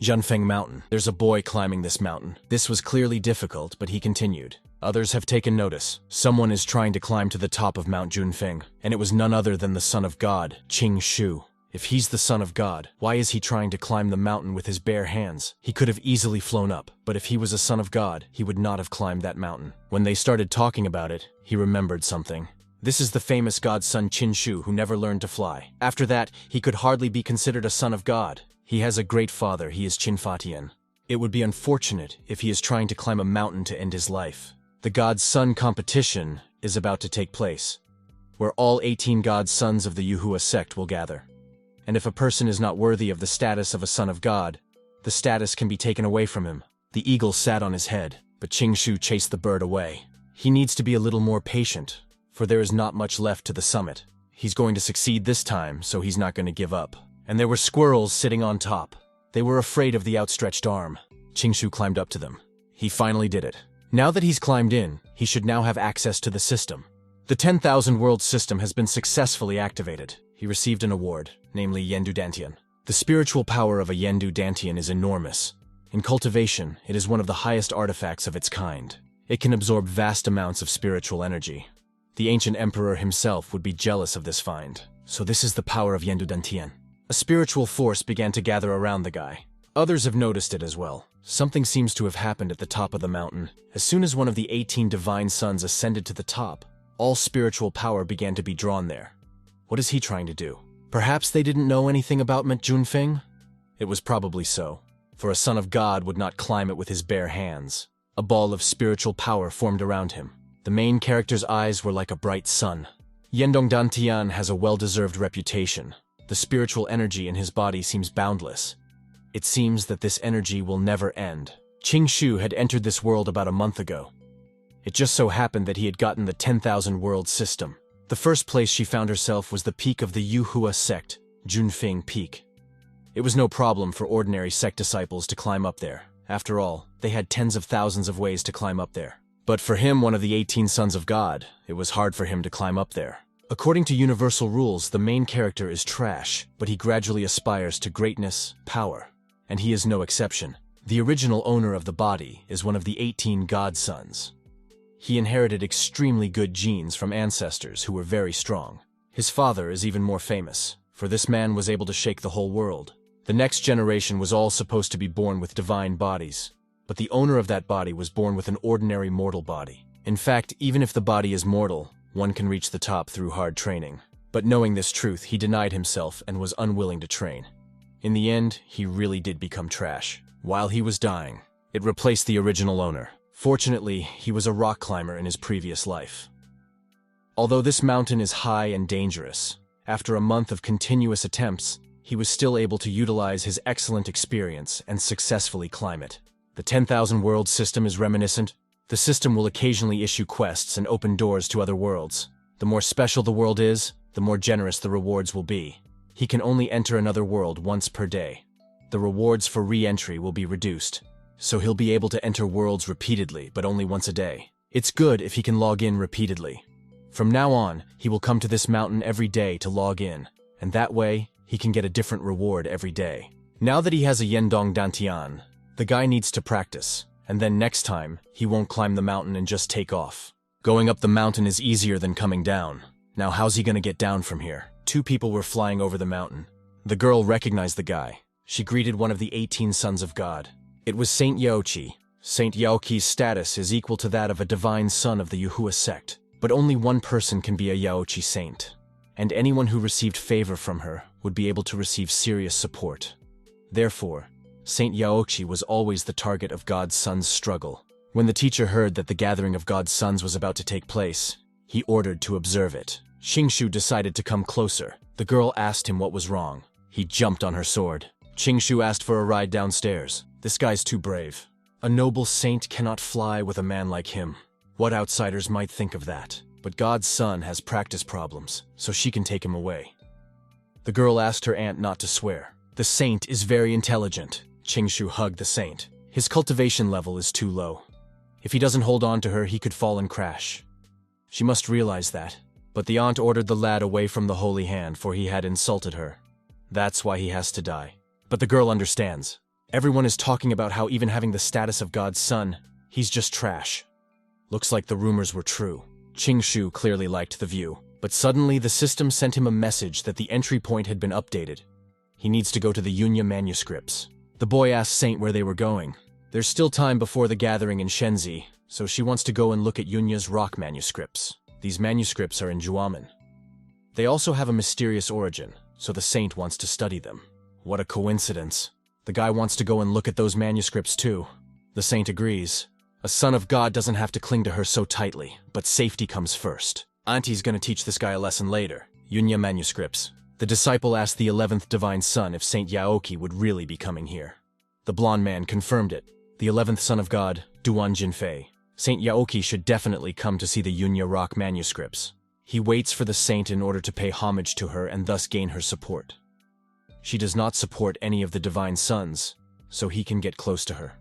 Junfeng Mountain. There's a boy climbing this mountain. This was clearly difficult, but he continued. Others have taken notice. Someone is trying to climb to the top of Mount Junfeng, and it was none other than the son of God, Qing Shu. If he's the son of God, why is he trying to climb the mountain with his bare hands? He could have easily flown up, but if he was a son of God, he would not have climbed that mountain. When they started talking about it, he remembered something. This is the famous god's son Qin Shu who never learned to fly. After that, he could hardly be considered a son of God. He has a great father, he is Qin Fatian. It would be unfortunate if he is trying to climb a mountain to end his life. The god's son competition is about to take place, where all 18 god's sons of the Yuhua sect will gather. And if a person is not worthy of the status of a son of God, the status can be taken away from him. The eagle sat on his head, but Qing Shu chased the bird away. He needs to be a little more patient, for there is not much left to the summit. He's going to succeed this time, so he's not going to give up. And there were squirrels sitting on top. They were afraid of the outstretched arm. Qing Shu climbed up to them. He finally did it. Now that he's climbed in, he should now have access to the system. The 10,000 world system has been successfully activated. He received an award, namely Yendu Dantian. The spiritual power of a Yendu Dantian is enormous. In cultivation, it is one of the highest artifacts of its kind. It can absorb vast amounts of spiritual energy. The ancient emperor himself would be jealous of this find. So this is the power of Yendu Dantian. A spiritual force began to gather around the guy. Others have noticed it as well. Something seems to have happened at the top of the mountain. As soon as one of the 18 divine sons ascended to the top, all spiritual power began to be drawn there. What is he trying to do? Perhaps they didn't know anything about Mount Junfeng? It was probably so, for a son of God would not climb it with his bare hands. A ball of spiritual power formed around him. The main character's eyes were like a bright sun. Yendong Dantian has a well-deserved reputation. The spiritual energy in his body seems boundless. It seems that this energy will never end. Qing Shu had entered this world about a month ago. It just so happened that he had gotten the 10,000 world system. The first place she found herself was the peak of the Yuhua sect, Junfeng Peak. It was no problem for ordinary sect disciples to climb up there. After all, they had tens of thousands of ways to climb up there. But for him, one of the 18 sons of God, it was hard for him to climb up there. According to universal rules, the main character is trash, but he gradually aspires to greatness, power. And he is no exception. The original owner of the body is one of the 18 godsons. He inherited extremely good genes from ancestors who were very strong. His father is even more famous, for this man was able to shake the whole world. The next generation was all supposed to be born with divine bodies, but the owner of that body was born with an ordinary mortal body. In fact, even if the body is mortal, one can reach the top through hard training. But knowing this truth, he denied himself and was unwilling to train. In the end, he really did become trash. While he was dying, it replaced the original owner. Fortunately, he was a rock climber in his previous life. Although this mountain is high and dangerous, after a month of continuous attempts, he was still able to utilize his excellent experience and successfully climb it. The 10,000 world system is reminiscent. The system will occasionally issue quests and open doors to other worlds. The more special the world is, the more generous the rewards will be. He can only enter another world once per day. The rewards for re-entry will be reduced, so he'll be able to enter worlds repeatedly, but only once a day. It's good if he can log in repeatedly. From now on, he will come to this mountain every day to log in, and that way, he can get a different reward every day. Now that he has a Yendong Dantian, the guy needs to practice, and then next time, he won't climb the mountain and just take off. Going up the mountain is easier than coming down. Now how's he gonna get down from here? Two people were flying over the mountain. The girl recognized the guy. She greeted one of the 18 sons of God. It was Saint Yaoqi. Saint Yaoqi's status is equal to that of a divine son of the Yuhua sect. But only one person can be a Yaoqi saint. And anyone who received favor from her would be able to receive serious support. Therefore, Saint Yaoqi was always the target of God's son's struggle. When the teacher heard that the gathering of God's sons was about to take place, he ordered to observe it. Qing Shu decided to come closer. The girl asked him what was wrong. He jumped on her sword. Qing Shu asked for a ride downstairs. This guy's too brave. A noble saint cannot fly with a man like him. What outsiders might think of that? But God's son has practice problems, so she can take him away. The girl asked her aunt not to swear. The saint is very intelligent. Qing Shu hugged the saint. His cultivation level is too low. If he doesn't hold on to her, he could fall and crash. She must realize that. But the aunt ordered the lad away from the holy hand, for he had insulted her. That's why he has to die. But the girl understands. Everyone is talking about how even having the status of God's son, he's just trash. Looks like the rumors were true. Qing Shu clearly liked the view, but suddenly the system sent him a message that the entry point had been updated. He needs to go to the Yunya manuscripts. The boy asked Saint where they were going. There's still time before the gathering in Shenzi, so she wants to go and look at Yunya's rock manuscripts. These manuscripts are in Juamen. They also have a mysterious origin, so the saint wants to study them. What a coincidence. The guy wants to go and look at those manuscripts too. The saint agrees. A son of God doesn't have to cling to her so tightly, but safety comes first. Auntie's gonna teach this guy a lesson later. Yunya manuscripts. The disciple asked the 11th divine son if Saint Yaoqi would really be coming here. The blonde man confirmed it. The 11th son of God, Duan Jinfei. Saint Yaoqi should definitely come to see the Yunya rock manuscripts. He waits for the saint in order to pay homage to her and thus gain her support. She does not support any of the divine sons, so he can get close to her.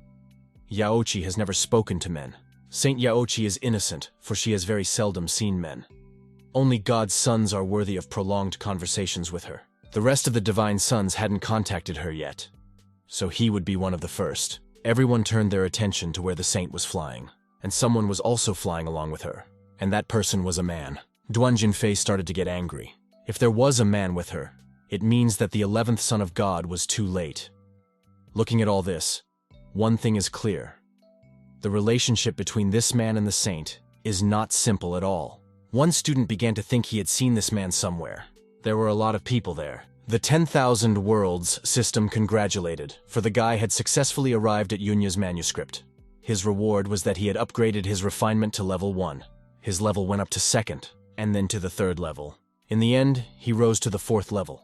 Yaoqi has never spoken to men. Saint Yaoqi is innocent, for she has very seldom seen men. Only God's sons are worthy of prolonged conversations with her. The rest of the divine sons hadn't contacted her yet, so he would be one of the first. Everyone turned their attention to where the saint was flying, and someone was also flying along with her, and that person was a man. Duan Jinfei started to get angry. If there was a man with her, it means that the 11th son of God was too late. Looking at all this, one thing is clear. The relationship between this man and the saint is not simple at all. One student began to think he had seen this man somewhere. There were a lot of people there. The 10,000 Worlds system congratulated, for the guy had successfully arrived at Yunya's manuscript. His reward was that he had upgraded his refinement to level 1. His level went up to 2nd, and then to the 3rd level. In the end, he rose to the 4th level.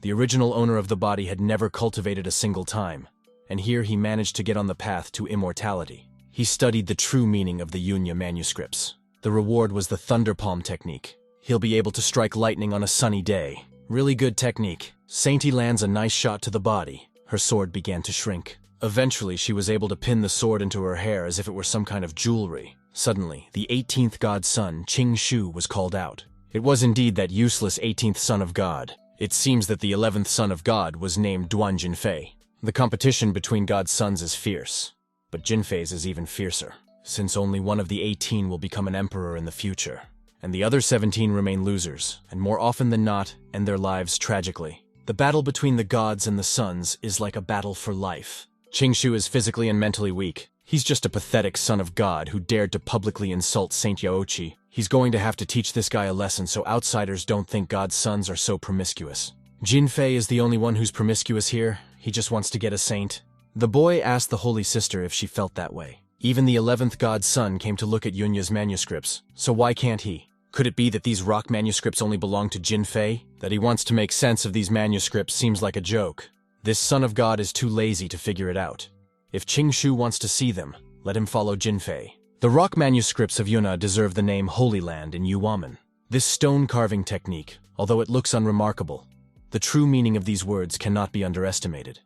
The original owner of the body had never cultivated a single time, and here he managed to get on the path to immortality. He studied the true meaning of the Yunya manuscripts. The reward was the Thunder Palm technique. He'll be able to strike lightning on a sunny day. Really good technique. Sainty lands a nice shot to the body. Her sword began to shrink. Eventually, she was able to pin the sword into her hair as if it were some kind of jewelry. Suddenly, the 18th god's son, Qing Shu, was called out. It was indeed that useless 18th son of God. It seems that the 11th son of God was named Duan Jinfei. The competition between God's sons is fierce, but Jinfei's is even fiercer, since only one of the 18 will become an emperor in the future, and the other 17 remain losers, and more often than not, end their lives tragically. The battle between the gods and the sons is like a battle for life. Qing Shu is physically and mentally weak. He's just a pathetic son of God who dared to publicly insult Saint Yaoqi. He's going to have to teach this guy a lesson so outsiders don't think God's sons are so promiscuous. Jinfei is the only one who's promiscuous here. He just wants to get a saint. The boy asked the Holy Sister if she felt that way. Even the 11th god's son came to look at Yunya's manuscripts, so why can't he? Could it be that these rock manuscripts only belong to Jinfei? That he wants to make sense of these manuscripts seems like a joke. This son of God is too lazy to figure it out. If Qing Shu wants to see them, let him follow Jinfei. The rock manuscripts of Yuna deserve the name Holy Land in Yuamen. This stone carving technique, although it looks unremarkable, the true meaning of these words cannot be underestimated.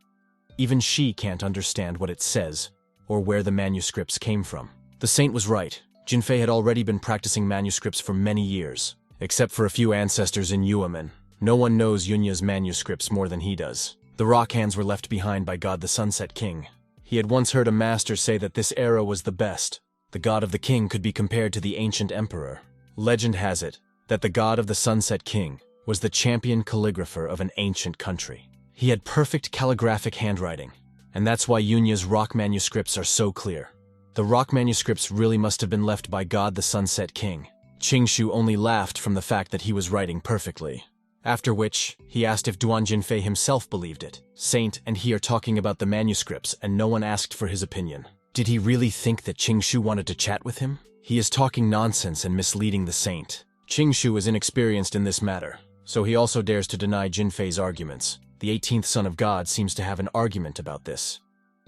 Even she can't understand what it says, or where the manuscripts came from. The saint was right. Jinfei had already been practicing manuscripts for many years. Except for a few ancestors in Yuamen, no one knows Yunya's manuscripts more than he does. The rock hands were left behind by God the Sunset King. He had once heard a master say that this era was the best. The god of the king could be compared to the ancient emperor. Legend has it that the god of the Sunset King was the champion calligrapher of an ancient country. He had perfect calligraphic handwriting, and that's why Yunya's rock manuscripts are so clear. The rock manuscripts really must have been left by God the Sunset King. Qing Shu only laughed from the fact that he was writing perfectly. After which, he asked if Duan Jinfei himself believed it. Saint and he are talking about the manuscripts, and no one asked for his opinion. Did he really think that Qing Shu wanted to chat with him? He is talking nonsense and misleading the saint. Qing Shu is inexperienced in this matter, so he also dares to deny Jinfei's arguments. The 18th son of God seems to have an argument about this.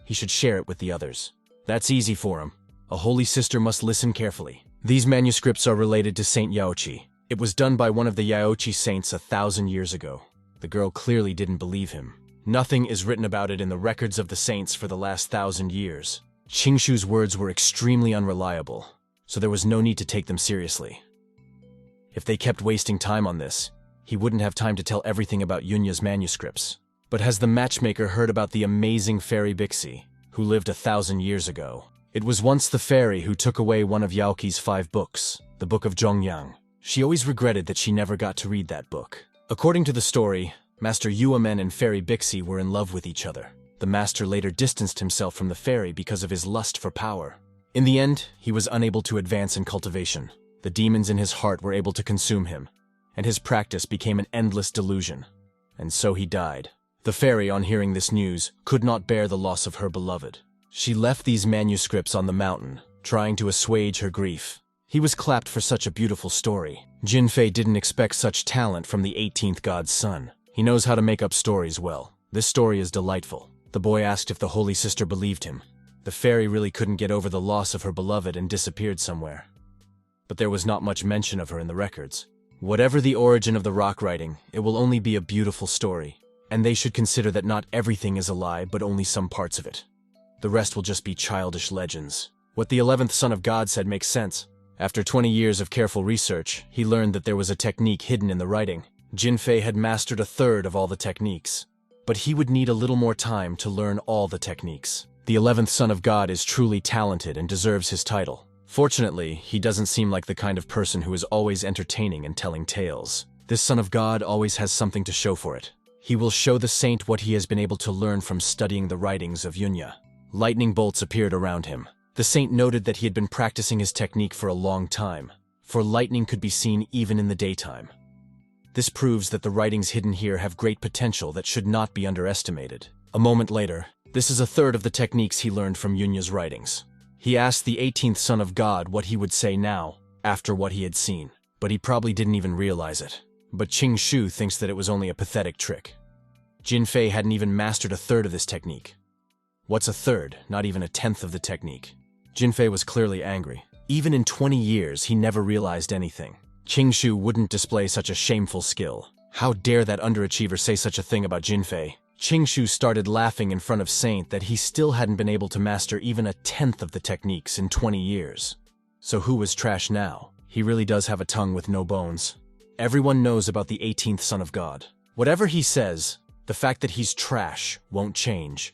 He should share it with the others. That's easy for him. A holy sister must listen carefully. These manuscripts are related to Saint Yaoqi. It was done by one of the Yaoqi saints 1,000 years ago. The girl clearly didn't believe him. Nothing is written about it in the records of the saints for the last 1,000 years. Qing Shu's words were extremely unreliable, so there was no need to take them seriously. If they kept wasting time on this, he wouldn't have time to tell everything about Yunya's manuscripts. But has the matchmaker heard about the amazing fairy Bixi, who lived 1,000 years ago? It was once the fairy who took away one of Yaoqi's 5 books, the Book of Zhongyang. She always regretted that she never got to read that book. According to the story, Master Yuamen and Fairy Bixi were in love with each other. The master later distanced himself from the fairy because of his lust for power. In the end, he was unable to advance in cultivation. The demons in his heart were able to consume him, and his practice became an endless delusion. And so he died. The fairy, on hearing this news, could not bear the loss of her beloved. She left these manuscripts on the mountain, trying to assuage her grief. He was clapped for such a beautiful story. Junfei didn't expect such talent from the 18th god's son. He knows how to make up stories well. This story is delightful. The boy asked if the holy sister believed him. The fairy really couldn't get over the loss of her beloved and disappeared somewhere. But there was not much mention of her in the records. Whatever the origin of the rock writing, it will only be a beautiful story. And they should consider that not everything is a lie, but only some parts of it. The rest will just be childish legends. What the 11th son of God said makes sense. After 20 years of careful research, he learned that there was a technique hidden in the writing. Junfei had mastered 1/3 of all the techniques. But he would need a little more time to learn all the techniques. The 11th son of God is truly talented and deserves his title. Fortunately, he doesn't seem like the kind of person who is always entertaining and telling tales. This son of God always has something to show for it. He will show the saint what he has been able to learn from studying the writings of Yunya. Lightning bolts appeared around him. The saint noted that he had been practicing his technique for a long time, for lightning could be seen even in the daytime. This proves that the writings hidden here have great potential that should not be underestimated. A moment later, this is 1/3 of the techniques he learned from Yunya's writings. He asked the 18th son of God what he would say now, after what he had seen, but he probably didn't even realize it. But Qing Shu thinks that it was only a pathetic trick. Junfei hadn't even mastered 1/3 of this technique. What's 1/3? Not even 1/10 of the technique. Junfei was clearly angry. Even in 20 years, he never realized anything. Qing Shu wouldn't display such a shameful skill. How dare that underachiever say such a thing about Junfei? Qing Shu started laughing in front of Saint that he still hadn't been able to master even 1/10 of the techniques in 20 years. So who was trash now? He really does have a tongue with no bones. Everyone knows about the 18th son of God. Whatever he says, the fact that he's trash won't change.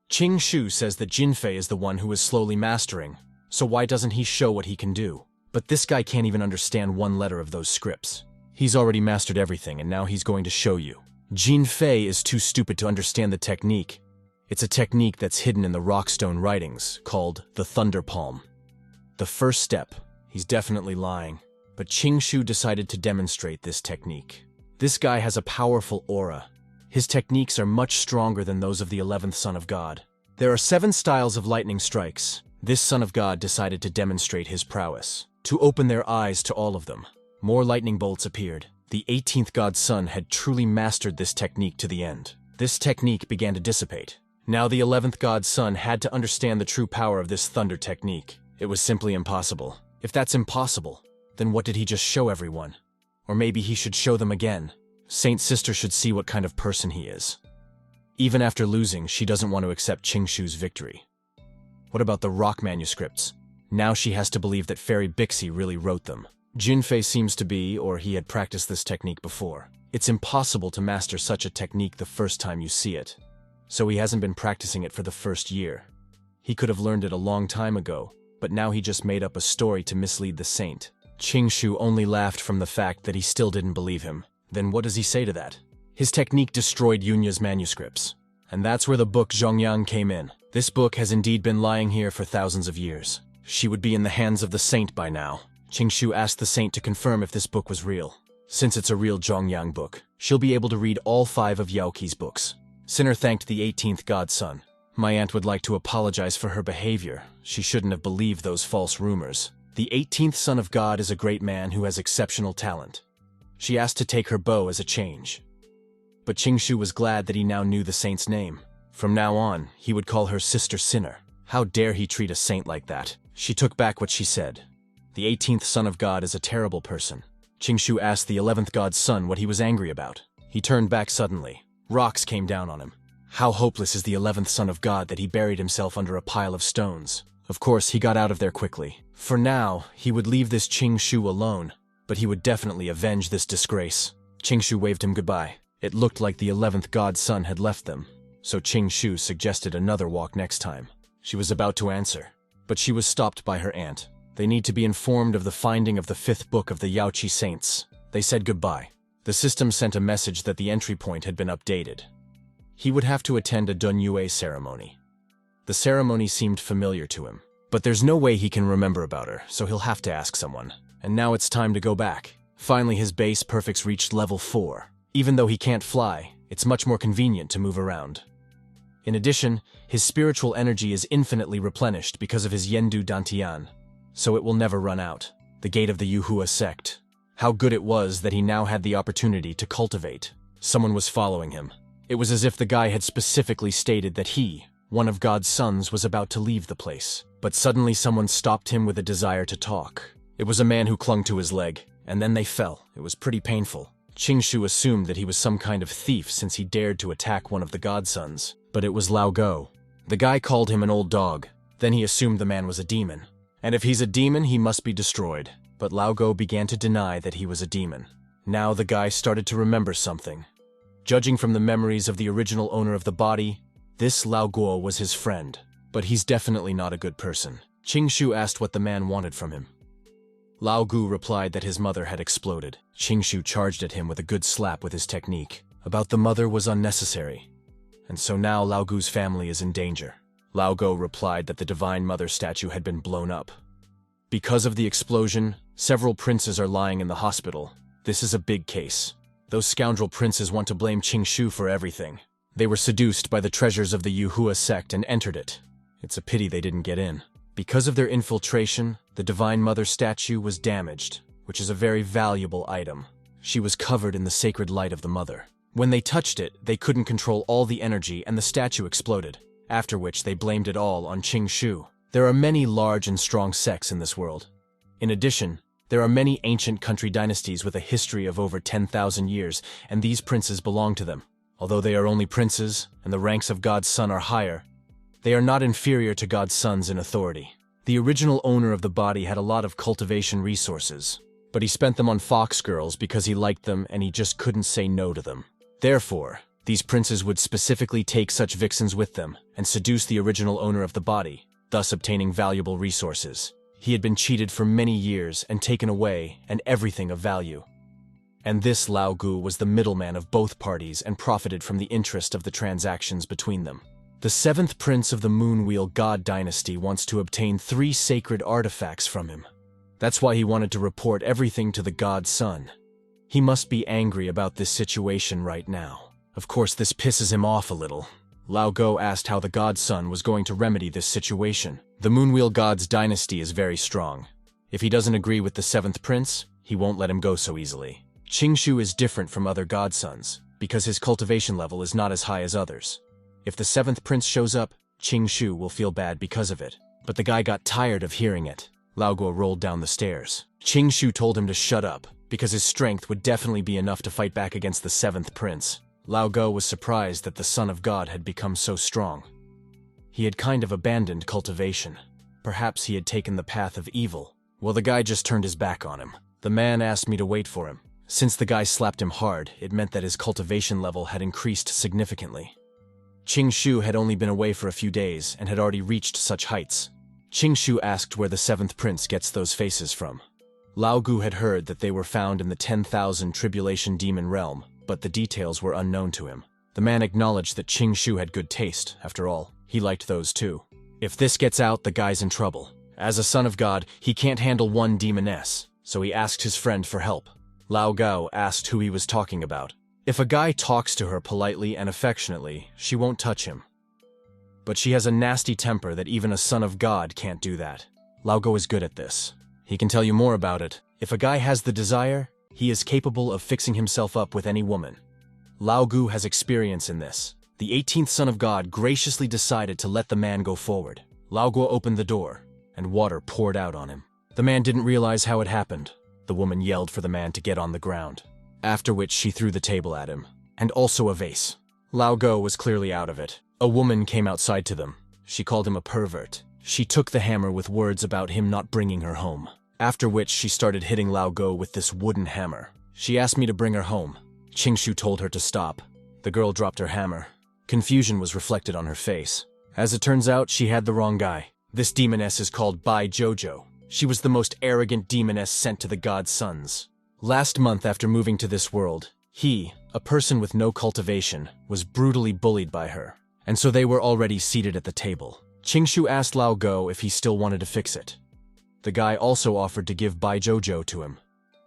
Qing Shu says that Junfei is the one who is slowly mastering, so why doesn't he show what he can do? But this guy can't even understand one letter of those scripts. He's already mastered everything, and now he's going to show you. Junfei is too stupid to understand the technique. It's a technique that's hidden in the rockstone writings, called the Thunder Palm. The first step, he's definitely lying. But Qing Shu decided to demonstrate this technique. This guy has a powerful aura. His techniques are much stronger than those of the 11th son of God. There are 7 styles of lightning strikes. This son of God decided to demonstrate his prowess, to open their eyes to all of them. More lightning bolts appeared. The 18th god's son had truly mastered this technique to the end. This technique began to dissipate. Now the 11th god's son had to understand the true power of this thunder technique. It was simply impossible. If that's impossible, then what did he just show everyone? Or maybe he should show them again. Saint's sister should see what kind of person he is. Even after losing, she doesn't want to accept Qing Shu's victory. What about the rock manuscripts? Now she has to believe that Fairy Bixi really wrote them. Junfei seems to be, or he had practiced this technique before. It's impossible to master such a technique the first time you see it. So he hasn't been practicing it for the first year. He could have learned it a long time ago, but now he just made up a story to mislead the saint. Qing Shu only laughed from the fact that he still didn't believe him. Then what does he say to that? His technique destroyed Yunya's manuscripts. And that's where the book Zhongyang came in. This book has indeed been lying here for thousands of years. She would be in the hands of the saint by now. Qing Shu asked the saint to confirm if this book was real. Since it's a real Zhongyang book, she'll be able to read all 5 of Yaoqi's books. Sinner thanked the 18th godson. My aunt would like to apologize for her behavior. She shouldn't have believed those false rumors. The 18th son of God is a great man who has exceptional talent. She asked to take her bow as a change. But Qing Shu was glad that he now knew the saint's name. From now on, he would call her Sister Sinner. How dare he treat a saint like that? She took back what she said. The 18th son of God is a terrible person. Qing Shu asked the 11th god's son what he was angry about. He turned back suddenly. Rocks came down on him. How hopeless is the 11th son of God that he buried himself under a pile of stones. Of course, he got out of there quickly. For now, he would leave this Qing Shu alone, but he would definitely avenge this disgrace. Qing Shu waved him goodbye. It looked like the 11th god's son had left them, so Qing Shu suggested another walk next time. She was about to answer, but she was stopped by her aunt. They need to be informed of the finding of the 5th book of the Yaoqi saints. They said goodbye. The system sent a message that the entry point had been updated. He would have to attend a Dunyue ceremony. The ceremony seemed familiar to him, but there's no way he can remember about her, so he'll have to ask someone. And now it's time to go back. Finally, his base perfects reached level 4. Even though he can't fly, it's much more convenient to move around. In addition, his spiritual energy is infinitely replenished because of his Yendu Dantian, so it will never run out. The gate of the Yuhua sect. How good it was that he now had the opportunity to cultivate. Someone was following him. It was as if the guy had specifically stated that he, one of God's sons, was about to leave the place. But suddenly someone stopped him with a desire to talk. It was a man who clung to his leg, and then they fell. It was pretty painful. Qing Shu assumed that he was some kind of thief since he dared to attack one of the godsons, but it was Lao Go. The guy called him an old dog. Then he assumed the man was a demon. And if he's a demon, he must be destroyed. But Lao Go began to deny that he was a demon. Now the guy started to remember something. Judging from the memories of the original owner of the body, this Lao Go was his friend. But he's definitely not a good person. Qing Shu asked what the man wanted from him. Lao Gu replied that his mother had exploded. Qing Shu charged at him with a good slap with his technique. About the mother was unnecessary. And so now Lao Gu's family is in danger. Lao Go replied that the Divine Mother statue had been blown up. Because of the explosion, several princes are lying in the hospital. This is a big case. Those scoundrel princes want to blame Qing Shu for everything. They were seduced by the treasures of the Yuhua sect and entered it. It's a pity they didn't get in. Because of their infiltration, the Divine Mother statue was damaged, which is a very valuable item. She was covered in the sacred light of the Mother. When they touched it, they couldn't control all the energy and the statue exploded, after which they blamed it all on Qing Shu. There are many large and strong sects in this world. In addition, there are many ancient country dynasties with a history of over 10,000 years, and these princes belong to them. Although they are only princes, and the ranks of God's son are higher, they are not inferior to God's sons in authority. The original owner of the body had a lot of cultivation resources, but he spent them on fox girls because he liked them and he just couldn't say no to them. Therefore, these princes would specifically take such vixens with them and seduce the original owner of the body, thus obtaining valuable resources. He had been cheated for many years and taken away and everything of value. And this Lao Gu was the middleman of both parties and profited from the interest of the transactions between them. The 7th prince of the Moonwheel God dynasty wants to obtain 3 sacred artifacts from him. That's why he wanted to report everything to the God's son. He must be angry about this situation right now. Of course, this pisses him off a little. Lao Go asked how the God's son was going to remedy this situation. The Moonwheel God's dynasty is very strong. If he doesn't agree with the 7th prince, he won't let him go so easily. Qing Shu is different from other godsons, because his cultivation level is not as high as others. If the 7th prince shows up, Qing Shu will feel bad because of it. But the guy got tired of hearing it. Lao Go rolled down the stairs. Qing Shu told him to shut up, because his strength would definitely be enough to fight back against the 7th prince. Lao Go was surprised that the Son of God had become so strong. He had kind of abandoned cultivation. Perhaps he had taken the path of evil. Well, the guy just turned his back on him. The man asked me to wait for him. Since the guy slapped him hard, it meant that his cultivation level had increased significantly. Qing Shu had only been away for a few days and had already reached such heights. Qing Shu asked where the 7th prince gets those faces from. Lao Gu had heard that they were found in the 10,000 Tribulation Demon realm, but the details were unknown to him. The man acknowledged that Qing Shu had good taste, after all. He liked those too. If this gets out, the guy's in trouble. As a son of God, he can't handle one demoness, so he asked his friend for help. Lao Gao asked who he was talking about. If a guy talks to her politely and affectionately, she won't touch him. But she has a nasty temper that even a son of God can't do that. Lao Go is good at this. He can tell you more about it. If a guy has the desire, he is capable of fixing himself up with any woman. Lao Gu has experience in this. The 18th son of God graciously decided to let the man go forward. Lao Gu opened the door, and water poured out on him. The man didn't realize how it happened. The woman yelled for the man to get on the ground, after which she threw the table at him, and also a vase. Lao Go was clearly out of it. A woman came outside to them. She called him a pervert. She took the hammer with words about him not bringing her home, after which she started hitting Lao Go with this wooden hammer. She asked me to bring her home. Qing Shu told her to stop. The girl dropped her hammer. Confusion was reflected on her face. As it turns out, she had the wrong guy. This demoness is called Bai Jojo. She was the most arrogant demoness sent to the god's sons. Last month after moving to this world, he, a person with no cultivation, was brutally bullied by her. And so they were already seated at the table. Qing Shu asked Lao Go if he still wanted to fix it. The guy also offered to give Bai Jojo to him.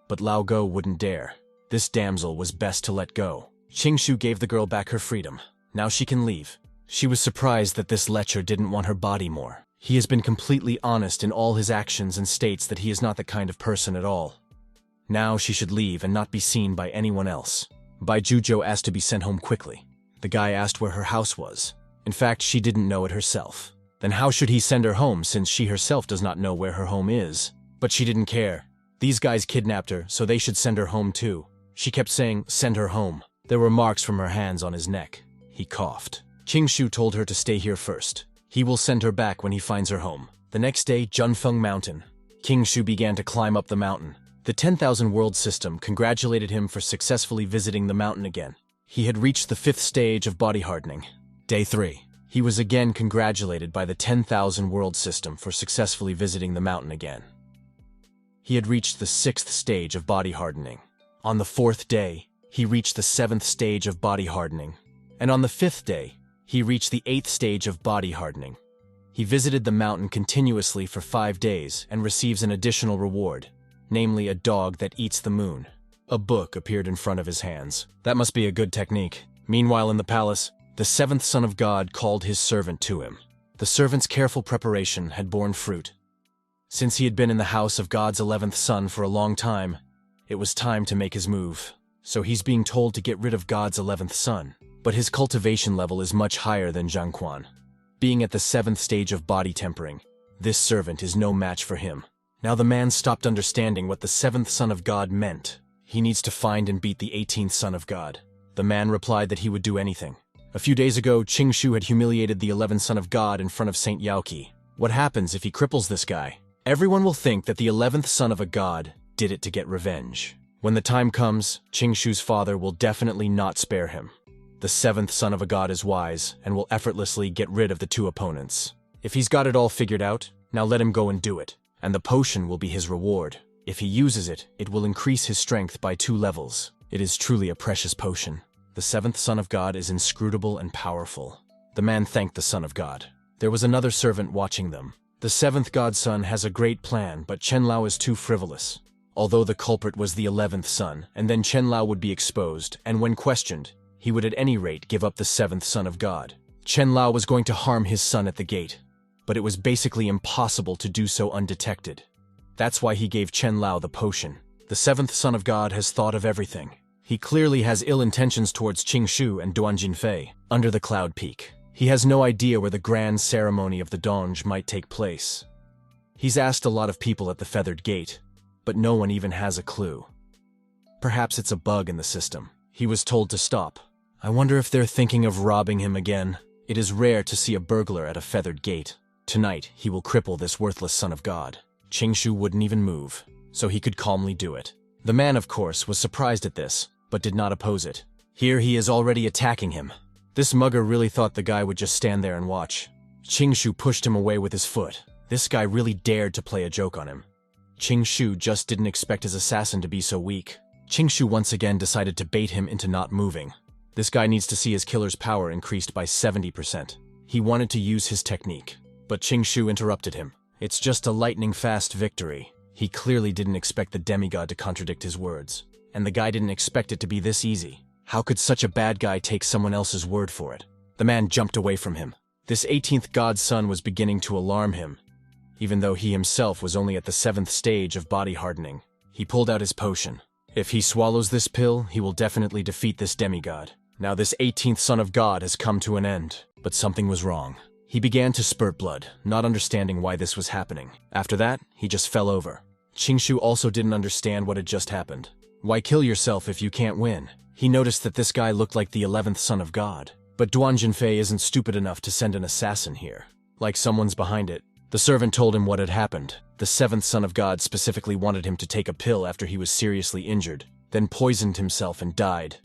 But Lao Go wouldn't dare. This damsel was best to let go. Qing Shu gave the girl back her freedom. Now she can leave. She was surprised that this lecher didn't want her body more. He has been completely honest in all his actions and states that he is not the kind of person at all. Now she should leave and not be seen by anyone else. Bai Jojo asked to be sent home quickly. The guy asked where her house was. In fact, she didn't know it herself. Then how should he send her home since she herself does not know where her home is? But she didn't care. These guys kidnapped her, so they should send her home too. She kept saying, "Send her home." There were marks from her hands on his neck. He coughed. Qing Shu told her to stay here first. He will send her back when he finds her home. The next day, Junfeng Mountain. Qing Shu began to climb up the mountain. The 10,000 world system congratulated him for successfully visiting the mountain again. He had reached the 5th stage of body hardening. Day 3. He was again congratulated by the 10,000 world system for successfully visiting the mountain again. He had reached the 6th stage of body hardening. On the 4th day, he reached the 7th stage of body hardening. And on the 5th day, he reached the 8th stage of body hardening. He visited the mountain continuously for 5 days and receives an additional reward, namely a dog that eats the moon. A book appeared in front of his hands. That must be a good technique. Meanwhile in the palace, the 7th son of God called his servant to him. The servant's careful preparation had borne fruit. Since he had been in the house of God's 11th son for a long time, it was time to make his move. So he's being told to get rid of God's 11th son. But his cultivation level is much higher than Zhang Quan. Being at the 7th stage of body tempering, this servant is no match for him. Now the man stopped understanding what the 7th son of God meant. He needs to find and beat the 18th son of God. The man replied that he would do anything. A few days ago, Qing Shu had humiliated the 11th son of God in front of Saint Yaoqi. What happens if he cripples this guy? Everyone will think that the 11th son of a god did it to get revenge. When the time comes, Qing Shu's father will definitely not spare him. The 7th son of a god is wise and will effortlessly get rid of the 2 opponents. If he's got it all figured out, now let him go and do it. And the potion will be his reward. If he uses it, it will increase his strength by 2 levels. It is truly a precious potion. The 7th son of God is inscrutable and powerful. The man thanked the son of God. There was another servant watching them. The 7th godson has a great plan, but Chen Lao is too frivolous. Although the culprit was the 11th son, and then Chen Lao would be exposed, and when questioned, he would at any rate give up the 7th son of God. Chen Lao was going to harm his son at the gate, but it was basically impossible to do so undetected. That's why he gave Chen Lao the potion. The 7th son of God has thought of everything. He clearly has ill intentions towards Qing Shu and Duan Jinfei, under the cloud peak. He has no idea where the grand ceremony of the Donge might take place. He's asked a lot of people at the Feathered Gate, but no one even has a clue. Perhaps it's a bug in the system. He was told to stop. I wonder if they're thinking of robbing him again. It is rare to see a burglar at a Feathered Gate. Tonight, he will cripple this worthless son of God. Qing Shu wouldn't even move, so he could calmly do it. The man, of course, was surprised at this, but did not oppose it. Here he is already attacking him. This mugger really thought the guy would just stand there and watch. Qing Shu pushed him away with his foot. This guy really dared to play a joke on him. Qing Shu just didn't expect his assassin to be so weak. Qing Shu once again decided to bait him into not moving. This guy needs to see his killer's power increased by 70%. He wanted to use his technique, but Qing Shu interrupted him. It's just a lightning-fast victory. He clearly didn't expect the demigod to contradict his words. And the guy didn't expect it to be this easy. How could such a bad guy take someone else's word for it? The man jumped away from him. This 18th god's son was beginning to alarm him, even though he himself was only at the 7th stage of body hardening. He pulled out his potion. If he swallows this pill, he will definitely defeat this demigod. Now this 18th son of God has come to an end, but something was wrong. He began to spurt blood, not understanding why this was happening. After that, he just fell over. Qing Shu also didn't understand what had just happened. Why kill yourself if you can't win? He noticed that this guy looked like the 11th son of God. But Duan Jinfei isn't stupid enough to send an assassin here. Like someone's behind it. The servant told him what had happened. The 7th son of God specifically wanted him to take a pill after he was seriously injured, then poisoned himself and died.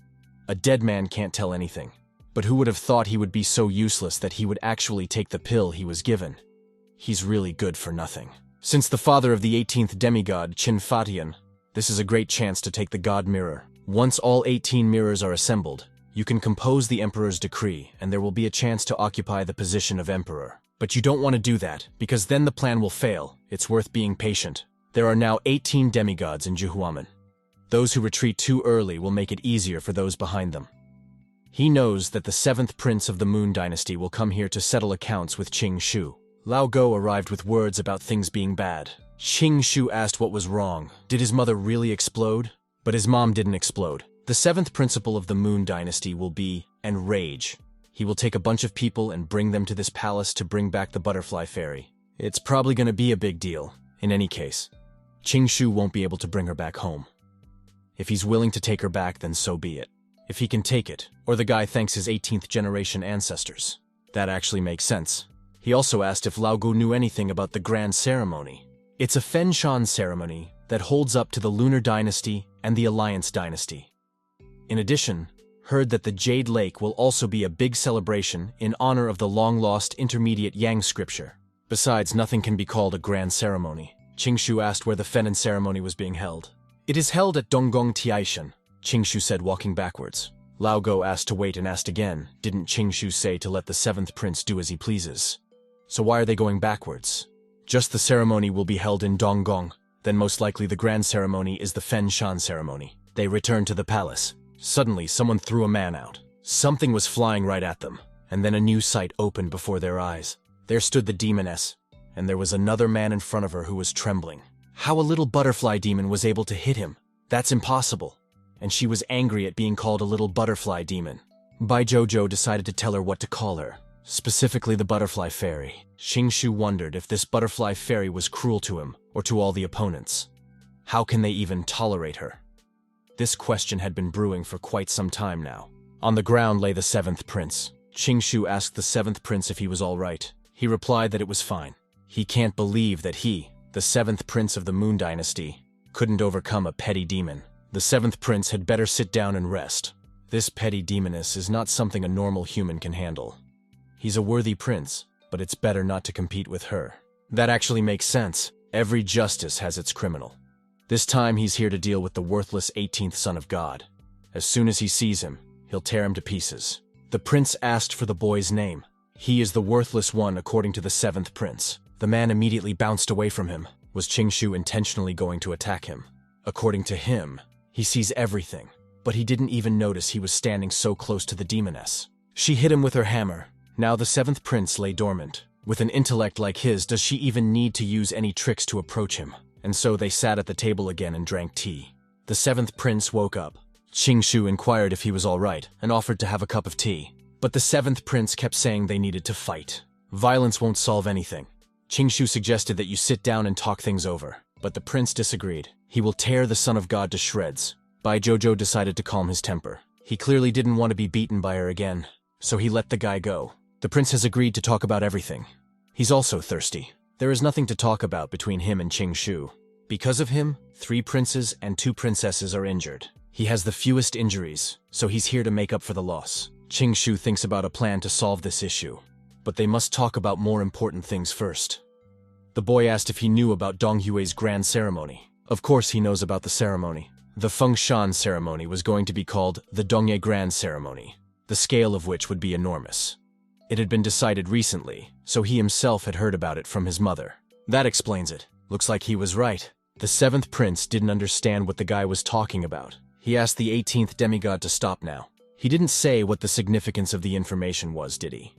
A dead man can't tell anything. But who would have thought he would be so useless that he would actually take the pill he was given? He's really good for nothing. Since the father of the 18th demigod, Qin Shu, this is a great chance to take the God Mirror. Once all 18 mirrors are assembled, you can compose the Emperor's decree, and there will be a chance to occupy the position of Emperor. But you don't want to do that, because then the plan will fail. It's worth being patient. There are now 18 demigods in Juhuamen. Those who retreat too early will make it easier for those behind them. He knows that the 7th prince of the Moon Dynasty will come here to settle accounts with Qing Shu. Lao Go arrived with words about things being bad. Qing Shu asked what was wrong. Did his mother really explode? But his mom didn't explode. The 7th principle of the Moon Dynasty will be enrage. He will take a bunch of people and bring them to this palace to bring back the butterfly fairy. It's probably going to be a big deal. In any case, Qing Shu won't be able to bring her back home. If he's willing to take her back, then so be it. If he can take it, or the guy thanks his 18th generation ancestors. That actually makes sense. He also asked if Lao Gu knew anything about the grand ceremony. It's a Fenshan ceremony that holds up to the Lunar Dynasty and the Alliance Dynasty. In addition, heard that the Jade Lake will also be a big celebration in honor of the long-lost intermediate Yang scripture. Besides, nothing can be called a grand ceremony. Qing Shu asked where the Fenin ceremony was being held. It is held at Donggong Tiaishan, Qing Shu said, walking backwards. Lao Go asked to wait and asked again, didn't Qing Shu say to let the 7th prince do as he pleases? So why are they going backwards? Just the ceremony will be held in Donggong, then most likely the grand ceremony is the Fenshan ceremony. They returned to the palace. Suddenly, someone threw a man out. Something was flying right at them, and then a new sight opened before their eyes. There stood the demoness, and there was another man in front of her who was trembling. How a little butterfly demon was able to hit him? That's impossible. And she was angry at being called a little butterfly demon. Bai Jojo decided to tell her what to call her, specifically the butterfly fairy. Qing Shu wondered if this butterfly fairy was cruel to him or to all the opponents. How can they even tolerate her? This question had been brewing for quite some time now. On the ground lay the 7th prince. Qing Shu asked the 7th prince if he was all right. He replied that it was fine. He can't believe that he, the 7th prince of the Moon Dynasty, couldn't overcome a petty demon. The 7th prince had better sit down and rest. This petty demoness is not something a normal human can handle. He's a worthy prince, but it's better not to compete with her. That actually makes sense. Every justice has its criminal. This time he's here to deal with the worthless 18th son of God. As soon as he sees him, he'll tear him to pieces. The prince asked for the boy's name. He is the worthless one according to the 7th prince. The man immediately bounced away from him. Was Qing Shu intentionally going to attack him? According to him, he sees everything, but he didn't even notice he was standing so close to the demoness. She hit him with her hammer. Now the 7th prince lay dormant. With an intellect like his, does she even need to use any tricks to approach him? And so they sat at the table again and drank tea. The 7th prince woke up. Qing Shu inquired if he was all right and offered to have a cup of tea. But the 7th prince kept saying they needed to fight. Violence won't solve anything. Qing Shu suggested that you sit down and talk things over, but the prince disagreed. He will tear the son of God to shreds. Bai Jojo decided to calm his temper. He clearly didn't want to be beaten by her again, so he let the guy go. The prince has agreed to talk about everything. He's also thirsty. There is nothing to talk about between him and Qing Shu. Because of him, 3 princes and 2 princesses are injured. He has the fewest injuries, so he's here to make up for the loss. Qing Shu thinks about a plan to solve this issue, but they must talk about more important things first. The boy asked if he knew about Dong Hui's grand ceremony. Of course he knows about the ceremony. The Fengshan ceremony was going to be called the Dongye Grand Ceremony, the scale of which would be enormous. It had been decided recently, so he himself had heard about it from his mother. That explains it. Looks like he was right. The 7th prince didn't understand what the guy was talking about. He asked the 18th demigod to stop now. He didn't say what the significance of the information was, did he?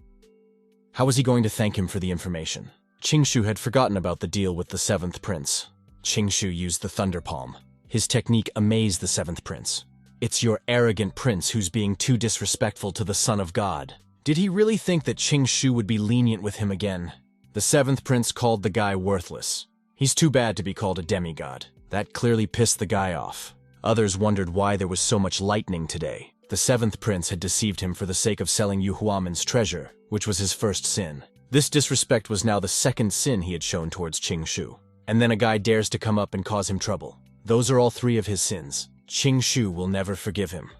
How was he going to thank him for the information? Qing Shu had forgotten about the deal with the 7th prince. Qing Shu used the Thunder Palm. His technique amazed the 7th prince. It's your arrogant prince who's being too disrespectful to the son of God. Did he really think that Qing Shu would be lenient with him again? The 7th prince called the guy worthless. He's too bad to be called a demigod. That clearly pissed the guy off. Others wondered why there was so much lightning today. The 7th prince had deceived him for the sake of selling Yuhuamen's treasure, which was his first sin. This disrespect was now the 2nd sin he had shown towards Qing Shu. And then a guy dares to come up and cause him trouble. Those are all 3 of his sins. Qing Shu will never forgive him.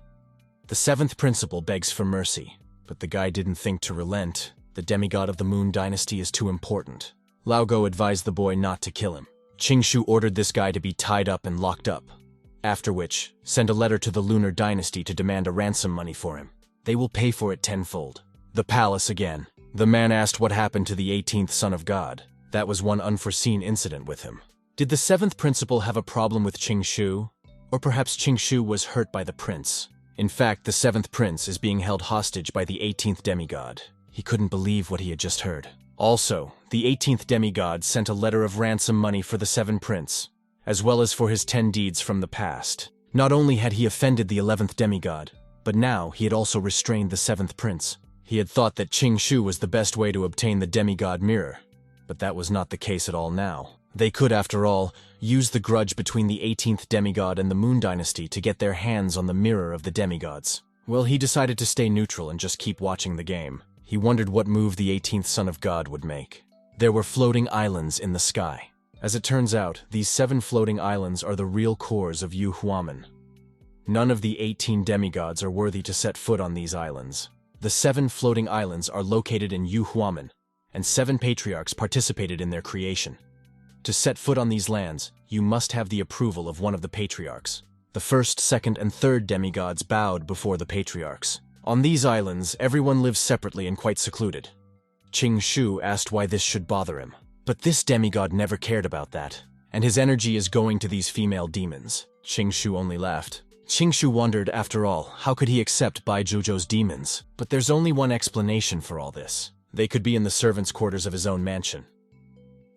The seventh principal begs for mercy, but the guy didn't think to relent. The demigod of the Moon Dynasty is too important. Lao Go advised the boy not to kill him. Qing Shu ordered this guy to be tied up and locked up, after which, send a letter to the Lunar Dynasty to demand a ransom money for him. They will pay for it tenfold. The palace again. The man asked what happened to the 18th son of God. That was one unforeseen incident with him. Did the seventh principal have a problem with Qing Shu? Or perhaps Qing Shu was hurt by the prince? In fact, the seventh prince is being held hostage by the 18th demigod. He couldn't believe what he had just heard. Also, the 18th demigod sent a letter of ransom money for the seventh prince, as well as for his 10 deeds from the past. Not only had he offended the 11th demigod, but now he had also restrained the seventh prince. He had thought that Qing Shu was the best way to obtain the demigod mirror, but that was not the case at all now. They could, after all, use the grudge between the 18th demigod and the Moon Dynasty to get their hands on the mirror of the demigods. Well, he decided to stay neutral and just keep watching the game. He wondered what move the 18th son of God would make. There were floating islands in the sky. As it turns out, these 7 floating islands are the real cores of Yu Huamen. None of the 18 demigods are worthy to set foot on these islands. The 7 floating islands are located in Yu Huamen, and 7 patriarchs participated in their creation. To set foot on these lands, you must have the approval of one of the patriarchs. The first, second, and third demigods bowed before the patriarchs. On these islands, everyone lives separately and quite secluded. Qing Shu asked why this should bother him. But this demigod never cared about that, and his energy is going to these female demons. Qing Shu only laughed. Qing Shu wondered, after all, how could he accept Bai Zhuzhou's demons? But there's only one explanation for all this. They could be in the servants' quarters of his own mansion.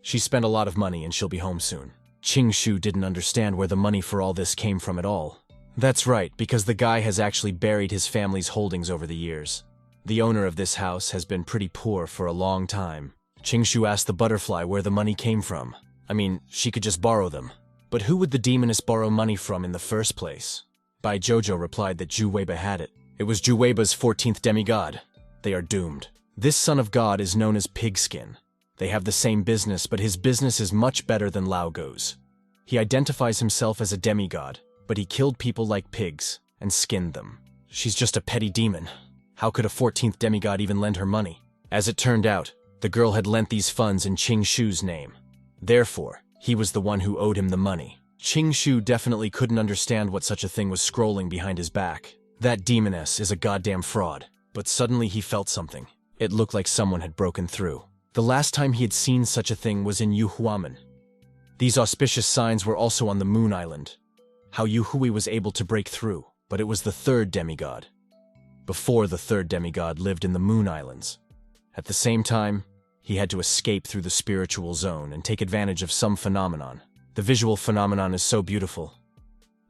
She spent a lot of money and she'll be home soon. Qing Shu didn't understand where the money for all this came from at all. That's right, because the guy has actually buried his family's holdings over the years. The owner of this house has been pretty poor for a long time. Qing Shu asked the butterfly where the money came from. I mean, she could just borrow them. But who would the demoness borrow money from in the first place? Bai Zhuzhou replied that Zhu Weiba had it. It was Zhu Weiba's 14th demigod. They are doomed. This son of God is known as Pigskin. They have the same business, but his business is much better than Lao Go's. He identifies himself as a demigod, but he killed people like pigs and skinned them. She's just a petty demon. How could a 14th demigod even lend her money? As it turned out, the girl had lent these funds in Qing Shu's name. Therefore, he was the one who owed him the money. Qing Shu definitely couldn't understand what such a thing was scrolling behind his back. That demoness is a goddamn fraud. But suddenly he felt something. It looked like someone had broken through. The last time he had seen such a thing was in Yu Huamen. These auspicious signs were also on the Moon Island. How Yu Hui was able to break through, but it was the third demigod. Before the third demigod lived in the Moon Islands. At the same time, he had to escape through the spiritual zone and take advantage of some phenomenon. The visual phenomenon is so beautiful.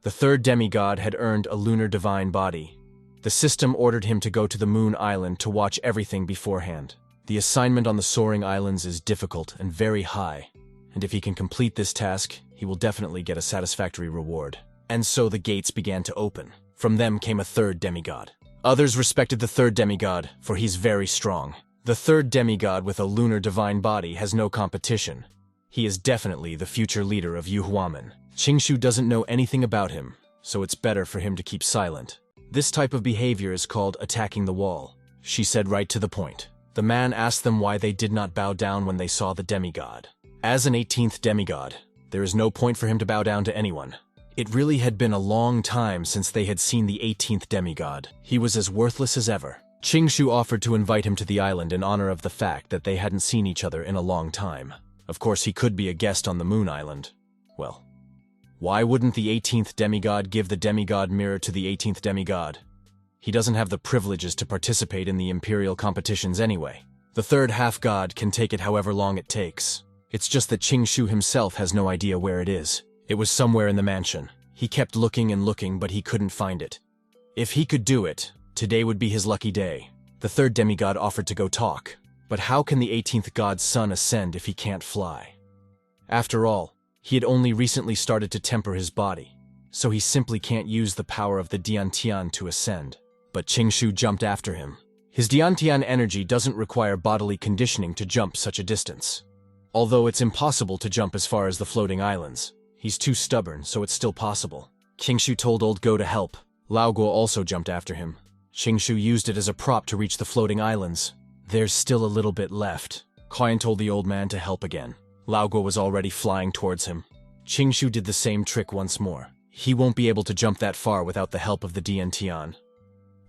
The third demigod had earned a lunar divine body. The system ordered him to go to the Moon Island to watch everything beforehand. The assignment on the soaring islands is difficult and very high, and if he can complete this task, he will definitely get a satisfactory reward. And so the gates began to open. From them came a third demigod. Others respected the third demigod, for he's very strong. The third demigod with a lunar divine body has no competition. He is definitely the future leader of Yu Huamen. Qing Shu doesn't know anything about him, so it's better for him to keep silent. This type of behavior is called attacking the wall. She said right to the point. The man asked them why they did not bow down when they saw the demigod. As an 18th demigod, there is no point for him to bow down to anyone. It really had been a long time since they had seen the 18th demigod. He was as worthless as ever. Qing Shu offered to invite him to the island in honor of the fact that they hadn't seen each other in a long time. Of course, he could be a guest on the Moon Island. Well, why wouldn't the 18th demigod give the demigod mirror to the 18th demigod? He doesn't have the privileges to participate in the imperial competitions anyway. The third half-god can take it however long it takes. It's just that Qing Shu himself has no idea where it is. It was somewhere in the mansion. He kept looking and looking, but he couldn't find it. If he could do it, today would be his lucky day. The third demigod offered to go talk. But how can the 18th god's son ascend if he can't fly? After all, he had only recently started to temper his body, so he simply can't use the power of the Diantian to ascend. But Qing Shu jumped after him. His Diantian energy doesn't require bodily conditioning to jump such a distance. Although it's impossible to jump as far as the floating islands. He's too stubborn, so it's still possible. Qing Shu told Old Go to help. Lao Guo also jumped after him. Qing Shu used it as a prop to reach the floating islands. There's still a little bit left. Qian told the old man to help again. Lao Guo was already flying towards him. Qing Shu did the same trick once more. He won't be able to jump that far without the help of the Dian.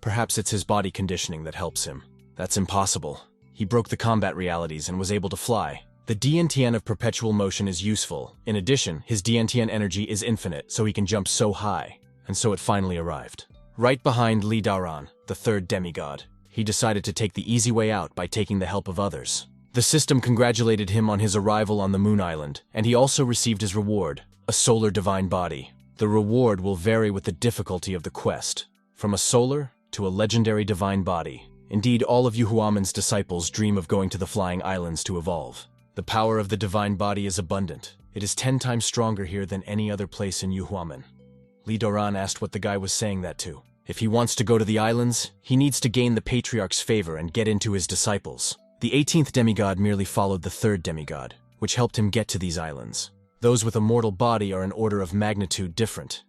Perhaps it's his body conditioning that helps him. That's impossible. He broke the combat realities and was able to fly. The Dian of perpetual motion is useful. In addition, his Dian energy is infinite, so he can jump so high. And so it finally arrived. Right behind Li Daoran, the third demigod. He decided to take the easy way out by taking the help of others. The system congratulated him on his arrival on the Moon Island, and he also received his reward, a solar divine body. The reward will vary with the difficulty of the quest, from a solar to a legendary divine body. Indeed, all of Yuhuamen's disciples dream of going to the Flying Islands to evolve. The power of the divine body is abundant. It is 10 times stronger here than any other place in Yuhuamen. Li Doran asked what the guy was saying that to. If he wants to go to the islands, he needs to gain the Patriarch's favor and get into his disciples. The 18th demigod merely followed the 3rd demigod, which helped him get to these islands. Those with a mortal body are an order of magnitude different.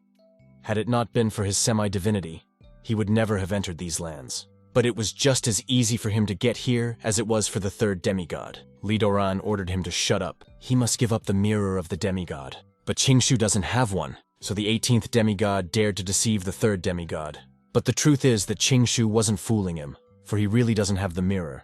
Had it not been for his semi-divinity, he would never have entered these lands. But it was just as easy for him to get here as it was for the 3rd demigod. Li Doran ordered him to shut up. He must give up the mirror of the demigod. But Qing Shu doesn't have one, so the 18th demigod dared to deceive the 3rd demigod. But the truth is that Qing Shu wasn't fooling him, for he really doesn't have the mirror.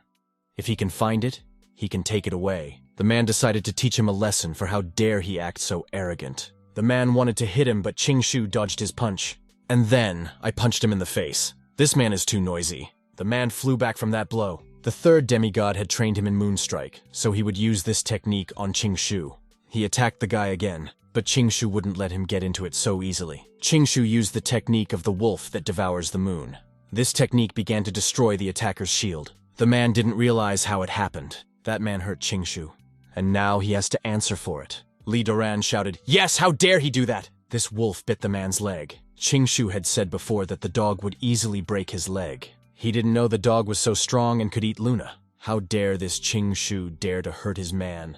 If he can find it, he can take it away. The man decided to teach him a lesson for how dare he act so arrogant. The man wanted to hit him, but Qing Shu dodged his punch. And then, I punched him in the face. This man is too noisy. The man flew back from that blow. The 3rd demigod had trained him in Moonstrike, so he would use this technique on Qing Shu. He attacked the guy again, but Qing Shu wouldn't let him get into it so easily. Qing Shu used the technique of the wolf that devours the moon. This technique began to destroy the attacker's shield. The man didn't realize how it happened. That man hurt Qing Shu, and now he has to answer for it. Li Doran shouted, "Yes, how dare he do that!" This wolf bit the man's leg. Qing Shu had said before that the dog would easily break his leg. He didn't know the dog was so strong and could eat Luna. How dare this Qing Shu dare to hurt his man?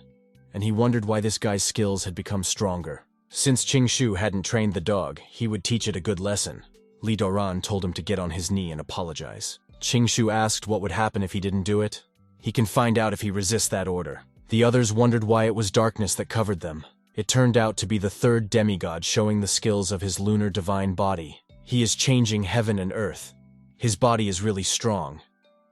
And he wondered why this guy's skills had become stronger. Since Qing Shu hadn't trained the dog, he would teach it a good lesson. Li Doran told him to get on his knee and apologize. Qing Shu asked what would happen if he didn't do it. He can find out if he resists that order. The others wondered why it was darkness that covered them. It turned out to be the 3rd demigod showing the skills of his lunar divine body. He is changing heaven and earth. His body is really strong.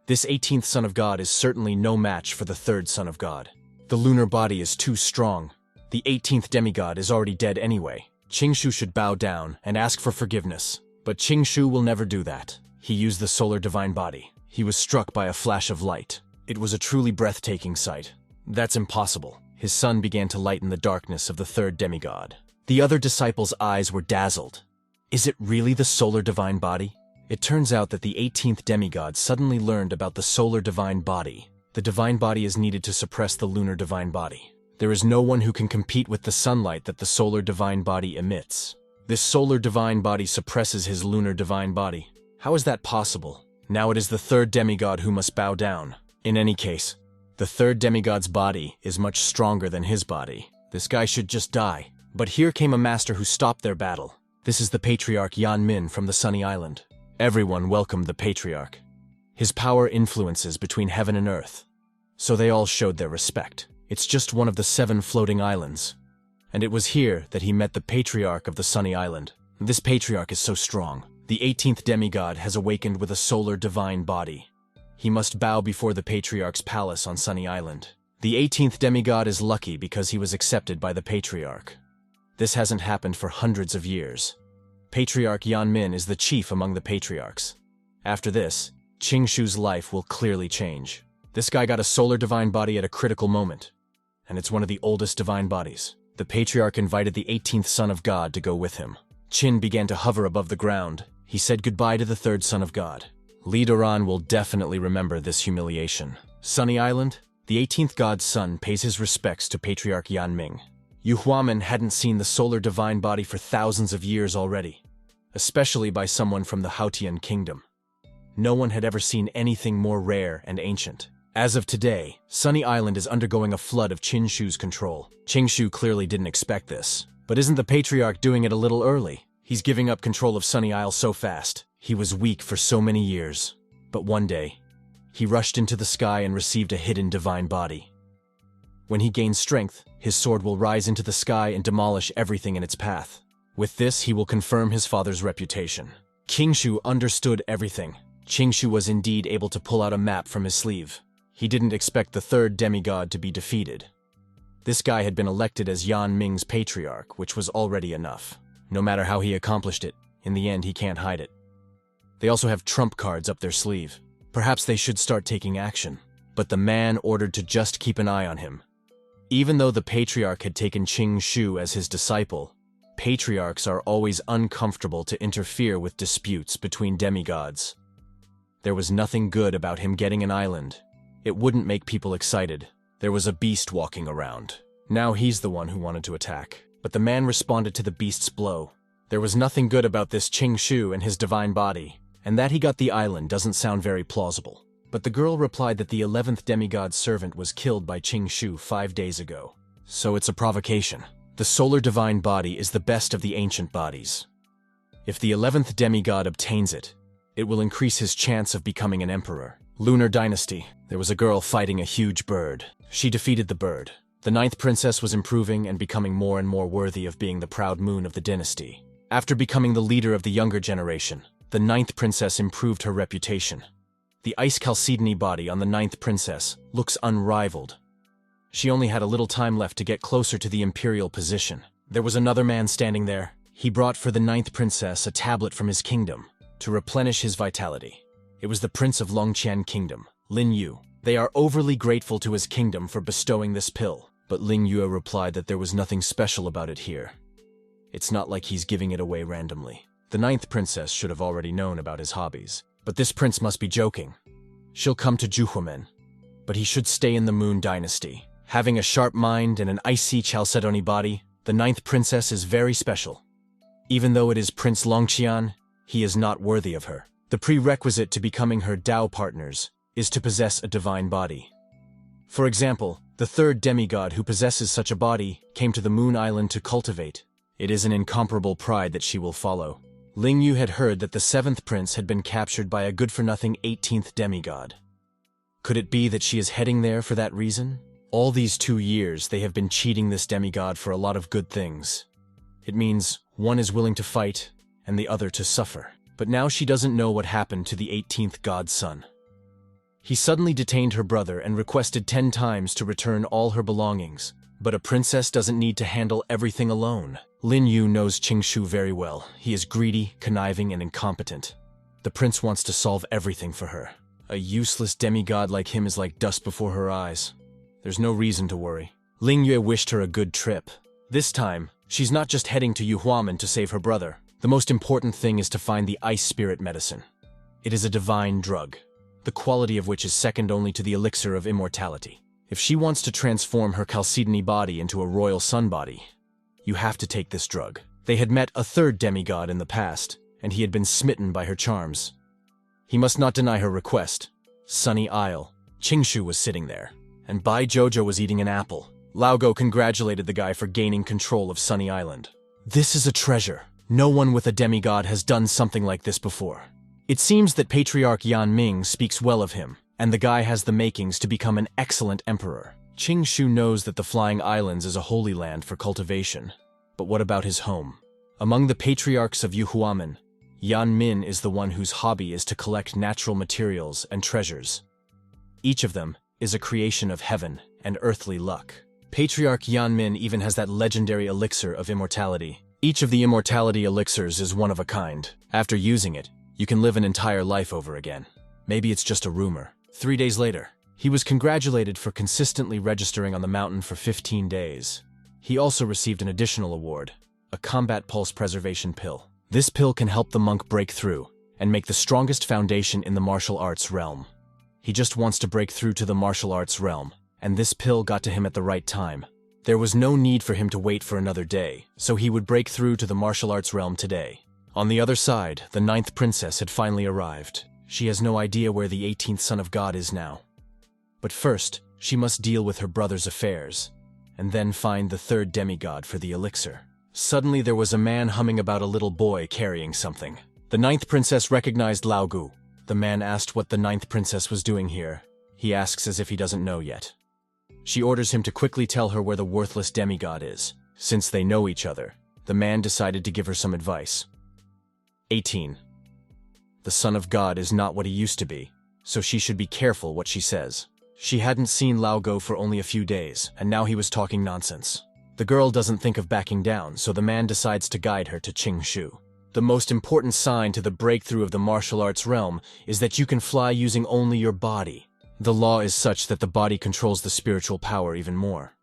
This 18th son of God is certainly no match for the 3rd son of God. The lunar body is too strong. The 18th demigod is already dead anyway. Qing Shu should bow down and ask for forgiveness. But Qing Shu will never do that. He used the solar divine body. He was struck by a flash of light. It was a truly breathtaking sight. That's impossible. His sun began to lighten the darkness of the 3rd demigod. The other disciples' eyes were dazzled. Is it really the solar divine body? It turns out that the 18th demigod suddenly learned about the solar divine body. The divine body is needed to suppress the lunar divine body. There is no one who can compete with the sunlight that the solar divine body emits. This solar divine body suppresses his lunar divine body. How is that possible? Now it is the 3rd demigod who must bow down. In any case, the 3rd demigod's body is much stronger than his body. This guy should just die. But here came a master who stopped their battle. This is the Patriarch Yan Min from the Sunny Island. Everyone welcomed the Patriarch. His power influences between heaven and earth, so they all showed their respect. It's just one of the 7 floating islands, and it was here that he met the Patriarch of the Sunny Island. This Patriarch is so strong. The 18th demigod has awakened with a solar divine body. He must bow before the Patriarch's palace on Sunny Island. The 18th demigod is lucky because he was accepted by the Patriarch. This hasn't happened for hundreds of years. Patriarch Yan Min is the chief among the patriarchs. After this, Qing Shu's life will clearly change. This guy got a solar divine body at a critical moment, and it's one of the oldest divine bodies. The Patriarch invited the 18th son of God to go with him. Qin began to hover above the ground. He said goodbye to the 3rd son of God. Li Doran will definitely remember this humiliation. Sunny Island, the 18th god's son pays his respects to Patriarch Yan Ming. Yuhuamen hadn't seen the solar divine body for thousands of years already, especially by someone from the Haotian kingdom. No one had ever seen anything more rare and ancient. As of today, Sunny Island is undergoing a flood of Qin Shu's control. Qing Shu clearly didn't expect this. But isn't the Patriarch doing it a little early? He's giving up control of Sunny Isle so fast. He was weak for so many years, but one day, he rushed into the sky and received a hidden divine body. When he gains strength, his sword will rise into the sky and demolish everything in its path. With this, he will confirm his father's reputation. Qing Shu understood everything. Qing Shu was indeed able to pull out a map from his sleeve. He didn't expect the third demigod to be defeated. This guy had been elected as Yan Ming's patriarch, which was already enough. No matter how he accomplished it, in the end he can't hide it. They also have trump cards up their sleeve. Perhaps they should start taking action. But the man ordered to just keep an eye on him. Even though the patriarch had taken Qing Shu as his disciple, patriarchs are always uncomfortable to interfere with disputes between demigods. There was nothing good about him getting an island. It wouldn't make people excited. There was a beast walking around. Now he's the one who wanted to attack. But the man responded to the beast's blow. There was nothing good about this Qing Shu and his divine body, and that he got the island doesn't sound very plausible. But the girl replied that the 11th demigod's servant was killed by Qing Shu 5 days ago. So it's a provocation. The solar divine body is the best of the ancient bodies. If the 11th demigod obtains it, it will increase his chance of becoming an emperor. Lunar dynasty. There was a girl fighting a huge bird. She defeated the bird. The 9th princess was improving and becoming more and more worthy of being the proud moon of the dynasty. After becoming the leader of the younger generation, the 9th princess improved her reputation. The ice chalcedony body on the 9th princess looks unrivaled. She only had a little time left to get closer to the imperial position. There was another man standing there. He brought for the 9th princess a tablet from his kingdom to replenish his vitality. It was the prince of Longqian Kingdom, Lin Yu. They are overly grateful to his kingdom for bestowing this pill, but Ling Yue replied that there was nothing special about it here. It's not like he's giving it away randomly. The 9th princess should have already known about his hobbies. But this prince must be joking. She'll come to Juhuamen, but he should stay in the Moon Dynasty. Having a sharp mind and an icy chalcedony body, the 9th princess is very special. Even though it is Prince Longqian, he is not worthy of her. The prerequisite to becoming her Dao partners is to possess a divine body. For example, the third demigod who possesses such a body came to the Moon Island to cultivate. It is an incomparable pride that she will follow. Ling Yu had heard that the 7th prince had been captured by a good-for-nothing 18th demigod. Could it be that she is heading there for that reason? All these 2 years, they have been cheating this demigod for a lot of good things. It means one is willing to fight, and the other to suffer. But now she doesn't know what happened to the 18th god's son. He suddenly detained her brother and requested 10 times to return all her belongings. But a princess doesn't need to handle everything alone. Lin Yu knows Qing Shu very well. He is greedy, conniving, and incompetent. The prince wants to solve everything for her. A useless demigod like him is like dust before her eyes. There's no reason to worry. Ling Yue wished her a good trip. This time, she's not just heading to Yuhuamen to save her brother. The most important thing is to find the ice spirit medicine. It is a divine drug, the quality of which is second only to the elixir of immortality. If she wants to transform her chalcedony body into a royal sun body, you have to take this drug. They had met a third demigod in the past, and he had been smitten by her charms. He must not deny her request. Sunny Isle. Qing Shu was sitting there, and Bai Jojo was eating an apple. Lao Go congratulated the guy for gaining control of Sunny Island. This is a treasure. No one with a demigod has done something like this before. It seems that Patriarch Yan Ming speaks well of him, and the guy has the makings to become an excellent emperor. Qing Shu knows that the Flying Islands is a holy land for cultivation. But what about his home? Among the patriarchs of Yuhuamen, Yan Min is the one whose hobby is to collect natural materials and treasures. Each of them is a creation of heaven and earthly luck. Patriarch Yan Min even has that legendary elixir of immortality. Each of the immortality elixirs is one of a kind. After using it, you can live an entire life over again. Maybe it's just a rumor. 3 days later, he was congratulated for consistently registering on the mountain for 15 days. He also received an additional award, a combat pulse preservation pill. This pill can help the monk break through and make the strongest foundation in the martial arts realm. He just wants to break through to the martial arts realm, and this pill got to him at the right time. There was no need for him to wait for another day, so he would break through to the martial arts realm today. On the other side, the 9th princess had finally arrived. She has no idea where the 18th son of God is now. But first, she must deal with her brother's affairs, and then find the third demigod for the elixir. Suddenly there was a man humming about a little boy carrying something. The ninth princess recognized Lao Gu. The man asked what the ninth princess was doing here. He asks as if he doesn't know yet. She orders him to quickly tell her where the worthless demigod is. Since they know each other, the man decided to give her some advice. 18. The son of God is not what he used to be, so she should be careful what she says. She hadn't seen Lao Go for only a few days, and now he was talking nonsense. The girl doesn't think of backing down, so the man decides to guide her to Qing Shu. The most important sign to the breakthrough of the martial arts realm is that you can fly using only your body. The law is such that the body controls the spiritual power even more.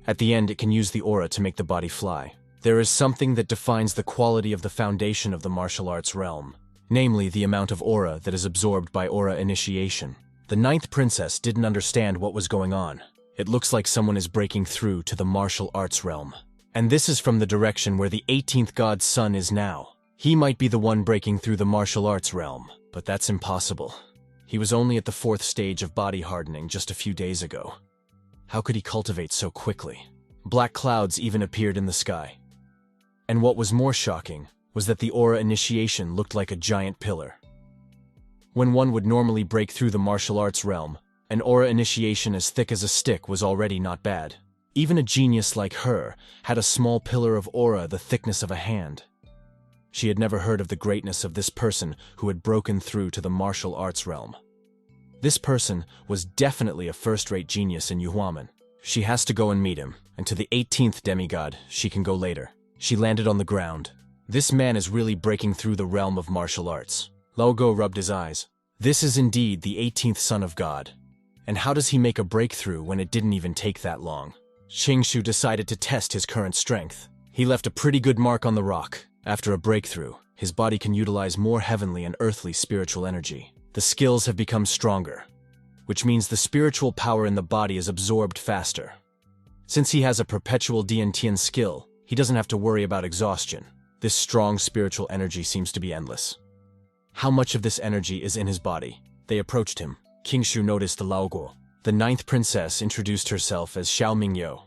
At the end, it can use the aura to make the body fly. There is something that defines the quality of the foundation of the martial arts realm, namely the amount of aura that is absorbed by aura initiation. The ninth princess didn't understand what was going on. It looks like someone is breaking through to the martial arts realm. And this is from the direction where the 18th god's son is now. He might be the one breaking through the martial arts realm, but that's impossible. He was only at the 4th stage of body hardening just a few days ago. How could he cultivate so quickly? Black clouds even appeared in the sky. And what was more shocking was that the aura initiation looked like a giant pillar. When one would normally break through the martial arts realm, an aura initiation as thick as a stick was already not bad. Even a genius like her had a small pillar of aura the thickness of a hand. She had never heard of the greatness of this person who had broken through to the martial arts realm. This person was definitely a first-rate genius in Yuhuamen. She has to go and meet him, and to the 18th demigod, she can go later. She landed on the ground. This man is really breaking through the realm of martial arts. Lao Go rubbed his eyes. This is indeed the 18th son of God. And how does he make a breakthrough when it didn't even take that long? Qing Shu decided to test his current strength. He left a pretty good mark on the rock. After a breakthrough, his body can utilize more heavenly and earthly spiritual energy. The skills have become stronger, which means the spiritual power in the body is absorbed faster. Since he has a perpetual Diantian skill, he doesn't have to worry about exhaustion. This strong spiritual energy seems to be endless. How much of this energy is in his body? They approached him. Qing Shu noticed the Lao Guo. The ninth princess introduced herself as Xiao Mingyou.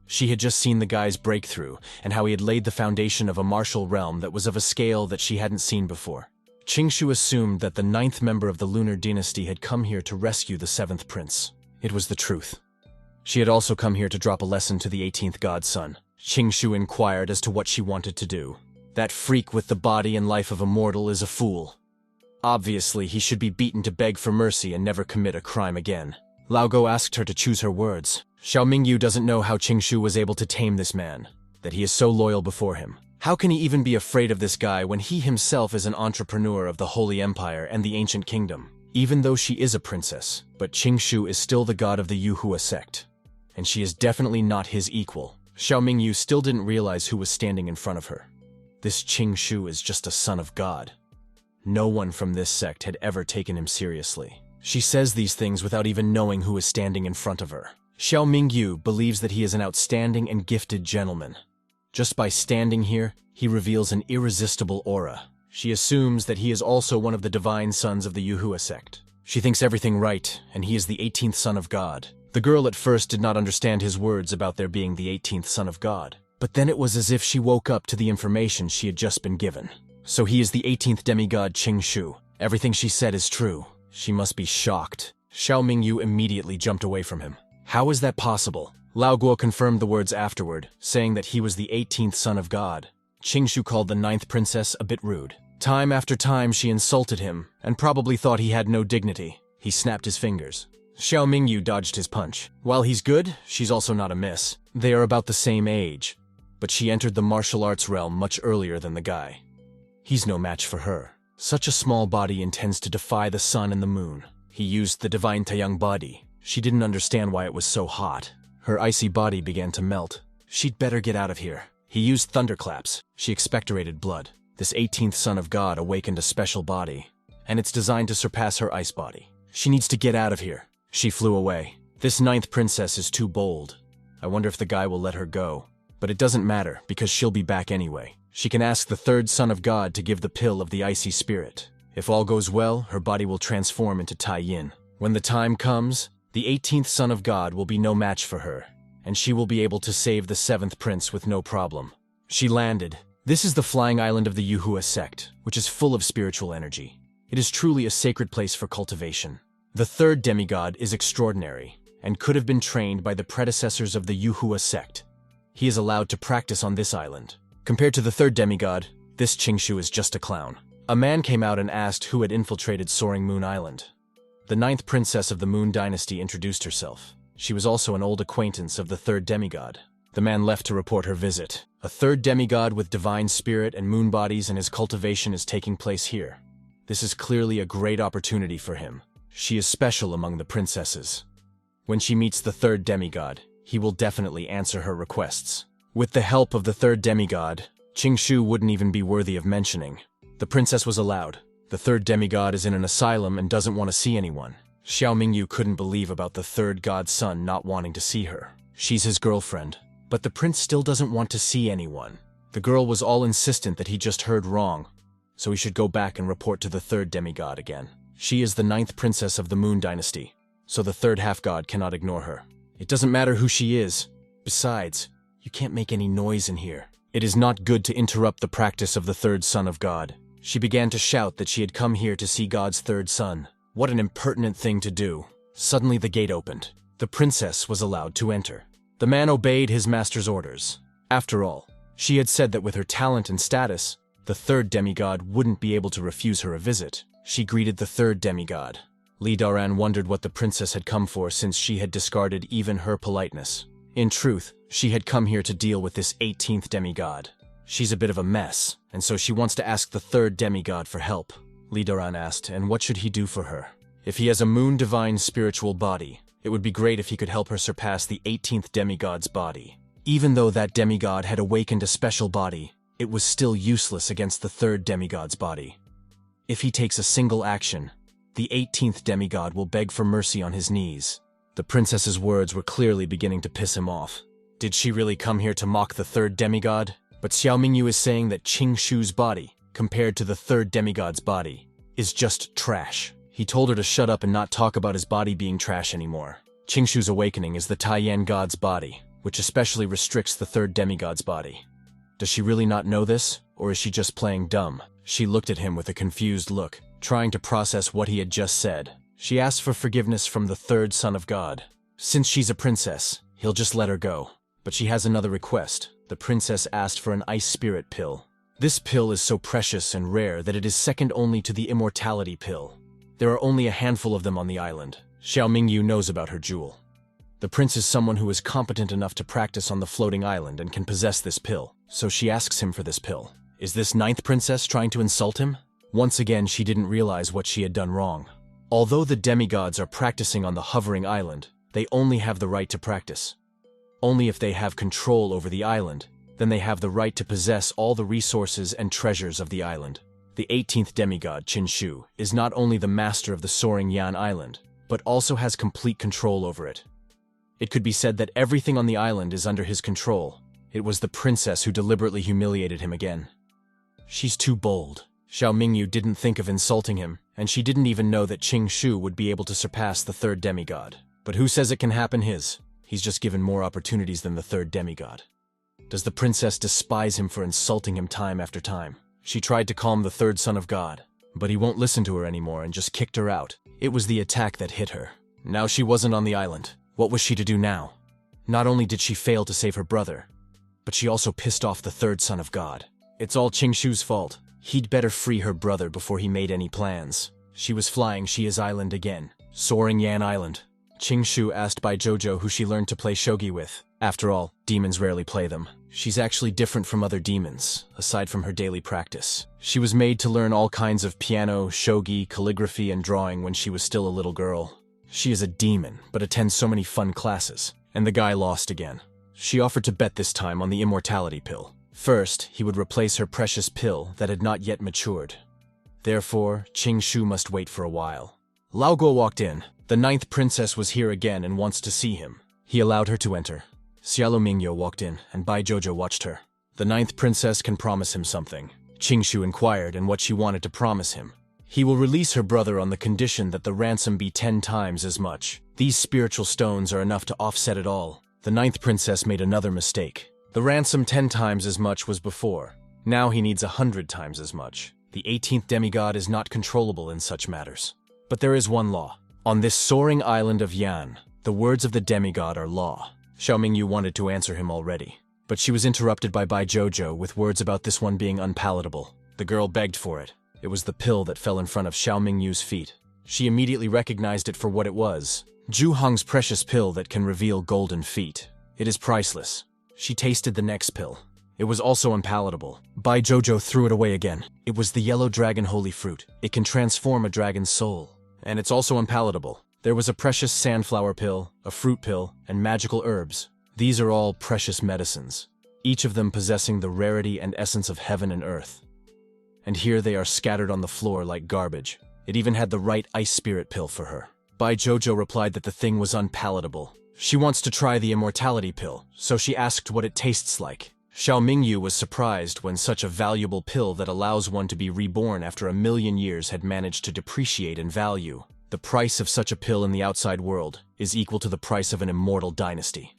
She had just seen the guy's breakthrough and how he had laid the foundation of a martial realm that was of a scale that she hadn't seen before. Qing Shu assumed that the 9th member of the lunar dynasty had come here to rescue the 7th prince. It was the truth. She had also come here to drop a lesson to the 18th god's son. Qing Shu inquired as to what she wanted to do. That freak with the body and life of a mortal is a fool. Obviously, he should be beaten to beg for mercy and never commit a crime again. Lao Go asked her to choose her words. Xiao Mingyu doesn't know how Qing Shu was able to tame this man, that he is so loyal before him. How can he even be afraid of this guy when he himself is an entrepreneur of the Holy Empire and the Ancient Kingdom? Even though she is a princess, but Qing Shu is still the god of the Yuhua sect, and she is definitely not his equal. Xiao Mingyu still didn't realize who was standing in front of her. This Qing Shu is just a son of God. No one from this sect had ever taken him seriously. She says these things without even knowing who is standing in front of her. Xiao Mingyu believes that he is an outstanding and gifted gentleman. Just by standing here, he reveals an irresistible aura. She assumes that he is also one of the divine sons of the Yuhua sect. She thinks everything right, and he is the 18th son of God. The girl at first did not understand his words about there being the 18th son of God. But then it was as if she woke up to the information she had just been given. So he is the 18th demigod Qing Shu. Everything she said is true. She must be shocked. Xiao Mingyu immediately jumped away from him. How is that possible? Lao Guo confirmed the words afterward, saying that he was the 18th son of God. Qing Shu called the 9th princess a bit rude. Time after time she insulted him, and probably thought he had no dignity. He snapped his fingers. Xiao Mingyu dodged his punch. While he's good, she's also not a miss. They are about the same age. But she entered the martial arts realm much earlier than the guy. He's no match for her. Such a small body intends to defy the sun and the moon. He used the divine Taiyang body. She didn't understand why it was so hot. Her icy body began to melt. She'd better get out of here. He used thunderclaps. She expectorated blood. This 18th son of God awakened a special body, and it's designed to surpass her ice body. She needs to get out of here. She flew away. This 9th princess is too bold. I wonder if the guy will let her go. But it doesn't matter, because she'll be back anyway. She can ask the 3rd son of God to give the pill of the icy spirit. If all goes well, her body will transform into Tai Yin. When the time comes, the 18th son of God will be no match for her, and she will be able to save the 7th prince with no problem. She landed. This is the flying island of the Yuhua sect, which is full of spiritual energy. It is truly a sacred place for cultivation. The third demigod is extraordinary, and could have been trained by the predecessors of the Yuhua sect. He is allowed to practice on this island. Compared to the third demigod, this Qing Shu is just a clown. A man came out and asked who had infiltrated Soaring Moon Island. The 9th princess of the Moon Dynasty introduced herself. She was also an old acquaintance of the third demigod. The man left to report her visit. A third demigod with divine spirit and moon bodies and his cultivation is taking place here. This is clearly a great opportunity for him. She is special among the princesses. When she meets the third demigod, he will definitely answer her requests. With the help of the third demigod, Qing Shu wouldn't even be worthy of mentioning. The princess was allowed. The third demigod is in an asylum and doesn't want to see anyone. Xiao Mingyu couldn't believe about the third god's son not wanting to see her. She's his girlfriend. But the prince still doesn't want to see anyone. The girl was all insistent that he just heard wrong, so he should go back and report to the third demigod again. She is the 9th princess of the Moon Dynasty, so the third half-god cannot ignore her. It doesn't matter who she is. Besides, you can't make any noise in here. It is not good to interrupt the practice of the third son of God. She began to shout that she had come here to see God's third son. What an impertinent thing to do. Suddenly the gate opened. The princess was allowed to enter. The man obeyed his master's orders. After all, she had said that with her talent and status, the third demigod wouldn't be able to refuse her a visit. She greeted the third demigod. Li Daran wondered what the princess had come for since she had discarded even her politeness. In truth, she had come here to deal with this 18th demigod. She's a bit of a mess, and so she wants to ask the third demigod for help. Li Daran asked, and what should he do for her? If he has a moon divine spiritual body, it would be great if he could help her surpass the 18th demigod's body. Even though that demigod had awakened a special body, it was still useless against the third demigod's body. If he takes a single action, the 18th demigod will beg for mercy on his knees. The princess's words were clearly beginning to piss him off. Did she really come here to mock the third demigod? But Xiao Mingyu is saying that Qing Shu's body, compared to the third demigod's body, is just trash. He told her to shut up and not talk about his body being trash anymore. Qing Shu's awakening is the Taiyan god's body, which especially restricts the third demigod's body. Does she really not know this, or is she just playing dumb? She looked at him with a confused look, trying to process what he had just said. She asked for forgiveness from the third son of God. Since she's a princess, he'll just let her go. But she has another request. The princess asked for an ice spirit pill. This pill is so precious and rare that it is second only to the immortality pill. There are only a handful of them on the island. Xiao Mingyu knows about her jewel. The prince is someone who is competent enough to practice on the floating island and can possess this pill, so she asks him for this pill. Is this 9th princess trying to insult him? Once again, she didn't realize what she had done wrong. Although the demigods are practicing on the hovering island, they only have the right to practice. Only if they have control over the island, then they have the right to possess all the resources and treasures of the island. The 18th demigod, Qin Shu, is not only the master of the Soaring Yan Island, but also has complete control over it. It could be said that everything on the island is under his control. It was the princess who deliberately humiliated him again. She's too bold. Xiao Mingyu didn't think of insulting him, and she didn't even know that Qing Shu would be able to surpass the third demigod. But who says it can happen He's just given more opportunities than the third demigod. Does the princess despise him for insulting him time after time? She tried to calm the third son of God, but he won't listen to her anymore and just kicked her out. It was the attack that hit her. Now she wasn't on the island. What was she to do now? Not only did she fail to save her brother, but she also pissed off the third son of God. It's all Qing Shu's fault. He'd better free her brother before he made any plans. She was flying Xia's island again. Soaring Yan Island. Qing Shu asked Bai Jojo who she learned to play shogi with. After all, demons rarely play them. She's actually different from other demons, aside from her daily practice. She was made to learn all kinds of piano, shogi, calligraphy, and drawing when she was still a little girl. She is a demon, but attends so many fun classes. And the guy lost again. She offered to bet this time on the immortality pill. First, he would replace her precious pill that had not yet matured. Therefore, Qing Shu must wait for a while. Lao Guo walked in. The 9th princess was here again and wants to see him. He allowed her to enter. Xialo Mingyo walked in, and Bai Jojo watched her. The 9th princess can promise him something. Qing Shu inquired and what she wanted to promise him. He will release her brother on the condition that the ransom be 10 times as much. These spiritual stones are enough to offset it all. The 9th princess made another mistake. The ransom 10 times as much was before, Now he needs 100 times as much. The 18th demigod is not controllable in such matters. But there is one law. On this soaring island of Yan, the words of the demigod are law. Xiao Mingyu wanted to answer him already, but she was interrupted by Bai Jojo with words about this one being unpalatable. The girl begged for it. It was the pill that fell in front of Xiao Mingyu's feet. She immediately recognized it for what it was. Zhu Hong's precious pill that can reveal golden feet. It is priceless. She tasted the next pill. It was also unpalatable. Bai Jojo threw it away again. It was the yellow dragon holy fruit. It can transform a dragon's soul. And it's also unpalatable. There was a precious sandflower pill, a fruit pill, and magical herbs. These are all precious medicines, each of them possessing the rarity and essence of heaven and earth. And here they are scattered on the floor like garbage. It even had the right ice spirit pill for her. Bai Jojo replied that the thing was unpalatable. She wants to try the immortality pill, so she asked what it tastes like. Xiao Mingyu was surprised when such a valuable pill that allows one to be reborn after 1,000,000 years had managed to depreciate in value. The price of such a pill in the outside world is equal to the price of an immortal dynasty.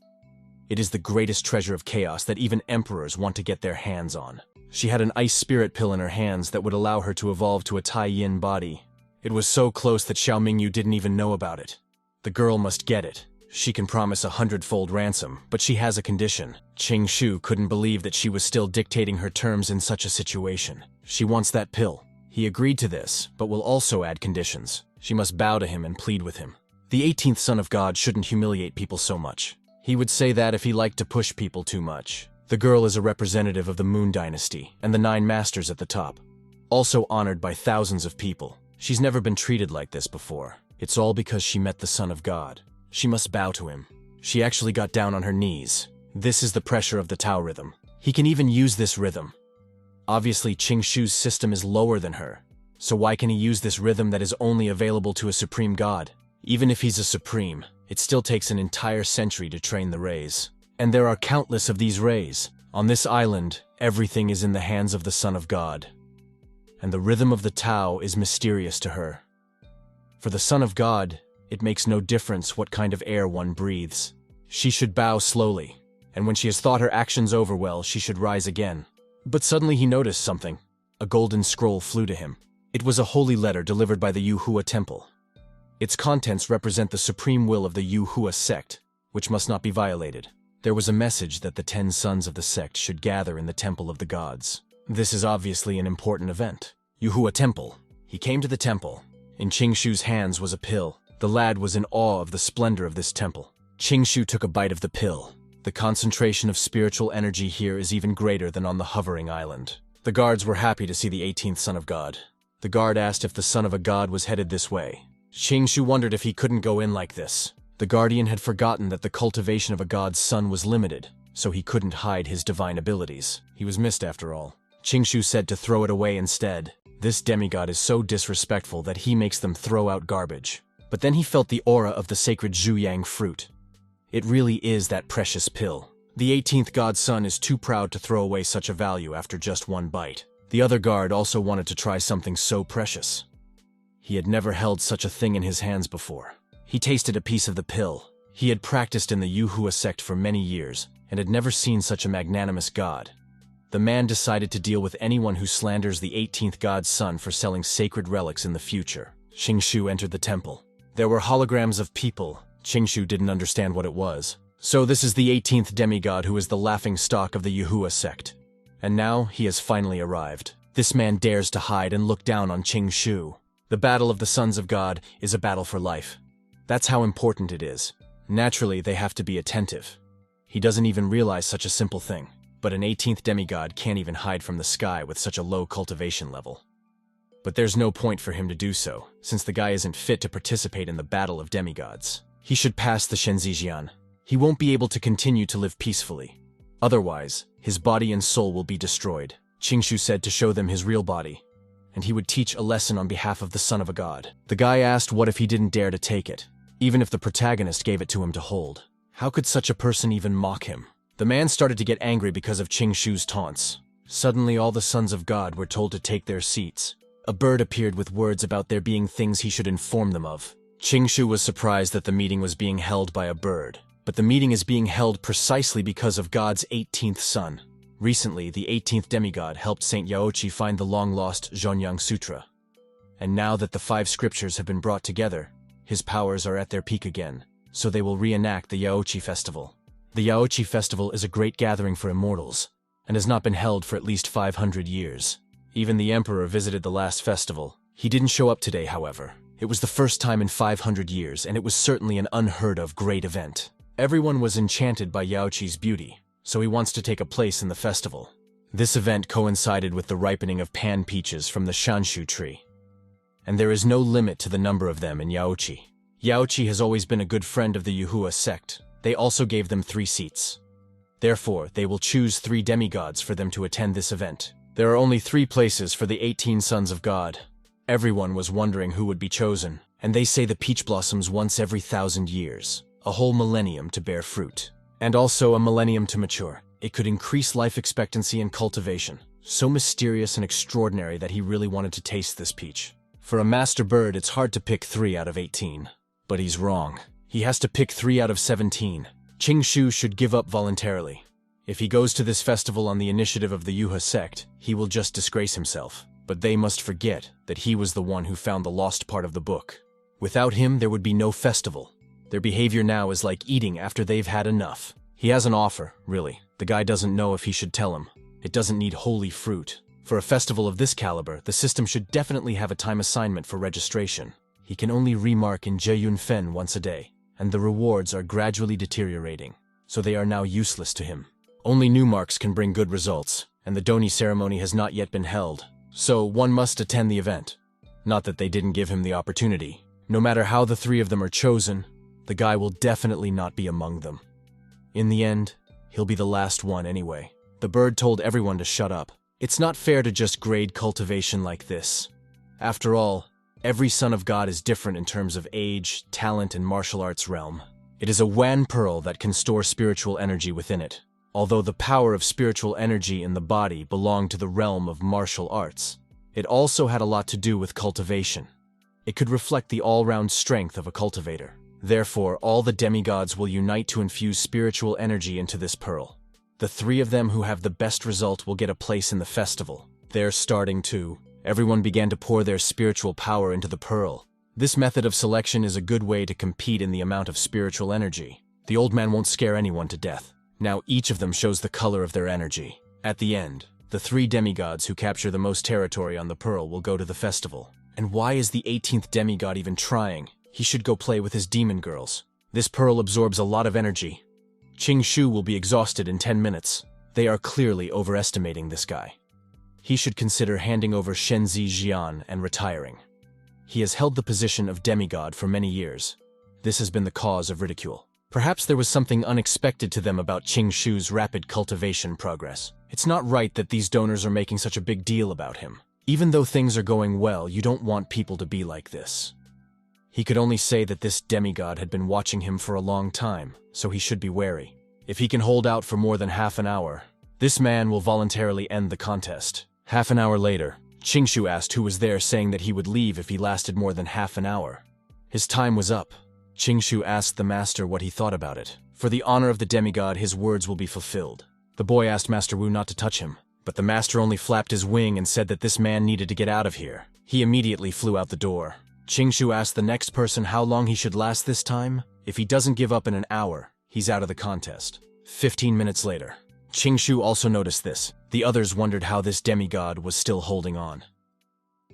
It is the greatest treasure of chaos that even emperors want to get their hands on. She had an ice spirit pill in her hands that would allow her to evolve to a Tai Yin body. It was so close that Xiao Mingyu didn't even know about it. The girl must get it. She can promise 100-fold ransom, but she has a condition. Qing Shu couldn't believe that she was still dictating her terms in such a situation. She wants that pill. He agreed to this, but will also add conditions. She must bow to him and plead with him. The 18th son of God shouldn't humiliate people so much. He would say that if he liked to push people too much. The girl is a representative of the Moon Dynasty and the 9 masters at the top. Also honored by thousands of people. She's never been treated like this before. It's all because she met the Son of God. She must bow to him. She actually got down on her knees. This is the pressure of the Tao rhythm. He can even use this rhythm. Obviously, Qing Shu's system is lower than her. So why can he use this rhythm that is only available to a supreme god? Even if he's a supreme, it still takes an entire century to train the rays. And there are countless of these rays. On this island, everything is in the hands of the Son of God. And the rhythm of the Tao is mysterious to her. For the Son of God, it makes no difference what kind of air one breathes. She should bow slowly, and when she has thought her actions over well, she should rise again. But suddenly he noticed something. A golden scroll flew to him. It was a holy letter delivered by the Yuhua temple. Its contents represent the supreme will of the Yuhua sect, which must not be violated. There was a message that the 10 sons of the sect should gather in the temple of the gods. This is obviously an important event. Yuhua temple. He came to the temple. In Qing Shu's hands was a pill. The lad was in awe of the splendor of this temple. Qing Shu took a bite of the pill. The concentration of spiritual energy here is even greater than on the hovering island. The guards were happy to see the 18th son of God. The guard asked if the son of a god was headed this way. Qing Shu wondered if he couldn't go in like this. The guardian had forgotten that the cultivation of a god's son was limited, so he couldn't hide his divine abilities. He was missed after all. Qing Shu said to throw it away instead. This demigod is so disrespectful that he makes them throw out garbage. But then he felt the aura of the sacred Zhuyang fruit. It really is that precious pill. The 18th god's son is too proud to throw away such a value after just one bite. The other guard also wanted to try something so precious. He had never held such a thing in his hands before. He tasted a piece of the pill. He had practiced in the Yuhua sect for many years and had never seen such a magnanimous god. The man decided to deal with anyone who slanders the 18th god's son for selling sacred relics in the future. Qing Shu entered the temple. There were holograms of people. Qing Shu didn't understand what it was. So this is the 18th demigod who is the laughing stock of the Yuhua sect. And now he has finally arrived. This man dares to hide and look down on Qing Shu. The battle of the sons of God is a battle for life. That's how important it is. Naturally, they have to be attentive. He doesn't even realize such a simple thing. But an 18th demigod can't even hide from the sky with such a low cultivation level. But there's no point for him to do so, since the guy isn't fit to participate in the battle of demigods. He should pass the Shenzijian. He won't be able to continue to live peacefully. Otherwise, his body and soul will be destroyed. Qing Shu said to show them his real body, and he would teach a lesson on behalf of the son of a god. The guy asked what if he didn't dare to take it, even if the protagonist gave it to him to hold. How could such a person even mock him? The man started to get angry because of Qing Shu's taunts. Suddenly all the sons of God were told to take their seats. A bird appeared with words about there being things he should inform them of. Qing Shu was surprised that the meeting was being held by a bird. But the meeting is being held precisely because of God's 18th son. Recently, the 18th demigod helped Saint Yaoqi find the long-lost Zhonyang Sutra. And now that the 5 scriptures have been brought together, his powers are at their peak again, so they will reenact the Yaoqi festival. The Yaoqi festival is a great gathering for immortals, and has not been held for at least 500 years. Even the emperor visited the last festival. He didn't show up today, however. It was the first time in 500 years, and it was certainly an unheard-of great event. Everyone was enchanted by Yaoqi's beauty, so he wants to take a place in the festival. This event coincided with the ripening of pan peaches from the Shanshu tree. And there is no limit to the number of them in Yaoqi. Yaoqi has always been a good friend of the Yuhua sect. They also gave them 3 seats. Therefore, they will choose 3 demigods for them to attend this event. There are only 3 places for the 18 sons of God. Everyone was wondering who would be chosen, and they say the peach blossoms once every 1,000 years, a whole millennium to bear fruit, and also a millennium to mature. It could increase life expectancy and cultivation. So mysterious and extraordinary that he really wanted to taste this peach. For a master bird, it's hard to pick 3 out of 18. But he's wrong. He has to pick 3 out of 17. Qing Shu should give up voluntarily. If he goes to this festival on the initiative of the Yuhua sect, he will just disgrace himself. But they must forget that he was the one who found the lost part of the book. Without him, there would be no festival. Their behavior now is like eating after they've had enough. He has an offer, really. The guy doesn't know if he should tell him. It doesn't need holy fruit. For a festival of this caliber, the system should definitely have a time assignment for registration. He can only remark in Junfeng once a day, and the rewards are gradually deteriorating, so they are now useless to him. Only new marks can bring good results, and the Doni ceremony has not yet been held, so one must attend the event. Not that they didn't give him the opportunity. No matter how the 3 of them are chosen, the guy will definitely not be among them. In the end, he'll be the last one anyway. The bird told everyone to shut up. It's not fair to just grade cultivation like this. After all, every son of God is different in terms of age, talent, and martial arts realm. It is a Wan pearl that can store spiritual energy within it. Although the power of spiritual energy in the body belonged to the realm of martial arts, it also had a lot to do with cultivation. It could reflect the all-round strength of a cultivator. Therefore, all the demigods will unite to infuse spiritual energy into this pearl. The 3 of them who have the best result will get a place in the festival. They're starting to. Everyone began to pour their spiritual power into the pearl. This method of selection is a good way to compete in the amount of spiritual energy. The old man won't scare anyone to death. Now each of them shows the color of their energy. At the end, the 3 demigods who capture the most territory on the pearl will go to the festival. And why is the 18th demigod even trying? He should go play with his demon girls. This pearl absorbs a lot of energy. Qing Shu will be exhausted in 10 minutes. They are clearly overestimating this guy. He should consider handing over Shenzi Jian and retiring. He has held the position of demigod for many years. This has been the cause of ridicule. Perhaps there was something unexpected to them about Qing Shu's rapid cultivation progress. It's not right that these donors are making such a big deal about him. Even though things are going well, you don't want people to be like this. He could only say that this demigod had been watching him for a long time, so he should be wary. If he can hold out for more than half an hour, this man will voluntarily end the contest. Half an hour later, Qing Shu asked who was there, saying that he would leave if he lasted more than half an hour. His time was up. Qing Shu asked the master what he thought about it. For the honor of the demigod, his words will be fulfilled. The boy asked Master Wu not to touch him, but the master only flapped his wing and said that this man needed to get out of here. He immediately flew out the door. Qing Shu asked the next person how long he should last this time. If he doesn't give up in an hour, he's out of the contest. 15 minutes later. Qing Shu also noticed this. The others wondered how this demigod was still holding on.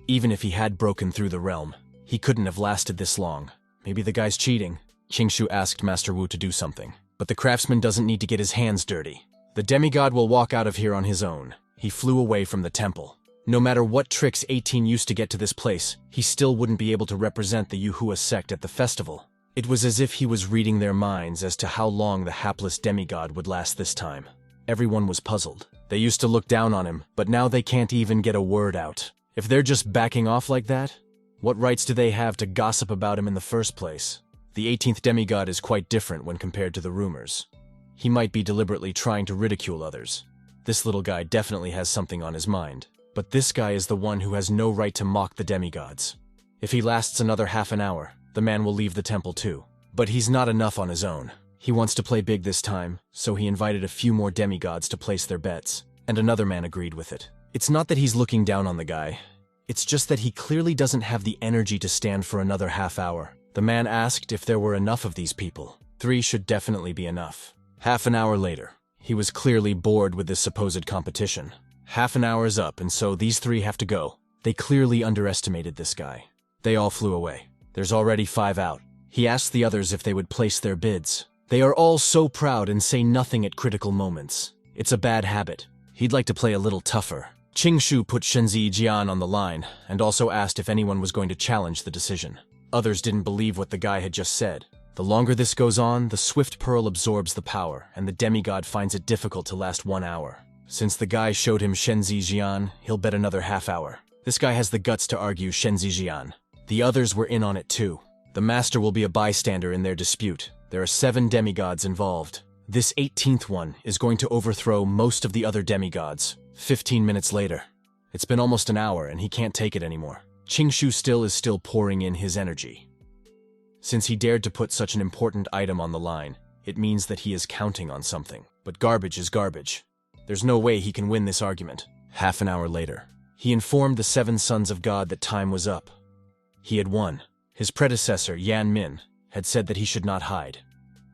Even if he had broken through the realm, he couldn't have lasted this long. Maybe the guy's cheating. Qing Shu asked Master Wu to do something. But the craftsman doesn't need to get his hands dirty. The demigod will walk out of here on his own. He flew away from the temple. No matter what tricks 18 used to get to this place, he still wouldn't be able to represent the Yuhua sect at the festival. It was as if he was reading their minds as to how long the hapless demigod would last this time. Everyone was puzzled. They used to look down on him, but now they can't even get a word out. If they're just backing off like that, what rights do they have to gossip about him in the first place? The 18th demigod is quite different when compared to the rumors. He might be deliberately trying to ridicule others. This little guy definitely has something on his mind. But this guy is the one who has no right to mock the demigods. If he lasts another half an hour, the man will leave the temple too. But he's not enough on his own. He wants to play big this time, so he invited a few more demigods to place their bets. and another man agreed with it. It's not that he's looking down on the guy. It's just that he clearly doesn't have the energy to stand for another half hour. The man asked if there were enough of these people. 3 should definitely be enough. Half an hour later, he was clearly bored with this supposed competition. Half an hour is up, and so these 3 have to go. They clearly underestimated this guy. They all flew away. There's already 5 out. He asked the others if they would place their bids. They are all so proud and say nothing at critical moments. It's a bad habit. He'd like to play a little tougher. Qing Shu put Shenzi Jian on the line, and also asked if anyone was going to challenge the decision. Others didn't believe what the guy had just said. The longer this goes on, the swift pearl absorbs the power, and the demigod finds it difficult to last 1 hour. Since the guy showed him Shenzi Jian, he'll bet another half hour. This guy has the guts to argue Shenzi Jian. The others were in on it too. The master will be a bystander in their dispute. There are 7 demigods involved. This 18th one is going to overthrow most of the other demigods. 15 minutes later. It's been almost an hour and he can't take it anymore. Qing Shu is still pouring in his energy. Since he dared to put such an important item on the line, it means that he is counting on something. But garbage is garbage. There's no way he can win this argument. Half an hour later, he informed the 7 sons of God that time was up. He had won. His predecessor, Yan Min, had said that he should not hide.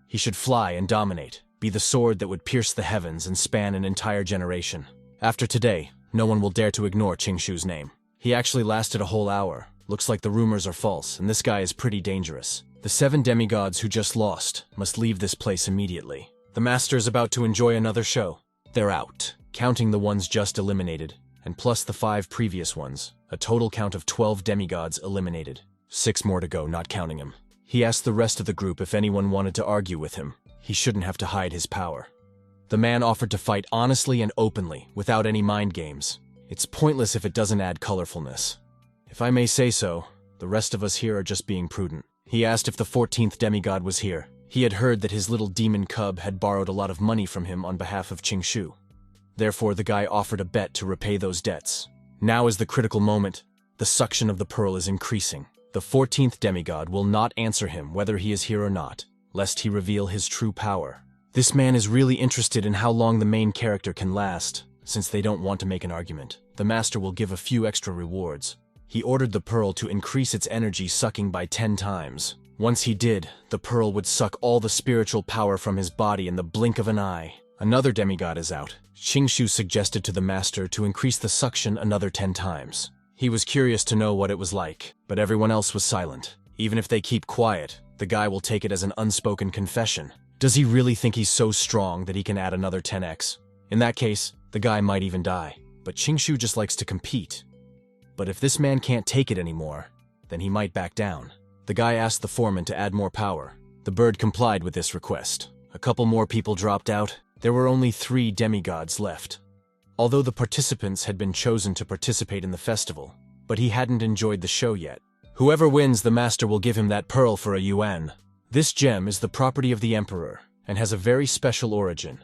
He should fly and dominate, be the sword that would pierce the heavens and span an entire generation. After today, no one will dare to ignore Qing Shu's name. He actually lasted a whole hour. Looks like the rumors are false, and this guy is pretty dangerous. The 7 demigods who just lost must leave this place immediately. The master is about to enjoy another show. They're out, counting the ones just eliminated, and plus the 5 previous ones. A total count of 12 demigods eliminated. 6 more to go, not counting him. He asked the rest of the group if anyone wanted to argue with him. He shouldn't have to hide his power. The man offered to fight honestly and openly, without any mind games. It's pointless if it doesn't add colorfulness. If I may say so, the rest of us here are just being prudent. He asked if the 14th demigod was here. He had heard that his little demon cub had borrowed a lot of money from him on behalf of Qing Shu. Therefore, the guy offered a bet to repay those debts. Now is the critical moment. The suction of the pearl is increasing. The 14th demigod will not answer him whether he is here or not, lest he reveal his true power. This man is really interested in how long the main character can last. Since they don't want to make an argument, the master will give a few extra rewards. He ordered the pearl to increase its energy sucking by 10 times. Once he did, the pearl would suck all the spiritual power from his body in the blink of an eye. Another demigod is out. Qing Shu suggested to the master to increase the suction another 10 times. He was curious to know what it was like, but everyone else was silent. Even if they keep quiet, the guy will take it as an unspoken confession. Does he really think he's so strong that he can add another 10x? In that case, the guy might even die. But Qing Shu just likes to compete. But if this man can't take it anymore, then he might back down. The guy asked the foreman to add more power. The bird complied with this request. A couple more people dropped out. There were only 3 demigods left. Although the participants had been chosen to participate in the festival, but he hadn't enjoyed the show yet. Whoever wins, the master will give him that pearl for a yuan. This gem is the property of the emperor, and has a very special origin.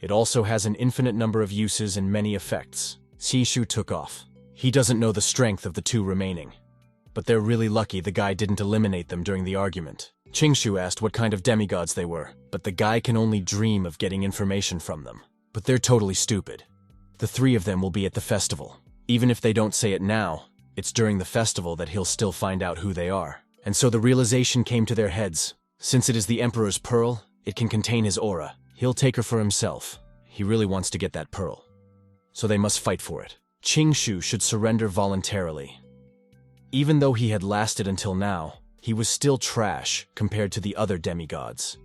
It also has an infinite number of uses and many effects. Qin Shu took off. He doesn't know the strength of the 2 remaining. But they're really lucky the guy didn't eliminate them during the argument. Qing Shu asked what kind of demigods they were, but the guy can only dream of getting information from them. But they're totally stupid. The 3 of them will be at the festival. Even if they don't say it now, it's during the festival that he'll still find out who they are. And so the realization came to their heads. Since it is the Emperor's pearl, it can contain his aura. He'll take her for himself. He really wants to get that pearl. So they must fight for it. Qing Shu should surrender voluntarily. Even though he had lasted until now, he was still trash compared to the other demigods.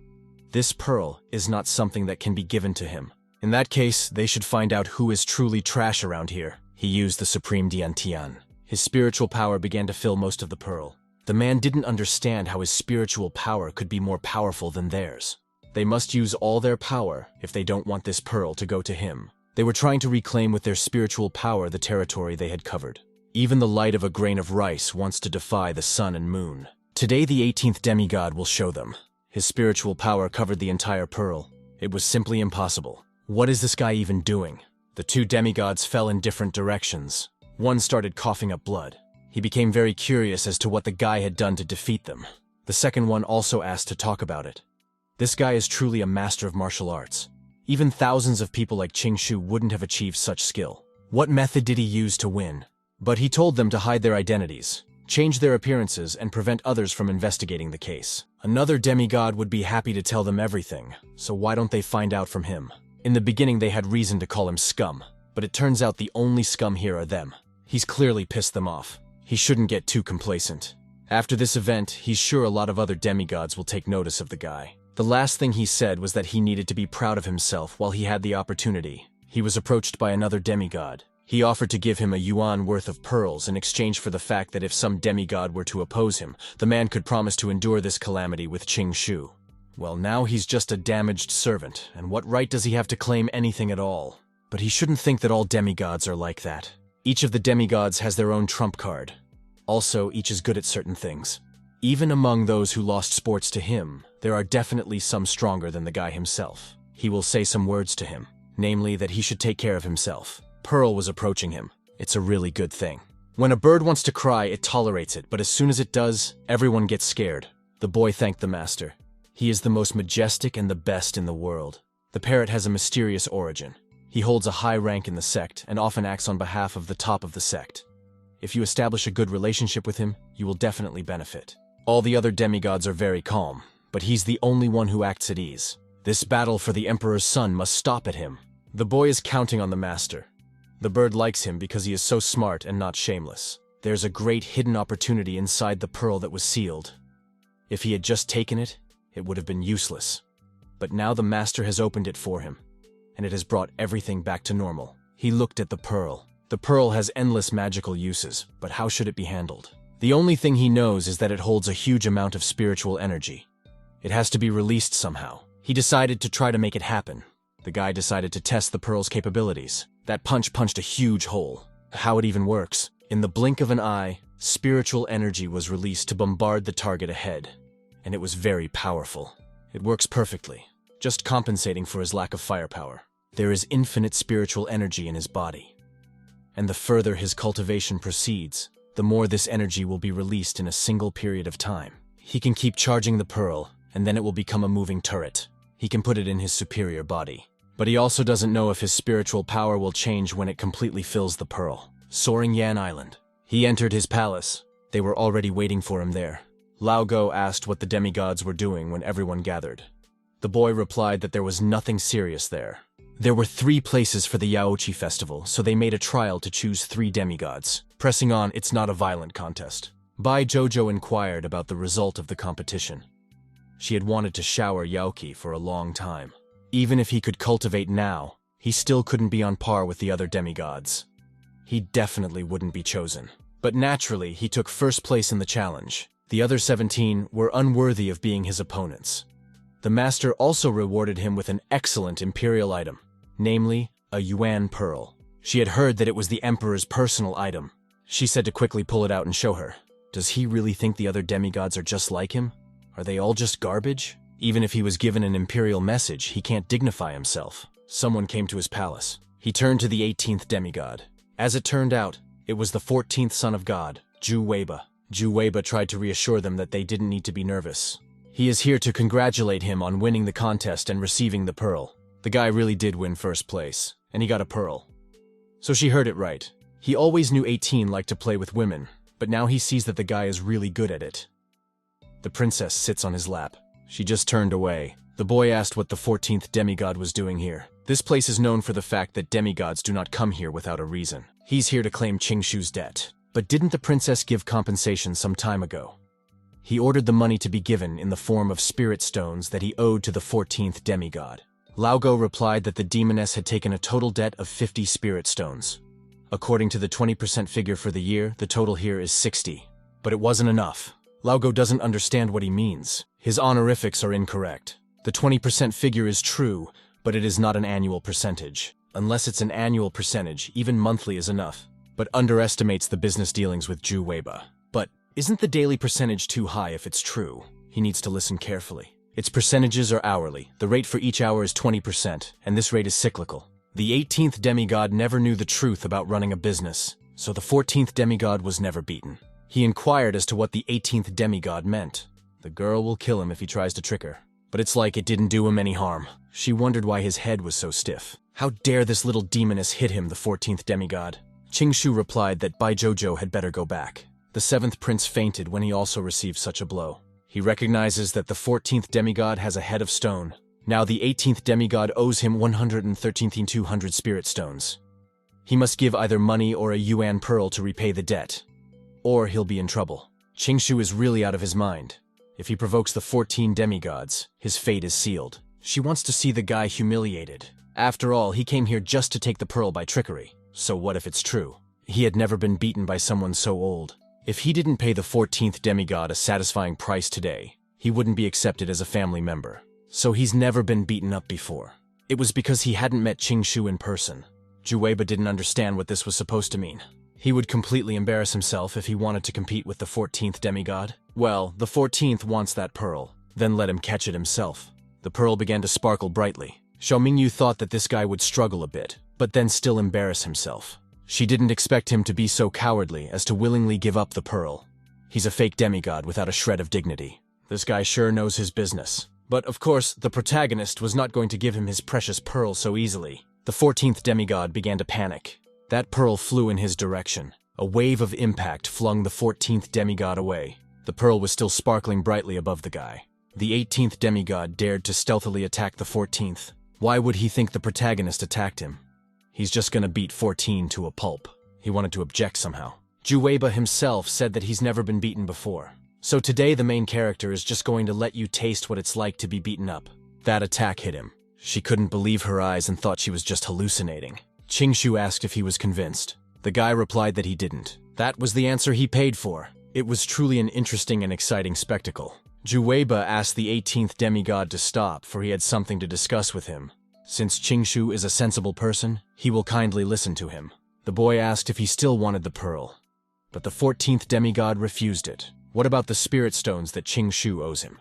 This pearl is not something that can be given to him. In that case, they should find out who is truly trash around here. He used the Supreme Diantian. His spiritual power began to fill most of the pearl. The man didn't understand how his spiritual power could be more powerful than theirs. They must use all their power if they don't want this pearl to go to him. They were trying to reclaim with their spiritual power the territory they had covered. Even the light of a grain of rice wants to defy the sun and moon. Today the 18th demigod will show them. His spiritual power covered the entire pearl. It was simply impossible. What is this guy even doing? The 2 demigods fell in different directions. One started coughing up blood. He became very curious as to what the guy had done to defeat them. The second one also asked to talk about it. This guy is truly a master of martial arts. Even thousands of people like Qing Shu wouldn't have achieved such skill. What method did he use to win? But he told them to hide their identities, change their appearances, and prevent others from investigating the case. Another demigod would be happy to tell them everything, so why don't they find out from him? In the beginning they had reason to call him scum, but it turns out the only scum here are them. He's clearly pissed them off. He shouldn't get too complacent. After this event, he's sure a lot of other demigods will take notice of the guy. The last thing he said was that he needed to be proud of himself while he had the opportunity. He was approached by another demigod. He offered to give him a yuan worth of pearls in exchange for the fact that if some demigod were to oppose him, the man could promise to endure this calamity with Qing Shu. Well, now he's just a damaged servant, and what right does he have to claim anything at all? But he shouldn't think that all demigods are like that. Each of the demigods has their own trump card. Also, each is good at certain things. Even among those who lost sports to him, there are definitely some stronger than the guy himself. He will say some words to him, namely that he should take care of himself. Pearl was approaching him. It's a really good thing. When a bird wants to cry, it tolerates it, but as soon as it does, everyone gets scared. The boy thanked the master. He is the most majestic and the best in the world. The parrot has a mysterious origin. He holds a high rank in the sect and often acts on behalf of the top of the sect. If you establish a good relationship with him, you will definitely benefit. All the other demigods are very calm, but he's the only one who acts at ease. This battle for the Emperor's son must stop at him. The boy is counting on the master. The bird likes him because he is so smart and not shameless. There's a great hidden opportunity inside the pearl that was sealed. If he had just taken it, it would have been useless. But now the master has opened it for him, and it has brought everything back to normal. He looked at the pearl. The pearl has endless magical uses, but how should it be handled? The only thing he knows is that it holds a huge amount of spiritual energy. It has to be released somehow. He decided to try to make it happen. The guy decided to test the pearl's capabilities. That punch punched a huge hole. How it even works? In the blink of an eye, spiritual energy was released to bombard the target ahead, and it was very powerful. It works perfectly, just compensating for his lack of firepower. There is infinite spiritual energy in his body, and the further his cultivation proceeds, the more this energy will be released in a single period of time. He can keep charging the pearl, and then it will become a moving turret. He can put it in his superior body. But he also doesn't know if his spiritual power will change when it completely fills the pearl. Soaring Yan Island. He entered his palace. They were already waiting for him there. Lao Go asked what the demigods were doing when everyone gathered. The boy replied that there was nothing serious there. There were 3 places for the Yaoqi festival, so they made a trial to choose 3 demigods. Pressing on, it's not a violent contest. Bai Jojo inquired about the result of the competition. She had wanted to shower Yaoqi for a long time. Even if he could cultivate now, he still couldn't be on par with the other demigods. He definitely wouldn't be chosen. But naturally, he took first place in the challenge. The other 17 were unworthy of being his opponents. The master also rewarded him with an excellent imperial item, namely, a yuan pearl. She had heard that it was the emperor's personal item. She said to quickly pull it out and show her. Does he really think the other demigods are just like him? Are they all just garbage? Even if he was given an imperial message, he can't dignify himself. Someone came to his palace. He turned to the 18th demigod. As it turned out, it was the 14th son of God, Zhu Weiba. Zhu Weiba tried to reassure them that they didn't need to be nervous. He is here to congratulate him on winning the contest and receiving the pearl. The guy really did win first place, and he got a pearl. So she heard it right. He always knew 18 liked to play with women, but now he sees that the guy is really good at it. The princess sits on his lap. She just turned away. The boy asked what the 14th demigod was doing here. This place is known for the fact that demigods do not come here without a reason. He's here to claim Qing Shu's debt. But didn't the princess give compensation some time ago? He ordered the money to be given in the form of spirit stones that he owed to the 14th demigod. Lao Go replied that the demoness had taken a total debt of 50 spirit stones. According to the 20% figure for the year, the total here is 60. But it wasn't enough. Lao Go doesn't understand what he means. His honorifics are incorrect. The 20% figure is true, but it is not an annual percentage. Unless it's an annual percentage, even monthly is enough. But underestimates the business dealings with Zhu Weiba. But isn't the daily percentage too high if it's true? He needs to listen carefully. Its percentages are hourly. The rate for each hour is 20%, and this rate is cyclical. The 18th demigod never knew the truth about running a business, so the 14th demigod was never beaten. He inquired as to what the 18th demigod meant. The girl will kill him if he tries to trick her. But it's like it didn't do him any harm. She wondered why his head was so stiff. How dare this little demoness hit him, the 14th demigod? Qing Shu replied that Bai Jojo had better go back. The 7th prince fainted when he also received such a blow. He recognizes that the 14th demigod has a head of stone. Now the 18th demigod owes him 113,200 spirit stones. He must give either money or a yuan pearl to repay the debt, or he'll be in trouble. Qing Shu is really out of his mind. If he provokes the 14 demigods, his fate is sealed. She wants to see the guy humiliated. After all, he came here just to take the pearl by trickery. So what if it's true? He had never been beaten by someone so old. If he didn't pay the 14th demigod a satisfying price today, he wouldn't be accepted as a family member. So he's never been beaten up before. It was because he hadn't met Qing Shu in person. Juweiba didn't understand what this was supposed to mean. He would completely embarrass himself if he wanted to compete with the 14th demigod. Well, the 14th wants that pearl, then let him catch it himself. The pearl began to sparkle brightly. Xiao Mingyu thought that this guy would struggle a bit, but then still embarrass himself. She didn't expect him to be so cowardly as to willingly give up the pearl. He's a fake demigod without a shred of dignity. This guy sure knows his business. But of course, the protagonist was not going to give him his precious pearl so easily. The 14th demigod began to panic. That pearl flew in his direction. A wave of impact flung the 14th demigod away. The pearl was still sparkling brightly above the guy. The 18th demigod dared to stealthily attack the 14th. Why would he think the protagonist attacked him? He's just gonna beat 14 to a pulp. He wanted to object somehow. Juweiba himself said that he's never been beaten before. So today the main character is just going to let you taste what it's like to be beaten up. That attack hit him. She couldn't believe her eyes and thought she was just hallucinating. Qing Shu asked if he was convinced. The guy replied that he didn't. That was the answer he paid for. It was truly an interesting and exciting spectacle. Juweiba asked the 18th demigod to stop, for he had something to discuss with him. Since Qing Shu is a sensible person, he will kindly listen to him. The boy asked if he still wanted the pearl, but the 14th demigod refused it. What about the spirit stones that Qing Shu owes him?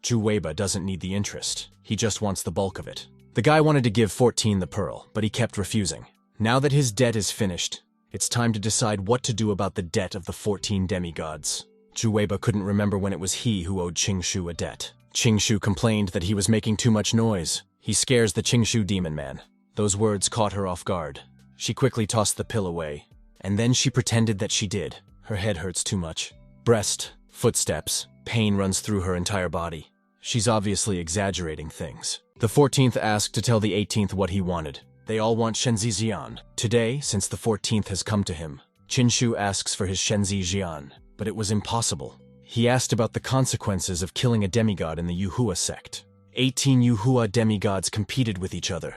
Juweiba doesn't need the interest. He just wants the bulk of it. The guy wanted to give 14 the pearl, but he kept refusing. Now that his debt is finished, it's time to decide what to do about the debt of the 14 demigods. Juweiba couldn't remember when it was he who owed Qing Shu a debt. Qing Shu complained that he was making too much noise. He scares the Qing Shu demon man. Those words caught her off guard. She quickly tossed the pill away, and then she pretended that she did. Her head hurts too much. Breast, footsteps, pain runs through her entire body. She's obviously exaggerating things. The 14th asked to tell the 18th what he wanted. They all want Shenzi Jian. Today, since the 14th has come to him, Qin Shu asks for his Shenzi Jian, but it was impossible. He asked about the consequences of killing a demigod in the Yuhua sect. 18 Yuhua demigods competed with each other.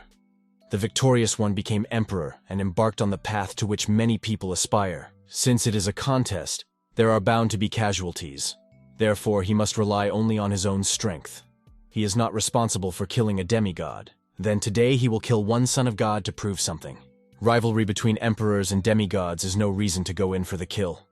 The victorious one became emperor and embarked on the path to which many people aspire. Since it is a contest, there are bound to be casualties. Therefore, he must rely only on his own strength. He is not responsible for killing a demigod. Then today he will kill one son of God to prove something. Rivalry between emperors and demigods is no reason to go in for the kill.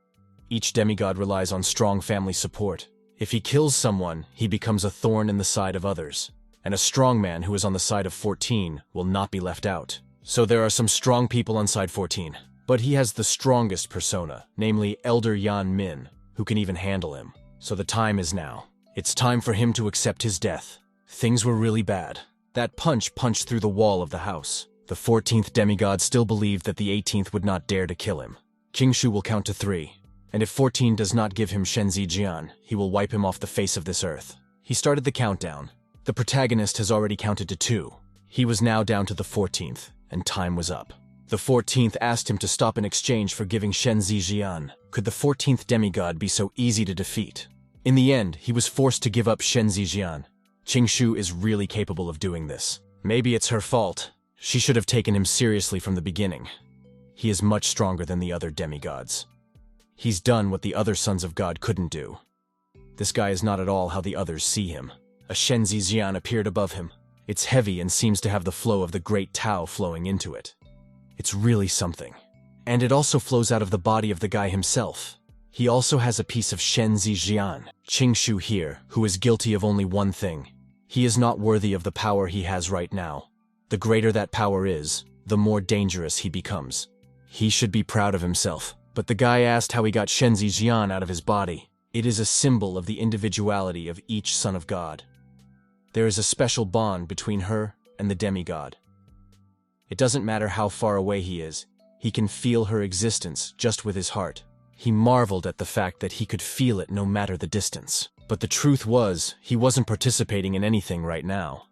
Each demigod relies on strong family support. If he kills someone, he becomes a thorn in the side of others. And a strong man who is on the side of 14 will not be left out. So there are some strong people on side 14. But he has the strongest persona, namely Elder Yan Min, who can even handle him. So the time is now. It's time for him to accept his death. Things were really bad. That punch punched through the wall of the house. The 14th demigod still believed that the 18th would not dare to kill him. Qing Shu will count to 3. And if 14 does not give him Shenzi Jian, he will wipe him off the face of this earth. He started the countdown. The protagonist has already counted to 2. He was now down to the 14th, and time was up. The 14th asked him to stop in exchange for giving Shenzi Jian. Could the 14th demigod be so easy to defeat? In the end, he was forced to give up Shenzi Jian. Qing Shu is really capable of doing this. Maybe it's her fault. She should have taken him seriously from the beginning. He is much stronger than the other demigods. He's done what the other sons of God couldn't do. This guy is not at all how the others see him. A Shenzi Jian appeared above him. It's heavy and seems to have the flow of the great Tao flowing into it. It's really something. And it also flows out of the body of the guy himself. He also has a piece of Shenzi Jian. Qing Shu here, who is guilty of only one thing. He is not worthy of the power he has right now. The greater that power is, the more dangerous he becomes. He should be proud of himself. But the guy asked how he got Shenzi Jian out of his body. It is a symbol of the individuality of each son of God. There is a special bond between her and the demigod. It doesn't matter how far away he is, he can feel her existence just with his heart. He marveled at the fact that he could feel it no matter the distance. But the truth was, he wasn't participating in anything right now.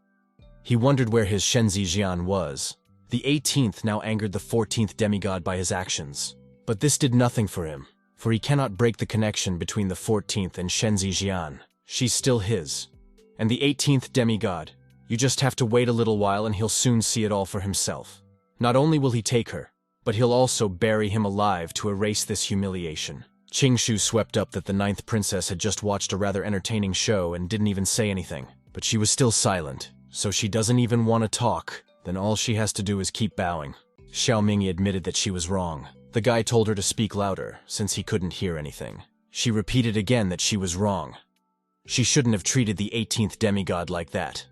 He wondered where his Shenzi Jian was. The 18th now angered the 14th demigod by his actions. But this did nothing for him, for he cannot break the connection between the 14th and Shenzi Jian. She's still his. And the 18th demigod, you just have to wait a little while and he'll soon see it all for himself. Not only will he take her, but he'll also bury him alive to erase this humiliation. Qing Shu swept up that the 9th princess had just watched a rather entertaining show and didn't even say anything, but she was still silent, so she doesn't even want to talk. Then all she has to do is keep bowing. Xiao Mingyi admitted that she was wrong. The guy told her to speak louder, since he couldn't hear anything. She repeated again that she was wrong. She shouldn't have treated the 18th demigod like that.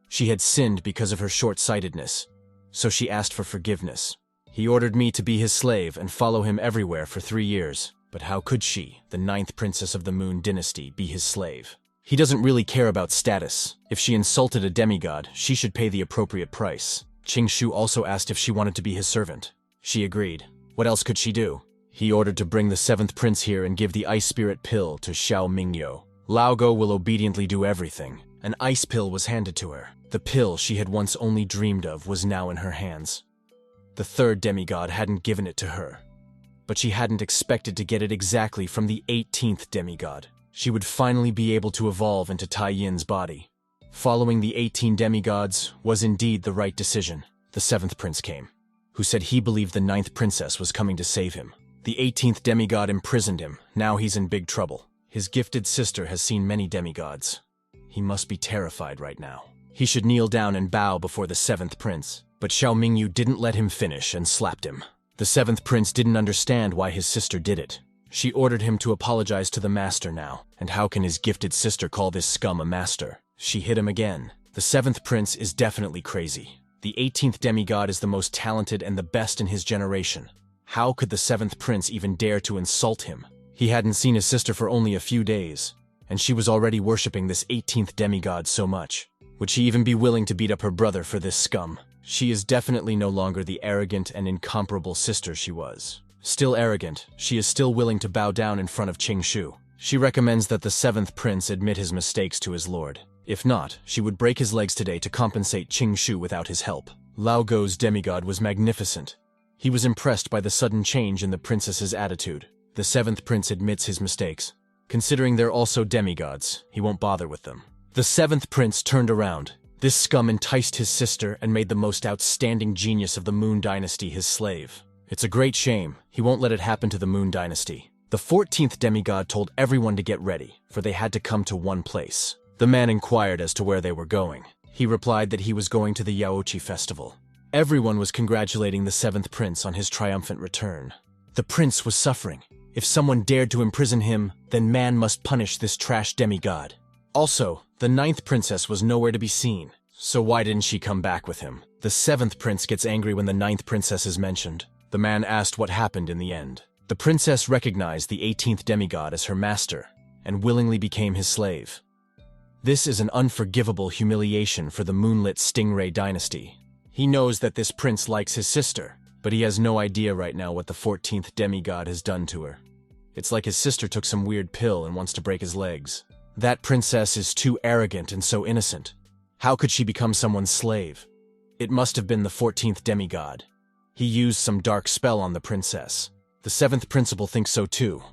She had sinned because of her short-sightedness, so she asked for forgiveness. He ordered me to be his slave and follow him everywhere for 3 years. But how could she, the 9th princess of the Moon Dynasty, be his slave? He doesn't really care about status. If she insulted a demigod, she should pay the appropriate price. Qing Shu also asked if she wanted to be his servant. She agreed. What else could she do? He ordered to bring the 7th prince here and give the ice spirit pill to Xiao Mingyo. Lao Go will obediently do everything. An ice pill was handed to her. The pill she had once only dreamed of was now in her hands. The 3rd demigod hadn't given it to her, but she hadn't expected to get it exactly from the 18th demigod. She would finally be able to evolve into Tai Yin's body. Following the 18 demigods was indeed the right decision. The 7th prince came, who said he believed the 9th princess was coming to save him. The 18th demigod imprisoned him. Now he's in big trouble. His gifted sister has seen many demigods. He must be terrified right now. He should kneel down and bow before the 7th prince. But Xiao Mingyu didn't let him finish and slapped him. The 7th prince didn't understand why his sister did it. She ordered him to apologize to the master now. And how can his gifted sister call this scum a master? She hit him again. The 7th prince is definitely crazy. The 18th demigod is the most talented and the best in his generation. How could the 7th prince even dare to insult him? He hadn't seen his sister for only a few days, and she was already worshipping this 18th demigod so much. Would she even be willing to beat up her brother for this scum? She is definitely no longer the arrogant and incomparable sister she was. Still arrogant, she is still willing to bow down in front of Qing Shu. She recommends that the 7th prince admit his mistakes to his lord. If not, she would break his legs today to compensate Qing Shu without his help. Lao Go's demigod was magnificent. He was impressed by the sudden change in the princess's attitude. The 7th prince admits his mistakes. Considering they're also demigods, he won't bother with them. The 7th prince turned around. This scum enticed his sister and made the most outstanding genius of the Moon Dynasty his slave. It's a great shame. He won't let it happen to the Moon Dynasty. The 14th demigod told everyone to get ready, for they had to come to one place. The man inquired as to where they were going. He replied that he was going to the Yaoqi festival. Everyone was congratulating the 7th prince on his triumphant return. The prince was suffering. If someone dared to imprison him, then man must punish this trash demigod. Also, the 9th princess was nowhere to be seen, so why didn't she come back with him? The 7th prince gets angry when the 9th princess is mentioned. The man asked what happened in the end. The princess recognized the 18th demigod as her master, and willingly became his slave. This is an unforgivable humiliation for the moonlit Stingray dynasty. He knows that this prince likes his sister, but he has no idea right now what the 14th demigod has done to her. It's like his sister took some weird pill and wants to break his legs. That princess is too arrogant and so innocent. How could she become someone's slave? It must have been the 14th demigod. He used some dark spell on the princess. The 7th principal thinks so too,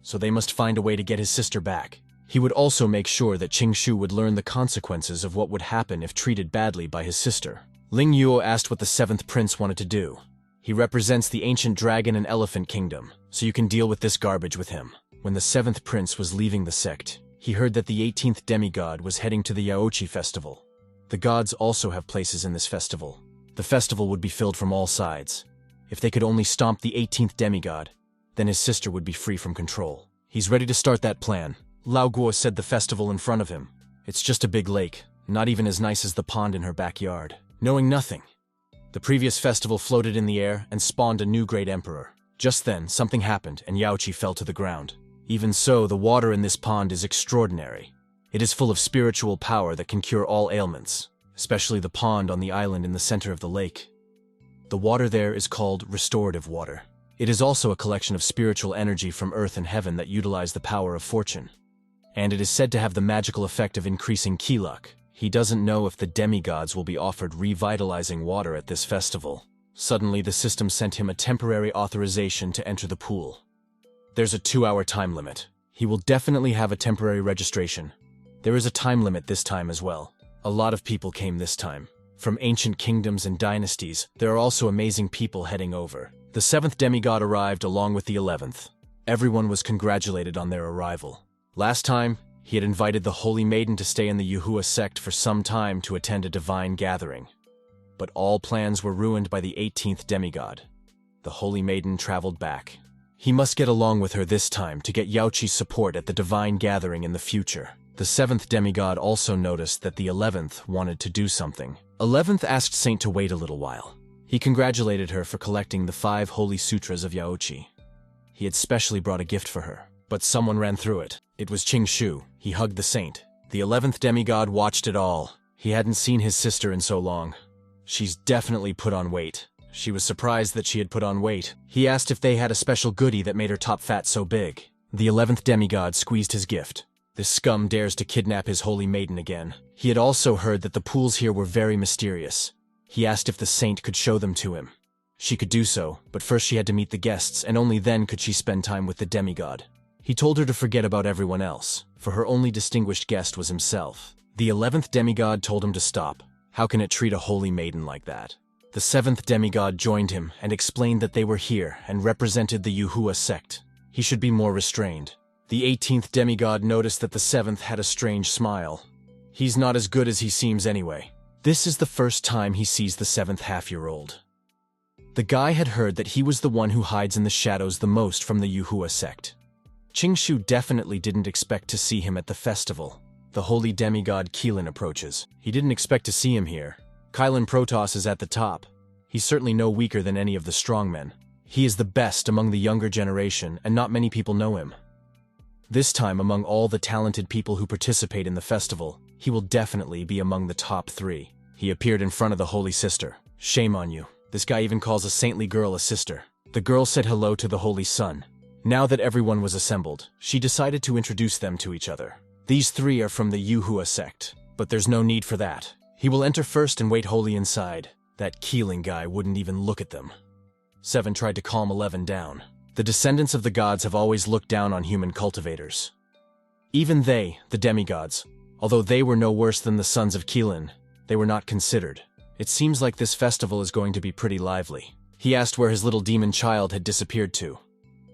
so they must find a way to get his sister back. He would also make sure that Qing Shu would learn the consequences of what would happen if treated badly by his sister. Ling Yuo asked what the 7th prince wanted to do. He represents the ancient dragon and elephant kingdom, so you can deal with this garbage with him. When the 7th prince was leaving the sect, he heard that the 18th demigod was heading to the Yaoqi festival. The gods also have places in this festival. The festival would be filled from all sides. If they could only stomp the 18th demigod, then his sister would be free from control. He's ready to start that plan. Lao Guo said the festival in front of him. It's just a big lake, not even as nice as the pond in her backyard. Knowing nothing. The previous festival floated in the air and spawned a new great emperor. Just then, something happened and Yaoqi fell to the ground. Even so, the water in this pond is extraordinary. It is full of spiritual power that can cure all ailments, especially the pond on the island in the center of the lake. The water there is called restorative water. It is also a collection of spiritual energy from earth and heaven that utilize the power of fortune. And it is said to have the magical effect of increasing ki luck. He doesn't know if the demigods will be offered revitalizing water at this festival. Suddenly, the system sent him a temporary authorization to enter the pool. There's a 2-hour time limit. He will definitely have a temporary registration. There is a time limit this time as well. A lot of people came this time. From ancient kingdoms and dynasties, there are also amazing people heading over. The 7th demigod arrived along with the 11th. Everyone was congratulated on their arrival. Last time, he had invited the Holy Maiden to stay in the Yuhua sect for some time to attend a divine gathering. But all plans were ruined by the 18th demigod. The Holy Maiden traveled back. He must get along with her this time to get Yaoqi's support at the divine gathering in the future. The 7th demigod also noticed that the 11th wanted to do something. 11th asked Saint to wait a little while. He congratulated her for collecting the 5 holy sutras of Yaoqi. He had specially brought a gift for her, but someone ran through it. It was Qing Shu. He hugged the saint. The 11th demigod watched it all. He hadn't seen his sister in so long. She's definitely put on weight. She was surprised that she had put on weight. He asked if they had a special goodie that made her top fat so big. The 11th demigod squeezed his gift. This scum dares to kidnap his holy maiden again. He had also heard that the pools here were very mysterious. He asked if the saint could show them to him. She could do so, but first she had to meet the guests, and only then could she spend time with the demigod. He told her to forget about everyone else, for her only distinguished guest was himself. The 11th demigod told him to stop. How can it treat a holy maiden like that? The 7th demigod joined him and explained that they were here and represented the Yuhua sect. He should be more restrained. The 18th demigod noticed that the 7th had a strange smile. He's not as good as he seems anyway. This is the first time he sees the 7th half-year-old. The guy had heard that he was the one who hides in the shadows the most from the Yuhua sect. Qing Shu definitely didn't expect to see him at the festival. The holy demigod Qilin approaches. He didn't expect to see him here. Qilin Protoss is at the top. He's certainly no weaker than any of the strongmen. He is the best among the younger generation, and not many people know him. This time, among all the talented people who participate in the festival, he will definitely be among the top 3. He appeared in front of the Holy Sister. Shame on you. This guy even calls a saintly girl a sister. The girl said hello to the Holy Sun. Now that everyone was assembled, she decided to introduce them to each other. These 3 are from the Yuhua sect, but there's no need for that. He will enter first and wait wholly inside. That Keeling guy wouldn't even look at them. 7 tried to calm 11 down. The descendants of the gods have always looked down on human cultivators. Even they, the demigods, although they were no worse than the sons of Qilin, they were not considered. It seems like this festival is going to be pretty lively. He asked where his little demon child had disappeared to.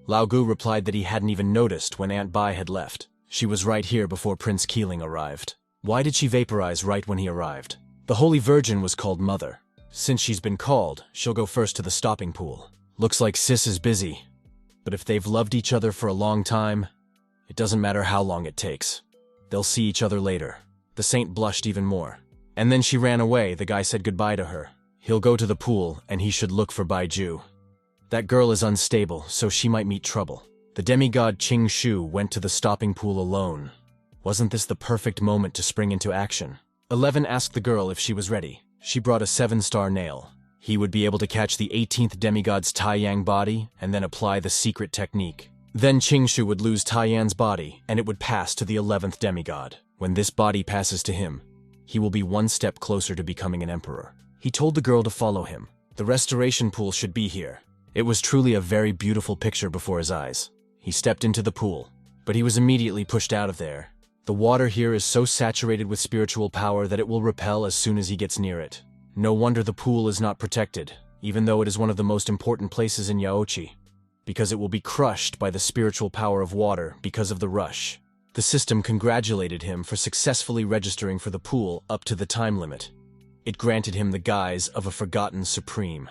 Lao Gu replied that he hadn't even noticed when Aunt Bai had left. She was right here before Prince Keeling arrived. Why did she vaporize right when he arrived? The Holy Virgin was called Mother. Since she's been called, she'll go first to the stopping pool. Looks like Sis is busy. But if they've loved each other for a long time, it doesn't matter how long it takes. They'll see each other later. The saint blushed even more. And then she ran away. The guy said goodbye to her. He'll go to the pool, and he should look for Baiju. That girl is unstable, so she might meet trouble. The demigod Qing Shu went to the stopping pool alone. Wasn't this the perfect moment to spring into action? 11 asked the girl if she was ready. She brought a 7-star nail. He would be able to catch the 18th demigod's Taiyang body and then apply the secret technique. Then Qing Shu would lose Taiyan's body, and it would pass to the 11th demigod. When this body passes to him, he will be one step closer to becoming an emperor. He told the girl to follow him. The restoration pool should be here. It was truly a very beautiful picture before his eyes. He stepped into the pool, but he was immediately pushed out of there. The water here is so saturated with spiritual power that it will repel as soon as he gets near it. No wonder the pool is not protected, even though it is one of the most important places in Yaoqi, because it will be crushed by the spiritual power of water because of the rush. The system congratulated him for successfully registering for the pool up to the time limit. It granted him the guise of a forgotten supreme.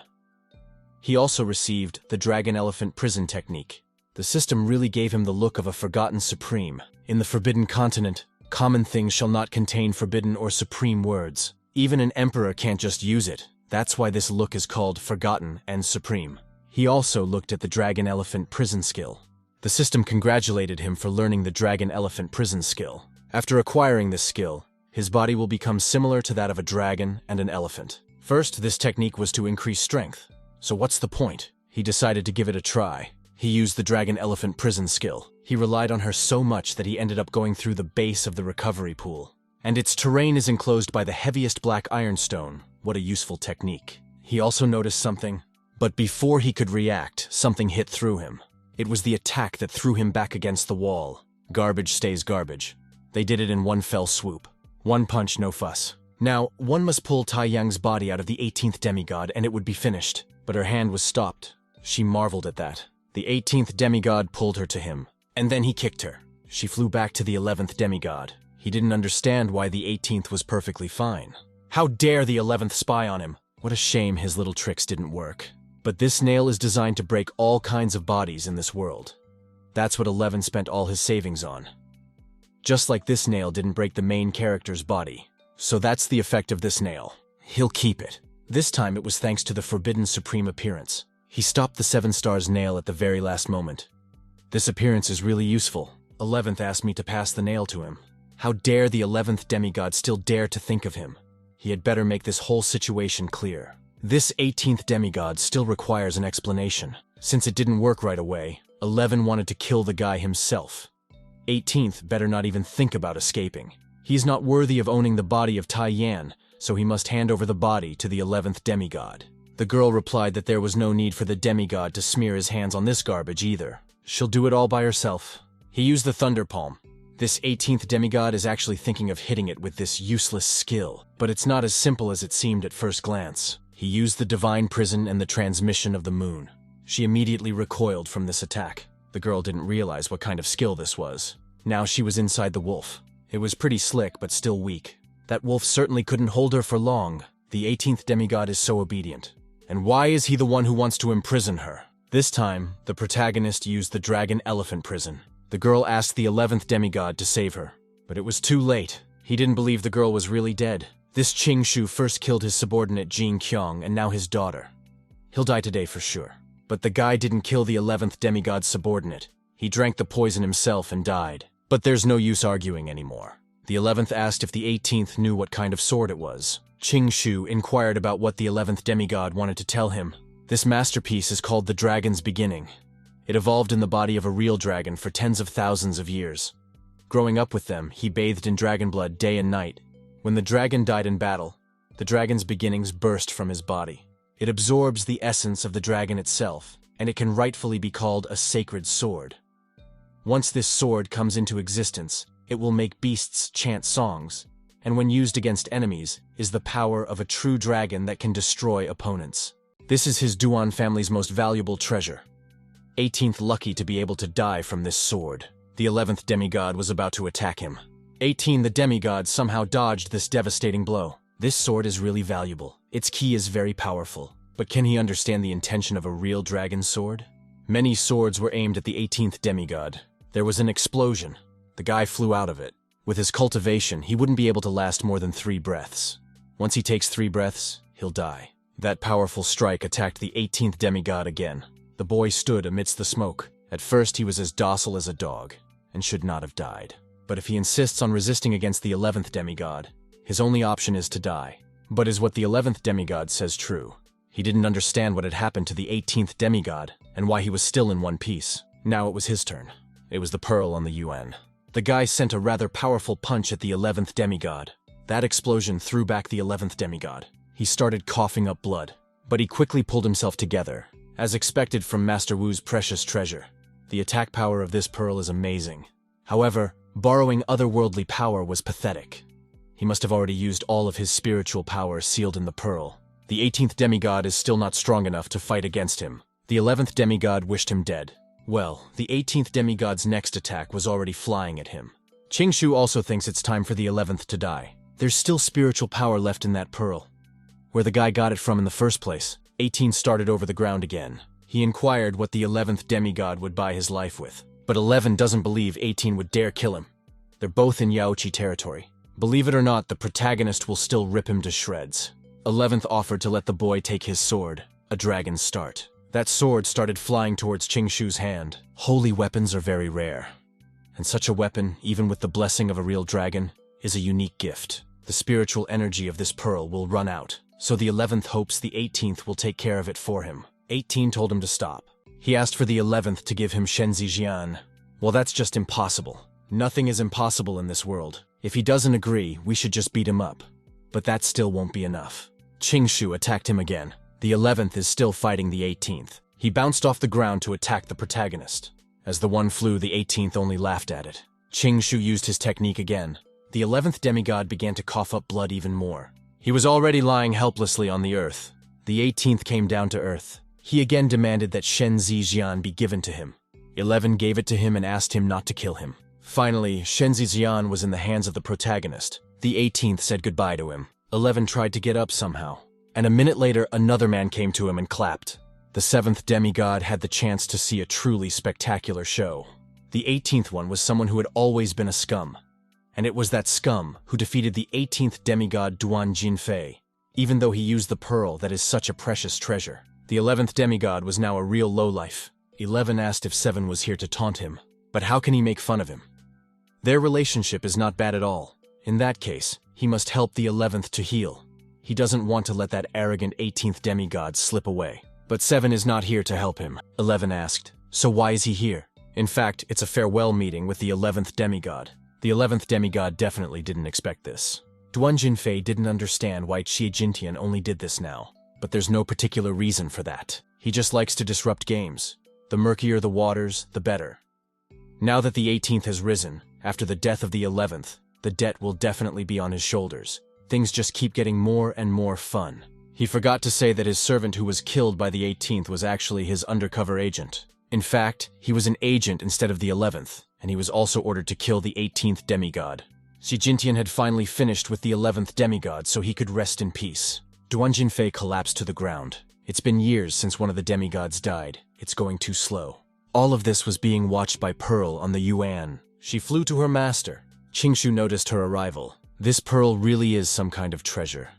He also received the Dragon Elephant Prison Technique. The system really gave him the look of a forgotten supreme. In the Forbidden Continent, common things shall not contain forbidden or supreme words. Even an emperor can't just use it. That's why this look is called forgotten and supreme. He also looked at the Dragon Elephant Prison skill. The system congratulated him for learning the Dragon Elephant Prison skill. After acquiring this skill, his body will become similar to that of a dragon and an elephant. First, this technique was to increase strength. So what's the point? He decided to give it a try. He used the dragon-elephant prison skill. He relied on her so much that he ended up going through the base of the recovery pool. And its terrain is enclosed by the heaviest black ironstone. What a useful technique. He also noticed something. But before he could react, something hit through him. It was the attack that threw him back against the wall. Garbage stays garbage. They did it in one fell swoop. One punch, no fuss. Now, one must pull Tai Yang's body out of the 18th demigod and it would be finished. But her hand was stopped. She marveled at that. The 18th demigod pulled her to him, and then he kicked her. She flew back to the 11th demigod. He didn't understand why the 18th was perfectly fine. How dare the 11th spy on him? What a shame his little tricks didn't work. But this nail is designed to break all kinds of bodies in this world. That's what 11 spent all his savings on. Just like this nail didn't break the main character's body. So that's the effect of this nail. He'll keep it. This time it was thanks to the Forbidden Supreme Appearance. He stopped the 7 stars nail at the very last moment. This appearance is really useful. 11th asked me to pass the nail to him. How dare the 11th demigod still dare to think of him? He had better make this whole situation clear. This 18th demigod still requires an explanation. Since it didn't work right away, 11 wanted to kill the guy himself. 18th better not even think about escaping. He's not worthy of owning the body of Tai Yan, so he must hand over the body to the 11th demigod. The girl replied that there was no need for the demigod to smear his hands on this garbage either. She'll do it all by herself. He used the Thunder Palm. This 18th demigod is actually thinking of hitting it with this useless skill, but it's not as simple as it seemed at first glance. He used the Divine Prison and the Transmission of the Moon. She immediately recoiled from this attack. The girl didn't realize what kind of skill this was. Now she was inside the wolf. It was pretty slick, but still weak. That wolf certainly couldn't hold her for long. The 18th demigod is so obedient. And why is he the one who wants to imprison her? This time, the protagonist used the dragon-elephant prison. The girl asked the 11th demigod to save her. But it was too late. He didn't believe the girl was really dead. This Qing Shu first killed his subordinate Jing Qiang and now his daughter. He'll die today for sure. But the guy didn't kill the 11th demigod's subordinate. He drank the poison himself and died. But there's no use arguing anymore. The 11th asked if the 18th knew what kind of sword it was. Qing Shu inquired about what the 11th demigod wanted to tell him. This masterpiece is called the Dragon's Beginning. It evolved in the body of a real dragon for tens of thousands of years. Growing up with them, he bathed in dragon blood day and night. When the dragon died in battle, the dragon's beginnings burst from his body. It absorbs the essence of the dragon itself, and it can rightfully be called a sacred sword. Once this sword comes into existence, it will make beasts chant songs, and when used against enemies, is the power of a true dragon that can destroy opponents. This is his Duan family's most valuable treasure. 18th lucky to be able to die from this sword. The 11th demigod was about to attack him. 18 the demigod somehow dodged this devastating blow. This sword is really valuable. Its key is very powerful. But can he understand the intention of a real dragon sword? Many swords were aimed at the 18th demigod. There was an explosion. The guy flew out of it. With his cultivation, he wouldn't be able to last more than 3 breaths. Once he takes 3 breaths, he'll die. That powerful strike attacked the 18th demigod again. The boy stood amidst the smoke. At first, he was as docile as a dog, and should not have died. But if he insists on resisting against the 11th demigod, his only option is to die. But is what the 11th demigod says true? He didn't understand what had happened to the 18th demigod, and why he was still in one piece. Now it was his turn. It was the pearl on the UN. The guy sent a rather powerful punch at the 11th demigod. That explosion threw back the 11th demigod. He started coughing up blood, but he quickly pulled himself together. As expected from Master Wu's precious treasure, the attack power of this pearl is amazing. However, borrowing otherworldly power was pathetic. He must have already used all of his spiritual power sealed in the pearl. The 18th demigod is still not strong enough to fight against him. The 11th demigod wished him dead. Well, the 18th demigod's next attack was already flying at him. Qing Shu also thinks it's time for the 11th to die. There's still spiritual power left in that pearl. Where the guy got it from in the first place, 18 started over the ground again. He inquired what the 11th demigod would buy his life with. But 11 doesn't believe 18 would dare kill him. They're both in Yaoqi territory. Believe it or not, the protagonist will still rip him to shreds. 11th offered to let the boy take his sword, a dragon's start. That sword started flying towards Qing Shu's hand. Holy weapons are very rare. And such a weapon, even with the blessing of a real dragon, is a unique gift. The spiritual energy of this pearl will run out, so the 11th hopes the 18th will take care of it for him. 18 told him to stop. He asked for the 11th to give him Shenzijian. Well, that's just impossible. Nothing is impossible in this world. If he doesn't agree, we should just beat him up. But that still won't be enough. Qing Shu attacked him again. The 11th is still fighting the 18th. He bounced off the ground to attack the protagonist. As the one flew, the 18th only laughed at it. Qing Shu used his technique again. The 11th demigod began to cough up blood even more. He was already lying helplessly on the earth. The 18th came down to earth. He again demanded that Shen Zijian be given to him. 11 gave it to him and asked him not to kill him. Finally, Shen Zijian was in the hands of the protagonist. The 18th said goodbye to him. 11 tried to get up somehow. And a minute later, another man came to him and clapped. The 7th demigod had the chance to see a truly spectacular show. The 18th one was someone who had always been a scum. And it was that scum who defeated the 18th demigod Duan Jinfei, even though he used the pearl that is such a precious treasure. The 11th demigod was now a real lowlife. 11 asked if 7 was here to taunt him, but how can he make fun of him? Their relationship is not bad at all. In that case, he must help the 11th to heal. He doesn't want to let that arrogant 18th demigod slip away. But 7 is not here to help him, 11 asked. So why is he here? In fact, it's a farewell meeting with the 11th demigod. The 11th demigod definitely didn't expect this. Duan Jinfei didn't understand why Qie Jintian only did this now, but there's no particular reason for that. He just likes to disrupt games. The murkier the waters, the better. Now that the 18th has risen, after the death of the 11th, the debt will definitely be on his shoulders. Things just keep getting more and more fun. He forgot to say that his servant who was killed by the 18th was actually his undercover agent. In fact, he was an agent instead of the 11th, and he was also ordered to kill the 18th demigod. Qie Jintian had finally finished with the 11th demigod so he could rest in peace. Duan Jinfei collapsed to the ground. It's been years since one of the demigods died. It's going too slow. All of this was being watched by Pearl on the Yuan. She flew to her master. Qing Shu noticed her arrival. This pearl really is some kind of treasure.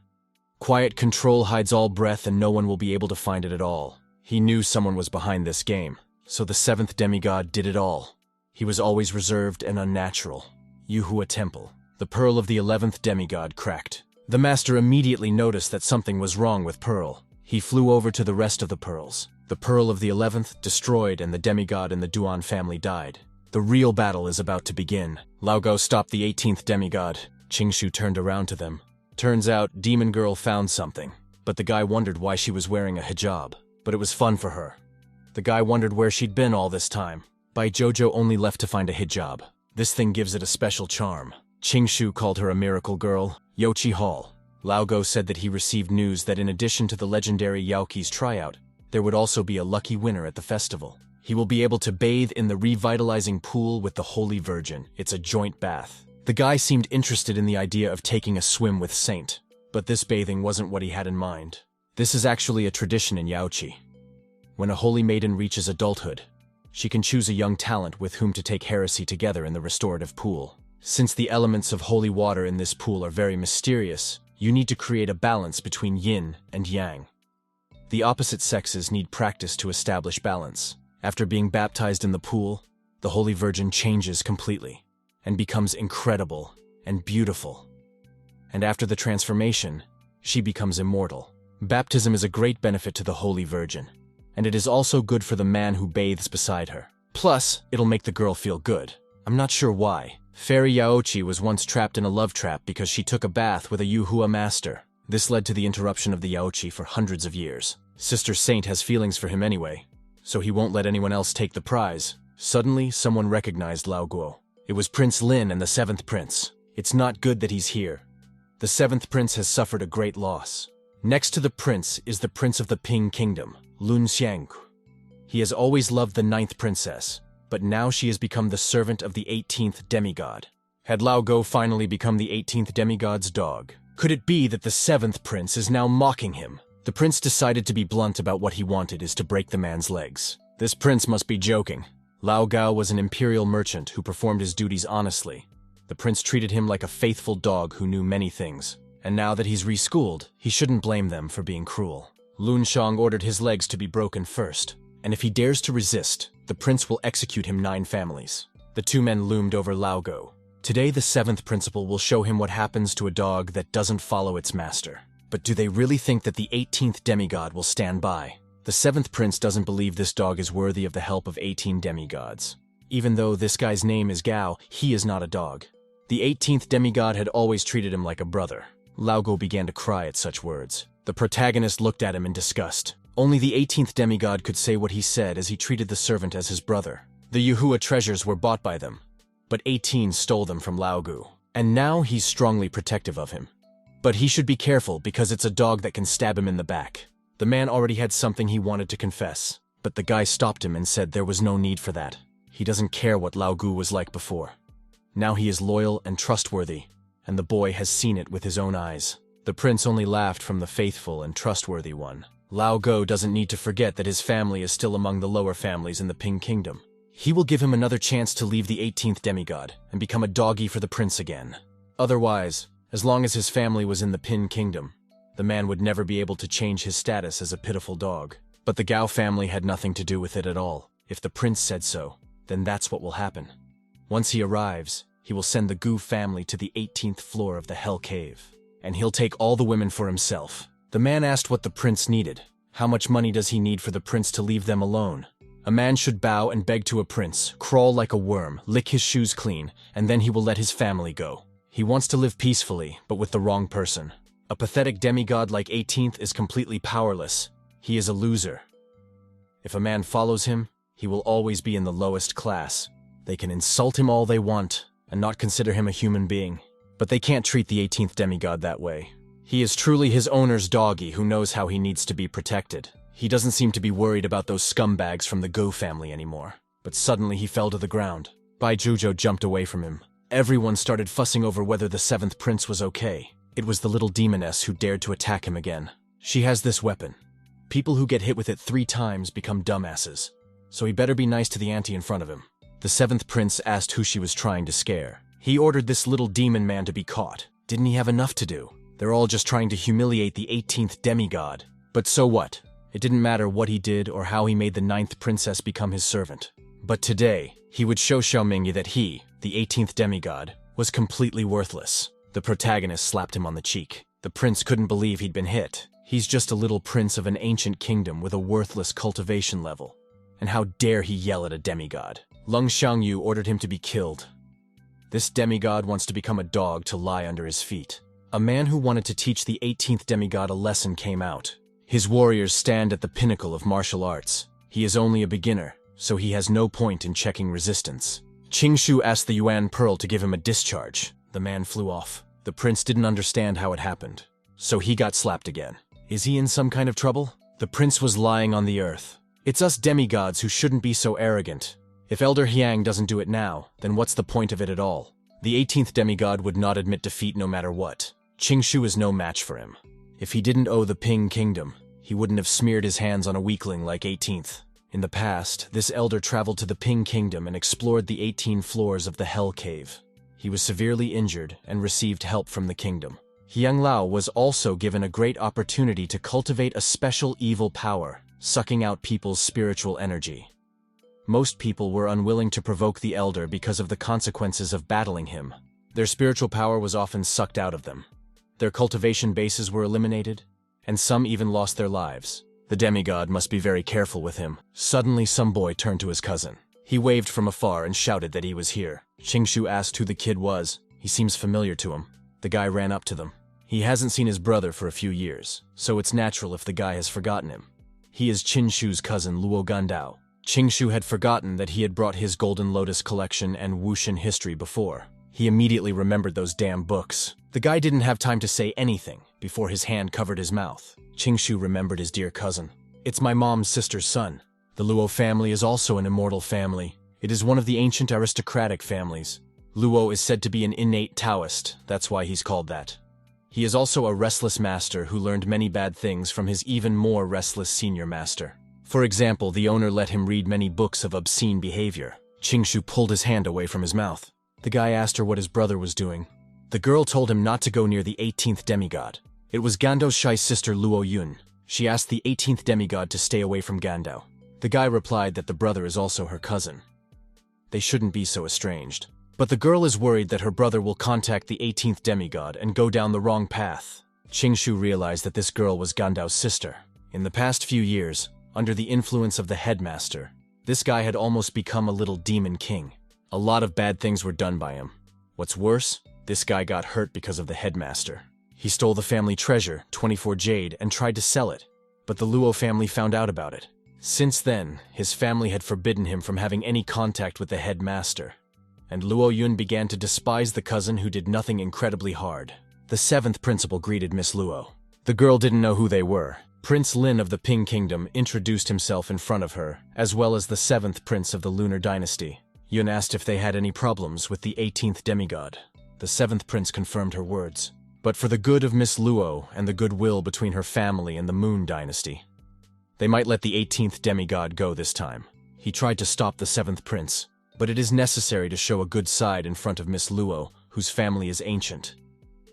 Quiet control hides all breath and no one will be able to find it at all. He knew someone was behind this game, so the 7th demigod did it all. He was always reserved and unnatural. Yuhua Temple. The pearl of the 11th demigod cracked. The master immediately noticed that something was wrong with Pearl. He flew over to the rest of the pearls. The pearl of the 11th destroyed and the demigod and the Duan family died. The real battle is about to begin. Lao Gao stopped the 18th demigod. Qing Shu turned around to them. Turns out, Demon Girl found something, but the guy wondered why she was wearing a hijab. But it was fun for her. The guy wondered where she'd been all this time. Bai Jojo only left to find a hijab. This thing gives it a special charm. Qing Shu called her a miracle girl. Yochi Hall. Lao Gao said that he received news that in addition to the legendary Yaoqi's tryout, there would also be a lucky winner at the festival. He will be able to bathe in the revitalizing pool with the Holy Virgin. It's a joint bath. The guy seemed interested in the idea of taking a swim with Saint, but this bathing wasn't what he had in mind. This is actually a tradition in Yaoqi. When a holy maiden reaches adulthood, she can choose a young talent with whom to take heresy together in the restorative pool. Since the elements of holy water in this pool are very mysterious, you need to create a balance between yin and yang. The opposite sexes need practice to establish balance. After being baptized in the pool, the Holy Virgin changes completely and becomes incredible and beautiful. And after the transformation, she becomes immortal. Baptism is a great benefit to the Holy Virgin, and it is also good for the man who bathes beside her. Plus, it'll make the girl feel good. I'm not sure why. Fairy Yaoqi was once trapped in a love trap because she took a bath with a Yuhua master. This led to the interruption of the Yaoqi for hundreds of years. Sister Saint has feelings for him anyway, so he won't let anyone else take the prize. Suddenly, someone recognized Lao Guo. It was Prince Lin and the 7th prince. It's not good that he's here. The 7th prince has suffered a great loss. Next to the prince is the prince of the Ping Kingdom, Lun Xiang. He has always loved the 9th princess, but now she has become the servant of the 18th demigod. Had Lao Guo finally become the 18th demigod's dog? Could it be that the 7th prince is now mocking him? The prince decided to be blunt about what he wanted is to break the man's legs. This prince must be joking. Lao Gao was an imperial merchant who performed his duties honestly. The prince treated him like a faithful dog who knew many things. And now that he's reschooled, he shouldn't blame them for being cruel. Lun Shang ordered his legs to be broken first, and if he dares to resist, the prince will execute him 9 families. The two men loomed over Lao Go. Today, the 7th principal will show him what happens to a dog that doesn't follow its master. But do they really think that the 18th demigod will stand by? The 7th prince doesn't believe this dog is worthy of the help of 18 demigods. Even though this guy's name is Gao, he is not a dog. The 18th demigod had always treated him like a brother. Lao Go began to cry at such words. The protagonist looked at him in disgust. Only the 18th demigod could say what he said, as he treated the servant as his brother. The Yuhua treasures were bought by them, but 18 stole them from Lao Gu, and now he's strongly protective of him. But he should be careful, because it's a dog that can stab him in the back. The man already had something he wanted to confess, but the guy stopped him and said there was no need for that. He doesn't care what Lao Gu was like before. Now he is loyal and trustworthy, and the boy has seen it with his own eyes. The prince only laughed from the faithful and trustworthy one. Lao Go doesn't need to forget that his family is still among the lower families in the Qing kingdom. He will give him another chance to leave the 18th demigod and become a doggy for the prince again. Otherwise, as long as his family was in the Qin kingdom, the man would never be able to change his status as a pitiful dog. But the Gao family had nothing to do with it at all. If the prince said so, then that's what will happen. Once he arrives, he will send the Gu family to the 18th floor of the Hell Cave, and he'll take all the women for himself. The man asked what the prince needed. How much money does he need for the prince to leave them alone? A man should bow and beg to a prince, crawl like a worm, lick his shoes clean, and then he will let his family go. He wants to live peacefully, but with the wrong person. A pathetic demigod like 18th is completely powerless. He is a loser. If a man follows him, he will always be in the lowest class. They can insult him all they want and not consider him a human being, but they can't treat the 18th demigod that way. He is truly his owner's doggy who knows how he needs to be protected. He doesn't seem to be worried about those scumbags from the Go family anymore. But suddenly he fell to the ground. Bai Zhuzhou jumped away from him. Everyone started fussing over whether the 7th prince was okay. It was the little demoness who dared to attack him again. She has this weapon. People who get hit with it 3 times become dumbasses. So he better be nice to the auntie in front of him. The 7th prince asked who she was trying to scare. He ordered this little demon man to be caught. Didn't he have enough to do? They're all just trying to humiliate the 18th demigod. But so what? It didn't matter what he did or how he made the 9th princess become his servant. But today, he would show Xiaomingyi that he, the 18th demigod, was completely worthless. The protagonist slapped him on the cheek. The prince couldn't believe he'd been hit. He's just a little prince of an ancient kingdom with a worthless cultivation level. And how dare he yell at a demigod? Lung Xiangyu ordered him to be killed. This demigod wants to become a dog to lie under his feet. A man who wanted to teach the 18th demigod a lesson came out. His warriors stand at the pinnacle of martial arts. He is only a beginner, so he has no point in checking resistance. Qing Shu asked the Yuan Pearl to give him a discharge. The man flew off. The prince didn't understand how it happened, so he got slapped again. Is he in some kind of trouble? The prince was lying on the earth. It's us demigods who shouldn't be so arrogant. If Elder Hyang doesn't do it now, then what's the point of it at all? The 18th demigod would not admit defeat no matter what. Qing Shu is no match for him. If he didn't owe the Qing kingdom, he wouldn't have smeared his hands on a weakling like 18th. In the past, this elder traveled to the Qing kingdom and explored the 18 floors of the Hell Cave. He was severely injured and received help from the kingdom. Hyang Lao was also given a great opportunity to cultivate a special evil power, sucking out people's spiritual energy. Most people were unwilling to provoke the elder because of the consequences of battling him. Their spiritual power was often sucked out of them. Their cultivation bases were eliminated, and some even lost their lives. The demigod must be very careful with him. Suddenly some boy turned to his cousin. He waved from afar and shouted that he was here. Qing Shu asked who the kid was. He seems familiar to him. The guy ran up to them. He hasn't seen his brother for a few years, so it's natural if the guy has forgotten him. He is Qin Shu's cousin Luo Gandao. Qing Shu had forgotten that he had brought his Golden Lotus collection and Wuxin history before. He immediately remembered those damn books. The guy didn't have time to say anything before his hand covered his mouth. Qing Shu remembered his dear cousin. It's my mom's sister's son. The Luo family is also an immortal family. It is one of the ancient aristocratic families. Luo is said to be an innate Taoist, that's why he's called that. He is also a restless master who learned many bad things from his even more restless senior master. For example, the owner let him read many books of obscene behavior. Qing Shu pulled his hand away from his mouth. The guy asked her what his brother was doing. The girl told him not to go near the 18th demigod. It was Gandao Shai's sister Luo Yun. She asked the 18th demigod to stay away from Gandao. The guy replied that the brother is also her cousin. They shouldn't be so estranged. But the girl is worried that her brother will contact the 18th demigod and go down the wrong path. Qing Shu realized that this girl was Gandao's sister. In the past few years, under the influence of the headmaster, this guy had almost become a little demon king. A lot of bad things were done by him. What's worse, this guy got hurt because of the headmaster. He stole the family treasure, 24 jade, and tried to sell it. But the Luo family found out about it. Since then, his family had forbidden him from having any contact with the headmaster. And Luo Yun began to despise the cousin who did nothing incredibly hard. The 7th principal greeted Miss Luo. The girl didn't know who they were. Prince Lin of the Ping Kingdom introduced himself in front of her, as well as the 7th prince of the Lunar Dynasty. Yun asked if they had any problems with the 18th demigod. The 7th prince confirmed her words. But for the good of Miss Luo and the goodwill between her family and the Moon Dynasty, they might let the 18th demigod go this time. He tried to stop the 7th prince, but it is necessary to show a good side in front of Miss Luo, whose family is ancient.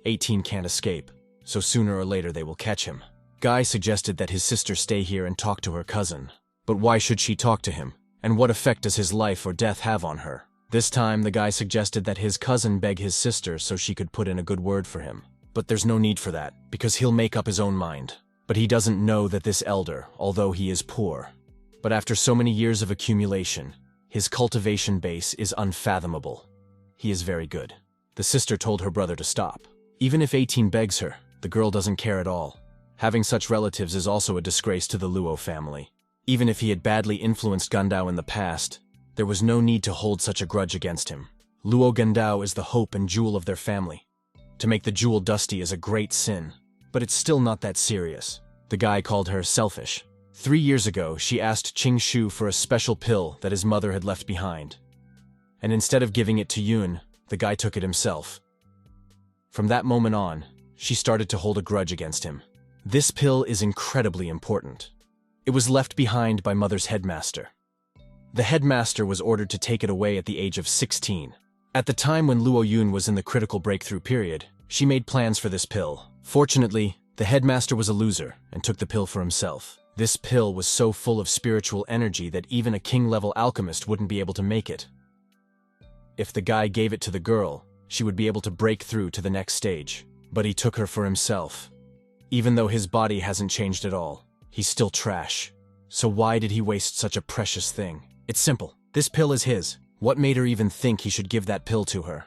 18 can't escape, so sooner or later they will catch him. Guy suggested that his sister stay here and talk to her cousin. But why should she talk to him? And what effect does his life or death have on her? This time, the guy suggested that his cousin beg his sister so she could put in a good word for him. But there's no need for that, because he'll make up his own mind. But he doesn't know that this elder, although he is poor, but after so many years of accumulation, his cultivation base is unfathomable. He is very good. The sister told her brother to stop. Even if 18 begs her, the girl doesn't care at all. Having such relatives is also a disgrace to the Luo family. Even if he had badly influenced Gandao in the past, there was no need to hold such a grudge against him. Luo Gandao is the hope and jewel of their family. To make the jewel dusty is a great sin, but it's still not that serious. The guy called her selfish. 3 years ago, she asked Qing Shu for a special pill that his mother had left behind. And instead of giving it to Yun, the guy took it himself. From that moment on, she started to hold a grudge against him. This pill is incredibly important. It was left behind by mother's headmaster. The headmaster was ordered to take it away at the age of 16. At the time when Luo Yun was in the critical breakthrough period, she made plans for this pill. Fortunately, the headmaster was a loser and took the pill for himself. This pill was so full of spiritual energy that even a king-level alchemist wouldn't be able to make it. If the guy gave it to the girl, she would be able to break through to the next stage. But he took her for himself. Even though his body hasn't changed at all, he's still trash. So why did he waste such a precious thing? It's simple. This pill is his. What made her even think he should give that pill to her?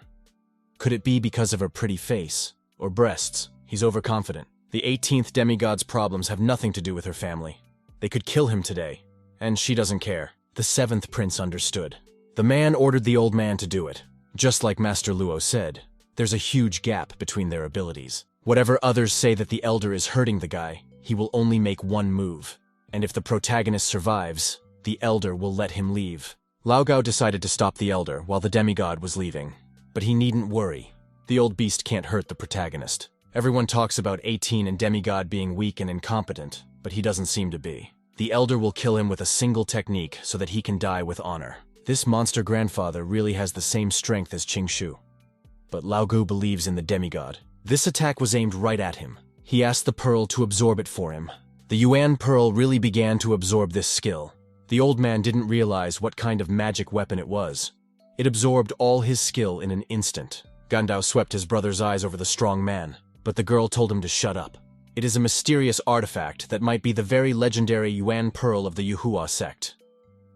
Could it be because of her pretty face? Or breasts? He's overconfident. The 18th demigod's problems have nothing to do with her family. They could kill him today. And she doesn't care. The 7th prince understood. The man ordered the old man to do it. Just like Master Luo said, there's a huge gap between their abilities. Whatever others say that the elder is hurting the guy, he will only make one move. And if the protagonist survives, the elder will let him leave. Lao Gao decided to stop the elder while the demigod was leaving. But he needn't worry. The old beast can't hurt the protagonist. Everyone talks about 18 and demigod being weak and incompetent, but he doesn't seem to be. The elder will kill him with a single technique so that he can die with honor. This monster grandfather really has the same strength as Qing Shu. But Lao Gu believes in the demigod. This attack was aimed right at him. He asked the pearl to absorb it for him. The Yuan pearl really began to absorb this skill. The old man didn't realize what kind of magic weapon it was. It absorbed all his skill in an instant. Gandao swept his brother's eyes over the strong man, but the girl told him to shut up. It is a mysterious artifact that might be the very legendary Yuan pearl of the Yuhua sect.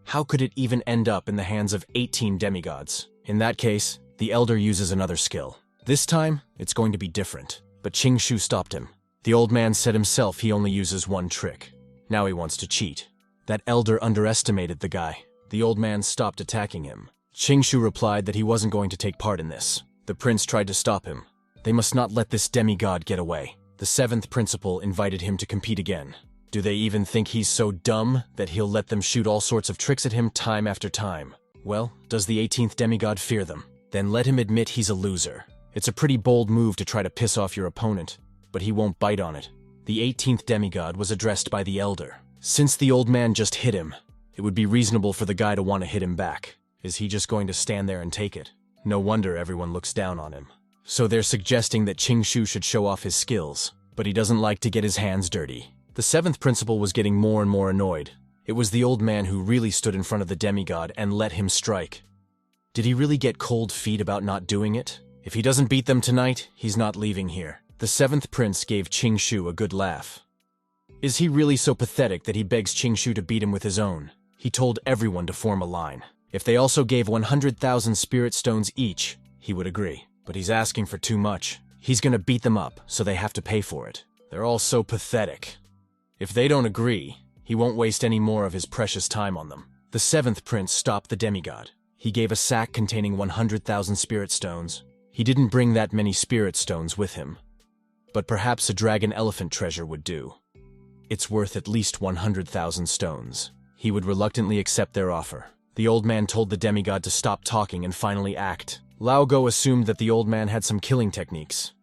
How could it even end up in the hands of 18 demigods? In that case, the elder uses another skill. This time, it's going to be different. But Qing Shu stopped him. The old man said himself he only uses one trick. Now he wants to cheat. That elder underestimated the guy. The old man stopped attacking him. Qing Shu replied that he wasn't going to take part in this. The prince tried to stop him. They must not let this demigod get away. The 7th principal invited him to compete again. Do they even think he's so dumb that he'll let them shoot all sorts of tricks at him time after time? Well, does the 18th demigod fear them? Then let him admit he's a loser. It's a pretty bold move to try to piss off your opponent, but he won't bite on it. The 18th demigod was addressed by the elder. Since the old man just hit him, it would be reasonable for the guy to want to hit him back. Is he just going to stand there and take it? No wonder everyone looks down on him. So they're suggesting that Qing Shu should show off his skills, but he doesn't like to get his hands dirty. The 7th principal was getting more and more annoyed. It was the old man who really stood in front of the demigod and let him strike. Did he really get cold feet about not doing it? If he doesn't beat them tonight, he's not leaving here. The seventh prince gave Qing Shu a good laugh. Is he really so pathetic that he begs Qing Shu to beat him with his own? He told everyone to form a line. If they also gave 100,000 spirit stones each, he would agree. But he's asking for too much. He's gonna beat them up, so they have to pay for it. They're all so pathetic. If they don't agree, he won't waste any more of his precious time on them. The seventh prince stopped the demigod. He gave a sack containing 100,000 spirit stones. He didn't bring that many spirit stones with him. But perhaps a dragon elephant treasure would do. It's worth at least 100,000 stones. He would reluctantly accept their offer. The old man told the demigod to stop talking and finally act. Lao Go assumed that the old man had some killing techniques.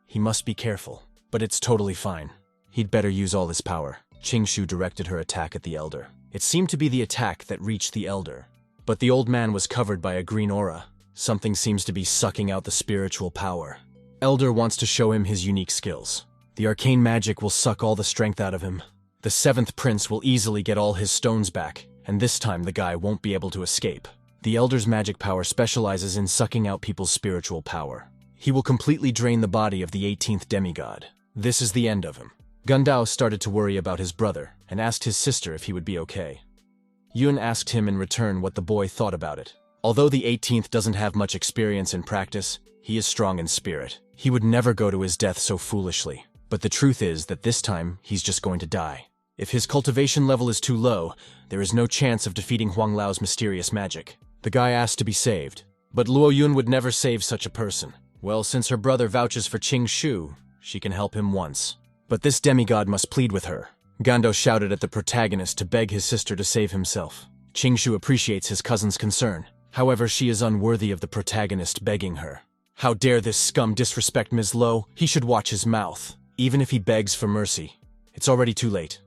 He must be careful, but it's totally fine. He'd better use all his power. Qing Shu directed her attack at the elder. It seemed to be the attack that reached the elder. But the old man was covered by a green aura. Something seems to be sucking out the spiritual power. Elder wants to show him his unique skills. The arcane magic will suck all the strength out of him. The seventh prince will easily get all his stones back, and this time the guy won't be able to escape. The elder's magic power specializes in sucking out people's spiritual power. He will completely drain the body of the 18th demigod. This is the end of him. Gundao started to worry about his brother and asked his sister if he would be okay. Yun asked him in return what the boy thought about it. Although the 18th doesn't have much experience in practice, he is strong in spirit. He would never go to his death so foolishly. But the truth is that this time, he's just going to die. If his cultivation level is too low, there is no chance of defeating Huang Lao's mysterious magic. The guy asked to be saved. But Luo Yun would never save such a person. Well, since her brother vouches for Qing Shu, she can help him once. But this demigod must plead with her. Gando shouted at the protagonist to beg his sister to save himself. Qing Shu appreciates his cousin's concern. However, she is unworthy of the protagonist begging her. How dare this scum disrespect Ms. Lo? He should watch his mouth. Even if he begs for mercy, it's already too late.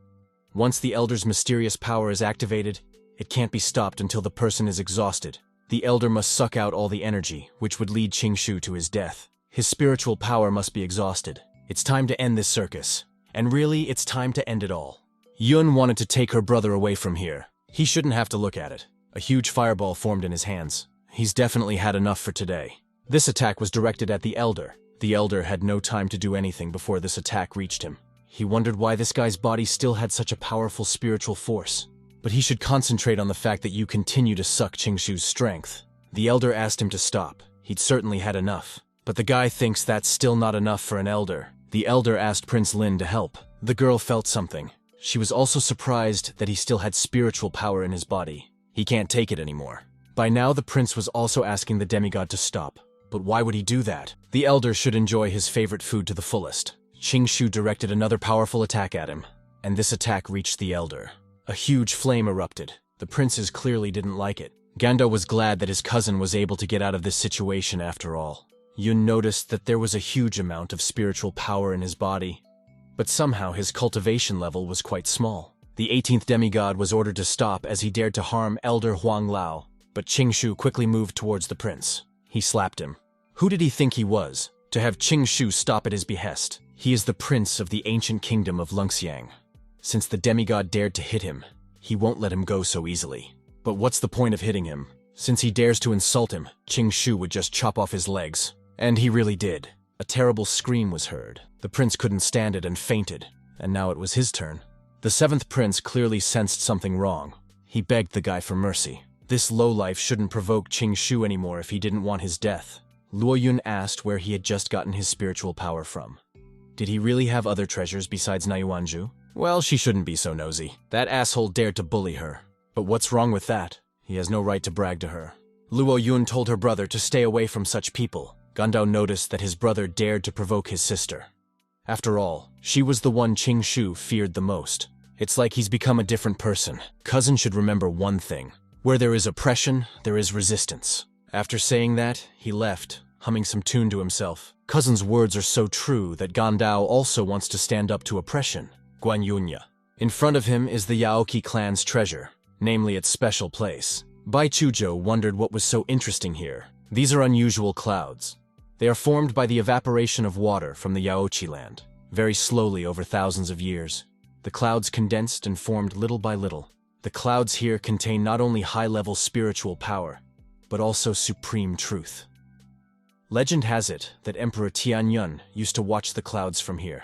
Once the elder's mysterious power is activated, it can't be stopped until the person is exhausted. The elder must suck out all the energy, which would lead Qing Shu to his death. His spiritual power must be exhausted. It's time to end this circus. And really, it's time to end it all. Yun wanted to take her brother away from here. He shouldn't have to look at it. A huge fireball formed in his hands. He's definitely had enough for today. This attack was directed at the elder. The elder had no time to do anything before this attack reached him. He wondered why this guy's body still had such a powerful spiritual force. But he should concentrate on the fact that you continue to suck Qing Shu's strength. The elder asked him to stop. He'd certainly had enough. But the guy thinks that's still not enough for an elder. The elder asked Prince Lin to help. The girl felt something. She was also surprised that he still had spiritual power in his body. He can't take it anymore. By now, the prince was also asking the demigod to stop. But why would he do that? The elder should enjoy his favorite food to the fullest. Qing Shu directed another powerful attack at him, and this attack reached the elder. A huge flame erupted. The princes clearly didn't like it. Gando was glad that his cousin was able to get out of this situation after all. Yun noticed that there was a huge amount of spiritual power in his body, but somehow his cultivation level was quite small. The 18th demigod was ordered to stop as he dared to harm Elder Huang Lao, but Qing Shu quickly moved towards the prince. He slapped him. Who did he think he was, to have Qing Shu stop at his behest? He is the prince of the ancient kingdom of Lungxiang. Since the demigod dared to hit him, he won't let him go so easily. But what's the point of hitting him? Since he dares to insult him, Qing Shu would just chop off his legs. And he really did. A terrible scream was heard. The prince couldn't stand it and fainted, and now it was his turn. The seventh prince clearly sensed something wrong. He begged the guy for mercy. This lowlife shouldn't provoke Qing Shu anymore if he didn't want his death. Luo Yun asked where he had just gotten his spiritual power from. Did he really have other treasures besides Naiyuanju? Well, she shouldn't be so nosy. That asshole dared to bully her. But what's wrong with that? He has no right to brag to her. Luo Yun told her brother to stay away from such people. Gundao noticed that his brother dared to provoke his sister. After all, she was the one Qing Shu feared the most. It's like he's become a different person. Cousin should remember one thing. Where there is oppression, there is resistance. After saying that, he left, humming some tune to himself. Cousin's words are so true that Gandao also wants to stand up to oppression. Guan Yunya. In front of him is the Yaoqi clan's treasure, namely its special place. Bai Chuzhou wondered what was so interesting here. These are unusual clouds. They are formed by the evaporation of water from the Yaoqi land, very slowly over thousands of years. The clouds condensed and formed little by little. The clouds here contain not only high-level spiritual power, but also supreme truth. Legend has it that Emperor Tianyun used to watch the clouds from here.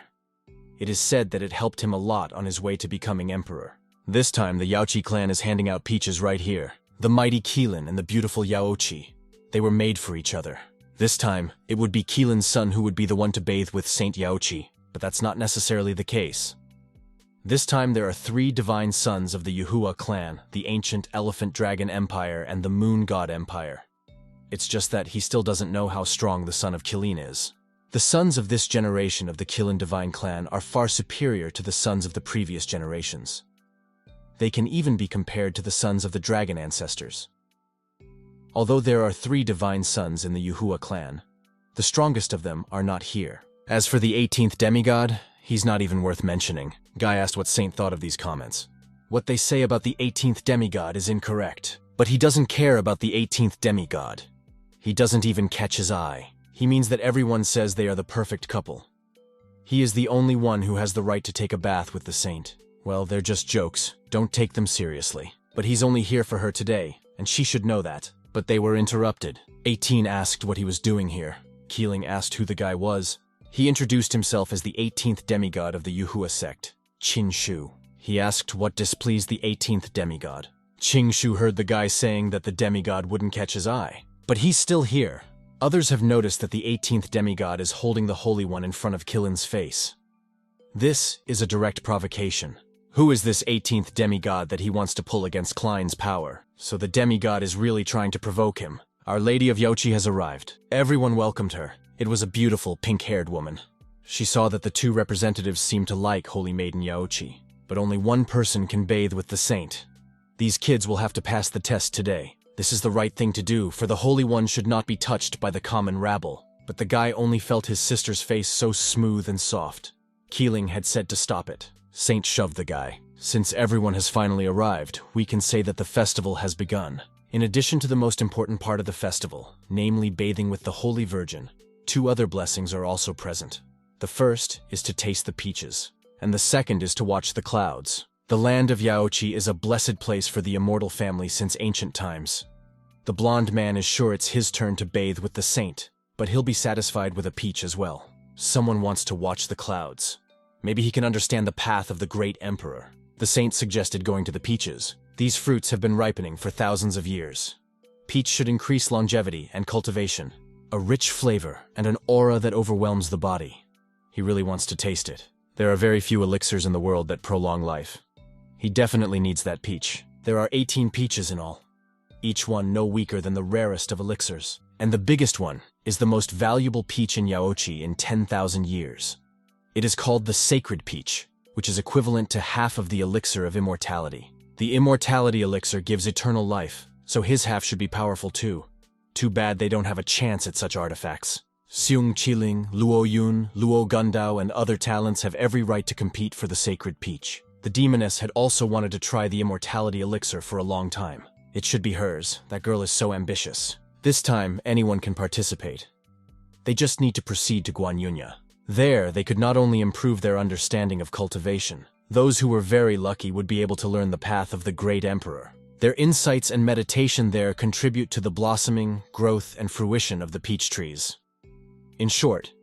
It is said that it helped him a lot on his way to becoming emperor. This time, the Yaoqi clan is handing out peaches right here. The mighty Qilin and the beautiful Yaoqi. They were made for each other. This time, it would be Qilin's son who would be the one to bathe with Saint Yaoqi, but that's not necessarily the case. This time, there are 3 divine sons of the Yuhua clan, the ancient Elephant Dragon Empire and the Moon God Empire. It's just that he still doesn't know how strong the son of Qilin is. The sons of this generation of the Qilin divine clan are far superior to the sons of the previous generations. They can even be compared to the sons of the dragon ancestors. Although there are 3 divine sons in the Yuhua clan, the strongest of them are not here. As for the 18th demigod, he's not even worth mentioning. Guy asked what Saint thought of these comments. What they say about the 18th demigod is incorrect, but he doesn't care about the 18th demigod. He doesn't even catch his eye. He means that everyone says they are the perfect couple. He is the only one who has the right to take a bath with the saint. Well, they're just jokes. Don't take them seriously. But he's only here for her today, and she should know that. But they were interrupted. 18 asked what he was doing here. Keeling asked who the guy was. He introduced himself as the 18th demigod of the Yuhua sect, Qin Shu. He asked what displeased the 18th demigod. Qing Shu heard the guy saying that the demigod wouldn't catch his eye. But he's still here. Others have noticed that the 18th demigod is holding the Holy One in front of Qilin's face. This is a direct provocation. Who is this 18th demigod that he wants to pull against Klein's power? So the demigod is really trying to provoke him. Our Lady of Yaoqi has arrived. Everyone welcomed her. It was a beautiful, pink-haired woman. She saw that the 2 representatives seemed to like Holy Maiden Yaoqi, but only one person can bathe with the saint. These kids will have to pass the test today. This is the right thing to do, for the Holy One should not be touched by the common rabble. But the guy only felt his sister's face so smooth and soft. Keeling had said to stop it. Saint shoved the guy. Since everyone has finally arrived, we can say that the festival has begun. In addition to the most important part of the festival, namely bathing with the Holy Virgin, 2 other blessings are also present. The first is to taste the peaches, and the second is to watch the clouds. The land of Yaoqi is a blessed place for the immortal family since ancient times. The blonde man is sure it's his turn to bathe with the saint, but he'll be satisfied with a peach as well. Someone wants to watch the clouds. Maybe he can understand the path of the great emperor. The saint suggested going to the peaches. These fruits have been ripening for thousands of years. Peach should increase longevity and cultivation, a rich flavor and an aura that overwhelms the body. He really wants to taste it. There are very few elixirs in the world that prolong life. He definitely needs that peach. There are 18 peaches in all, each one no weaker than the rarest of elixirs. And the biggest one is the most valuable peach in Yaoqi in 10,000 years. It is called the Sacred Peach, which is equivalent to half of the elixir of immortality. The immortality elixir gives eternal life, so his half should be powerful too. Too bad they don't have a chance at such artifacts. Seung Qiling, Luo Yun, Luo Gundao, and other talents have every right to compete for the Sacred Peach. The demoness had also wanted to try the immortality elixir for a long time. It should be hers. That girl is so ambitious. This time, anyone can participate. They just need to proceed to Guanyunya. There, they could not only improve their understanding of cultivation. Those who were very lucky would be able to learn the path of the great emperor. Their insights and meditation there contribute to the blossoming, growth, and fruition of the peach trees. In short,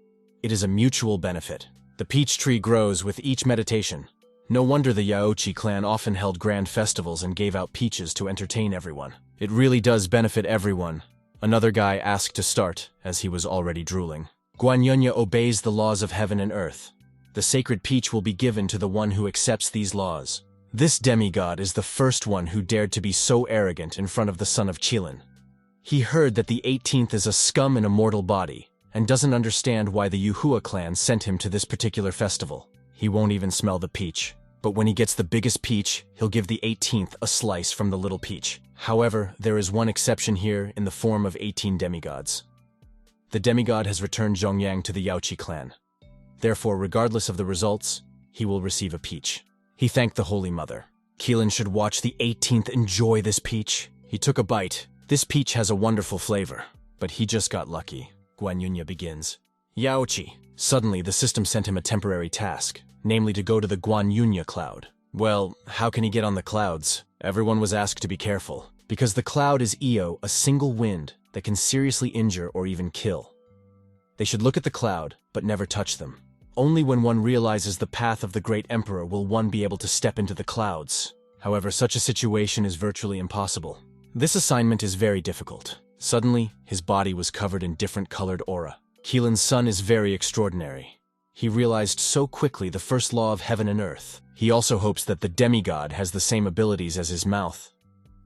it is a mutual benefit. The peach tree grows with each meditation. No wonder the Yaoqi clan often held grand festivals and gave out peaches to entertain everyone. It really does benefit everyone. Another guy asked to start, as he was already drooling. Guanyunya obeys the laws of heaven and earth. The sacred peach will be given to the one who accepts these laws. This demigod is the first one who dared to be so arrogant in front of the son of Qilin. He heard that the 18th is a scum in a mortal body, and doesn't understand why the Yuhua clan sent him to this particular festival. He won't even smell the peach. But when he gets the biggest peach, he'll give the 18th a slice from the little peach. However, there is one exception here in the form of 18 demigods. The demigod has returned Zhongyang to the Yaoqi clan. Therefore, regardless of the results, he will receive a peach. He thanked the Holy Mother. Qilin should watch the 18th enjoy this peach. He took a bite. This peach has a wonderful flavor, but he just got lucky. Guanyunya begins. Yaoqi. Suddenly, the system sent him a temporary task, namely to go to the Guanyunya cloud. Well, how can he get on the clouds? Everyone was asked to be careful, because the cloud is Eo, a single wind that can seriously injure or even kill. They should look at the cloud, but never touch them. Only when one realizes the path of the great emperor will one be able to step into the clouds. However, such a situation is virtually impossible. This assignment is very difficult. Suddenly, his body was covered in different colored aura. Qilin's son is very extraordinary. He realized so quickly the first law of heaven and earth. He also hopes that the demigod has the same abilities as his mouth.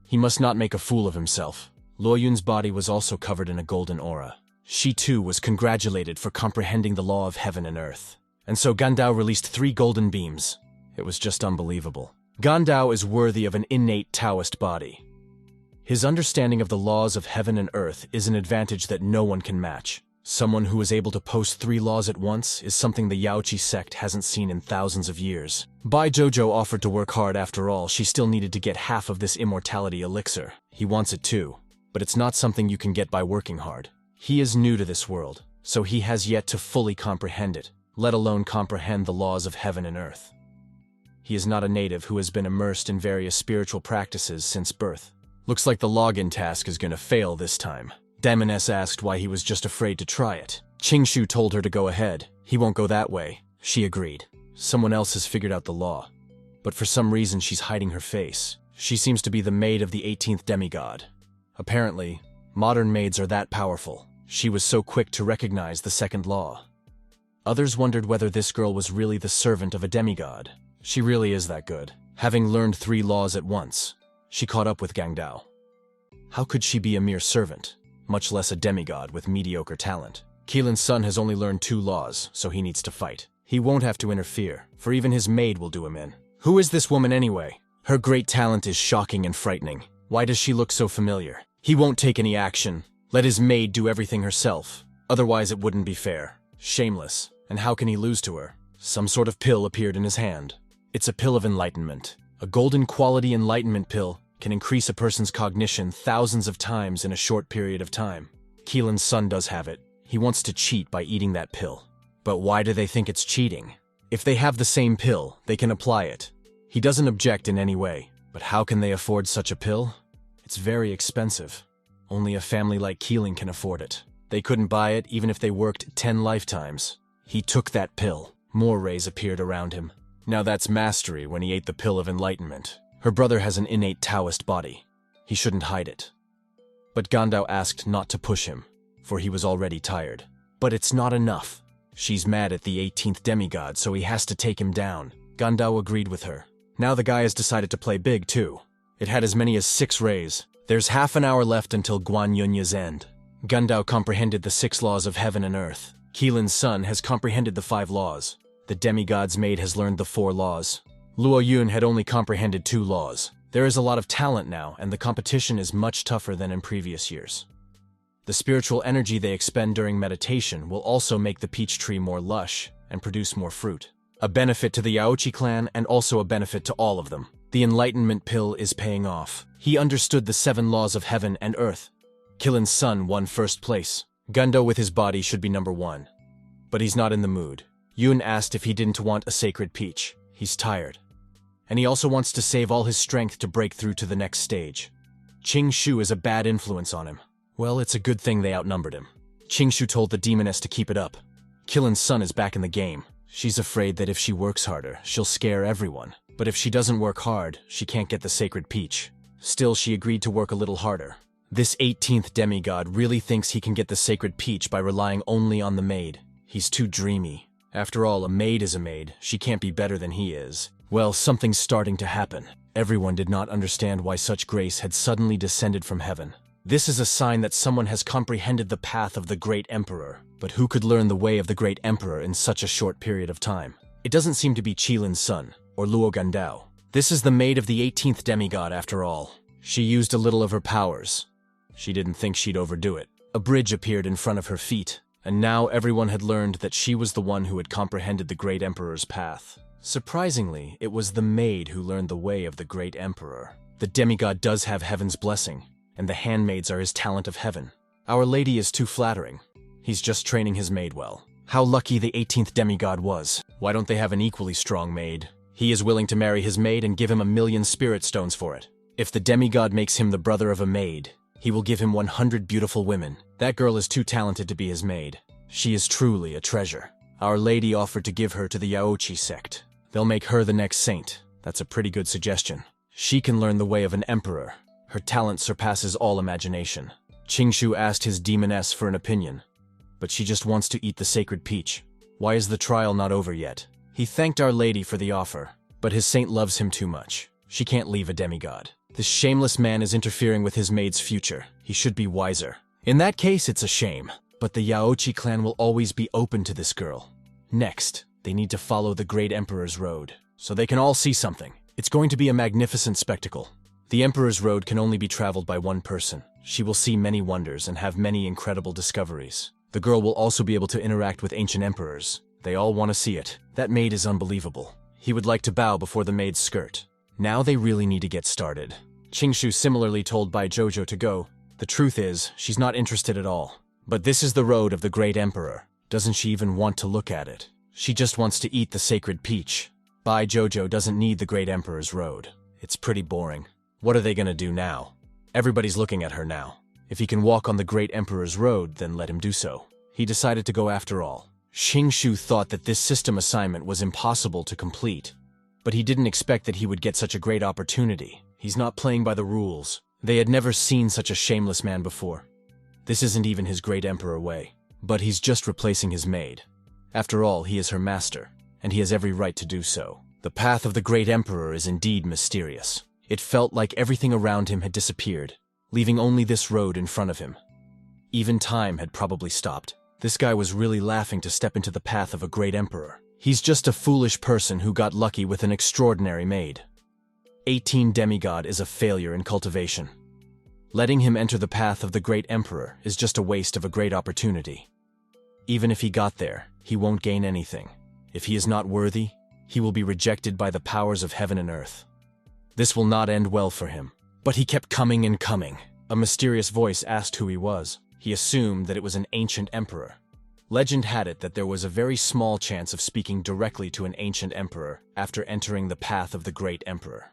He must not make a fool of himself. Luo Yun's body was also covered in a golden aura. She too was congratulated for comprehending the law of heaven and earth. And so Gandao released 3 golden beams. It was just unbelievable. Gandao is worthy of an innate Taoist body. His understanding of the laws of heaven and earth is an advantage that no one can match. Someone who is able to post 3 laws at once is something the Yaoqi sect hasn't seen in thousands of years. Bai Jojo offered to work hard after all. She still needed to get half of this immortality elixir. He wants it too, but it's not something you can get by working hard. He is new to this world, so he has yet to fully comprehend it, let alone comprehend the laws of heaven and earth. He is not a native who has been immersed in various spiritual practices since birth. Looks like the login task is going to fail this time. Damoness asked why he was just afraid to try it. Qing Shu told her to go ahead. He won't go that way. She agreed. Someone else has figured out the law. But for some reason she's hiding her face. She seems to be the maid of the 18th demigod. Apparently, modern maids are that powerful. She was so quick to recognize the second law. Others wondered whether this girl was really the servant of a demigod. She really is that good. Having learned 3 laws at once, she caught up with Gangdao. How could she be a mere servant, much less a demigod with mediocre talent? Qilin's son has only learned 2 laws, so he needs to fight. He won't have to interfere, for even his maid will do him in. Who is this woman anyway? Her great talent is shocking and frightening. Why does she look so familiar? He won't take any action. Let his maid do everything herself. Otherwise it wouldn't be fair. Shameless. And how can he lose to her? Some sort of pill appeared in his hand. It's a pill of enlightenment. A golden quality enlightenment pill can increase a person's cognition thousands of times in a short period of time. Qilin's son does have it. He wants to cheat by eating that pill. But why do they think it's cheating? If they have the same pill, they can apply it. He doesn't object in any way. But how can they afford such a pill? It's very expensive. Only a family like Qilin can afford it. They couldn't buy it even if they worked 10 lifetimes. He took that pill. More rays appeared around him. Now that's mastery when he ate the pill of enlightenment. Her brother has an innate Taoist body. He shouldn't hide it. But Gandao asked not to push him, for he was already tired. But it's not enough. She's mad at the 18th demigod, so he has to take him down. Gandao agreed with her. Now the guy has decided to play big too. It had as many as 6 rays. There's half an hour left until Guan Yunya's end. Gandao comprehended the 6 laws of heaven and earth. Qilin's son has comprehended the 5 laws. The demigod's maid has learned the 4 laws. Luo Yun had only comprehended 2 laws. There is a lot of talent now, and the competition is much tougher than in previous years. The spiritual energy they expend during meditation will also make the peach tree more lush and produce more fruit. A benefit to the Yaoqi clan and also a benefit to all of them. The enlightenment pill is paying off. He understood the 7 laws of heaven and earth. Qilin's son won first place. Gundao with his body should be number 1. But he's not in the mood. Yun asked if he didn't want a sacred peach. He's tired. And he also wants to save all his strength to break through to the next stage. Qing Shu is a bad influence on him. Well, it's a good thing they outnumbered him. Qing Shu told the demoness to keep it up. Qilin's son is back in the game. She's afraid that if she works harder, she'll scare everyone. But if she doesn't work hard, she can't get the sacred peach. Still, she agreed to work a little harder. This 18th demigod really thinks he can get the sacred peach by relying only on the maid. He's too dreamy. After all, a maid is a maid. She can't be better than he is. Well, something's starting to happen. Everyone did not understand why such grace had suddenly descended from heaven. This is a sign that someone has comprehended the path of the great emperor. But who could learn the way of the great emperor in such a short period of time? It doesn't seem to be Qilin's son, or Luo Gandao. This is the maid of the 18th demigod after all. She used a little of her powers. She didn't think she'd overdo it. A bridge appeared in front of her feet, and now everyone had learned that she was the one who had comprehended the great emperor's path. Surprisingly, it was the maid who learned the way of the great emperor. The demigod does have heaven's blessing, and the handmaids are his talent of heaven. Our Lady is too flattering. He's just training his maid well. How lucky the 18th demigod was. Why don't they have an equally strong maid? He is willing to marry his maid and give him 1,000,000 spirit stones for it. If the demigod makes him the brother of a maid, he will give him 100 beautiful women. That girl is too talented to be his maid. She is truly a treasure. Our Lady offered to give her to the Yaochi sect. They'll make her the next saint. That's a pretty good suggestion. She can learn the way of an emperor. Her talent surpasses all imagination. Qing Shu asked his demoness for an opinion, but she just wants to eat the sacred peach. Why is the trial not over yet? He thanked Our Lady for the offer, but his saint loves him too much. She can't leave a demigod. This shameless man is interfering with his maid's future. He should be wiser. In that case, it's a shame. But the Yaochi clan will always be open to this girl. Next, they need to follow the Great Emperor's road, so they can all see something. It's going to be a magnificent spectacle. The Emperor's road can only be traveled by one person. She will see many wonders and have many incredible discoveries. The girl will also be able to interact with ancient emperors. They all want to see it. That maid is unbelievable. He would like to bow before the maid's skirt. Now they really need to get started. Qing Shu similarly told Bai Jojo to go. The truth is, she's not interested at all. But this is the road of the Great Emperor. Doesn't she even want to look at it? She just wants to eat the sacred peach. Bai Jojo doesn't need the Great Emperor's road. It's pretty boring. What are they gonna do now? Everybody's looking at her now. If he can walk on the Great Emperor's road, then let him do so. He decided to go after all. Qing Shu thought that this system assignment was impossible to complete. But he didn't expect that he would get such a great opportunity. He's not playing by the rules. They had never seen such a shameless man before. This isn't even his Great Emperor way. But he's just replacing his maid. After all, he is her master, and he has every right to do so. The path of the Great Emperor is indeed mysterious. It felt like everything around him had disappeared, leaving only this road in front of him. Even time had probably stopped. This guy was really laughing to step into the path of a Great Emperor. He's just a foolish person who got lucky with an extraordinary maid. 18 Demigod is a failure in cultivation. Letting him enter the path of the Great Emperor is just a waste of a great opportunity. Even if he got there, he won't gain anything. If he is not worthy, he will be rejected by the powers of heaven and earth. This will not end well for him. But he kept coming and coming. A mysterious voice asked who he was. He assumed that it was an ancient emperor. Legend had it that there was a very small chance of speaking directly to an ancient emperor after entering the path of the Great Emperor.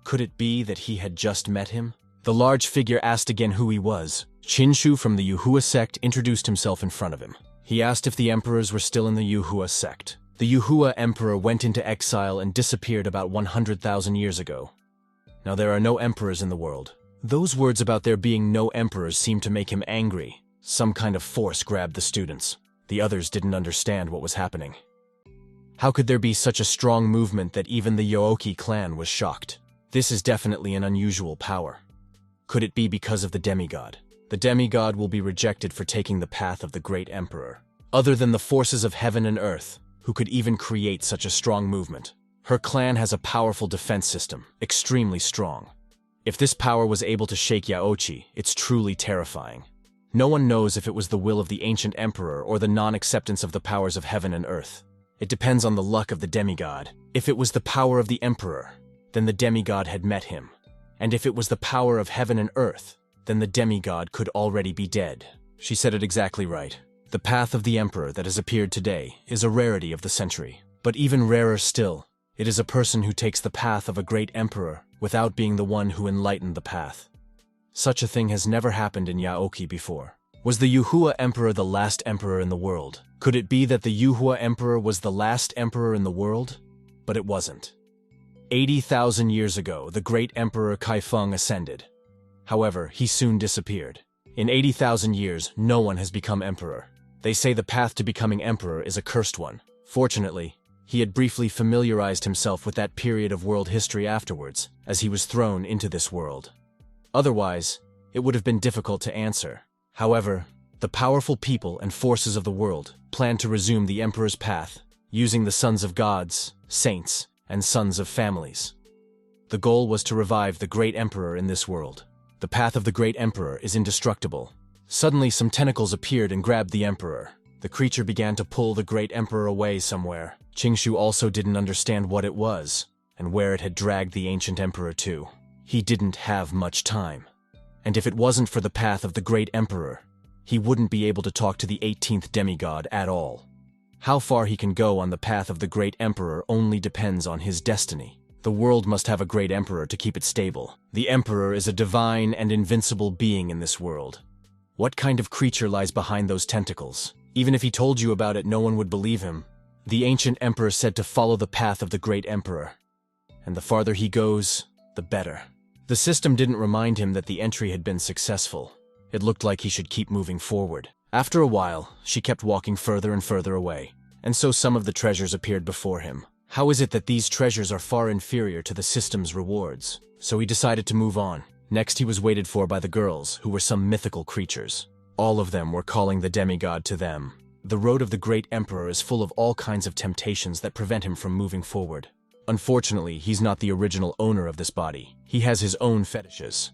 Could it be that he had just met him? The large figure asked again who he was. Qin Shu from the Yuhua sect introduced himself in front of him. He asked if the emperors were still in the Yuhua sect. The Yuhua emperor went into exile and disappeared about 100,000 years ago. Now there are no emperors in the world. Those words about there being no emperors seemed to make him angry. Some kind of force grabbed the students. The others didn't understand what was happening. How could there be such a strong movement that even the Yooki clan was shocked? This is definitely an unusual power. Could it be because of the demigod? The demigod will be rejected for taking the path of the Great Emperor. Other than the forces of heaven and earth, who could even create such a strong movement? Her clan has a powerful defense system, extremely strong. If this power was able to shake Yaochi, it's truly terrifying. No one knows if it was the will of the ancient emperor or the non-acceptance of the powers of heaven and earth. It depends on the luck of the demigod. If it was the power of the emperor, then the demigod had met him. And if it was the power of heaven and earth, then the demigod could already be dead. She said it exactly right. The path of the emperor that has appeared today is a rarity of the century. But even rarer still, it is a person who takes the path of a great emperor without being the one who enlightened the path. Such a thing has never happened in Yaoki before. Was the Yuhua emperor the last emperor in the world? Could it be that the Yuhua emperor was the last emperor in the world? But it wasn't. 80,000 years ago, the great emperor Kaifeng ascended. However, he soon disappeared. In 80,000 years, no one has become emperor. They say the path to becoming emperor is a cursed one. Fortunately, he had briefly familiarized himself with that period of world history afterwards, as he was thrown into this world. Otherwise, it would have been difficult to answer. However, the powerful people and forces of the world planned to resume the emperor's path, using the sons of gods, saints, and sons of families. The goal was to revive the great emperor in this world. The path of the great emperor is indestructible. Suddenly, some tentacles appeared and grabbed the emperor. The creature began to pull the great emperor away somewhere. Qing Shu also didn't understand what it was, and where it had dragged the ancient emperor to. He didn't have much time. And if it wasn't for the path of the great emperor, he wouldn't be able to talk to the 18th demigod at all. How far he can go on the path of the great emperor only depends on his destiny. The world must have a great emperor to keep it stable. The emperor is a divine and invincible being in this world. What kind of creature lies behind those tentacles? Even if he told you about it, no one would believe him. The ancient emperor said to follow the path of the great emperor. And the farther he goes, the better. The system didn't remind him that the entry had been successful. It looked like he should keep moving forward. After a while, she kept walking further and further away, and so some of the treasures appeared before him. How is it that these treasures are far inferior to the system's rewards? So he decided to move on. Next he was waited for by the girls, who were some mythical creatures. All of them were calling the demigod to them. The road of the great emperor is full of all kinds of temptations that prevent him from moving forward. Unfortunately, he's not the original owner of this body. He has his own fetishes.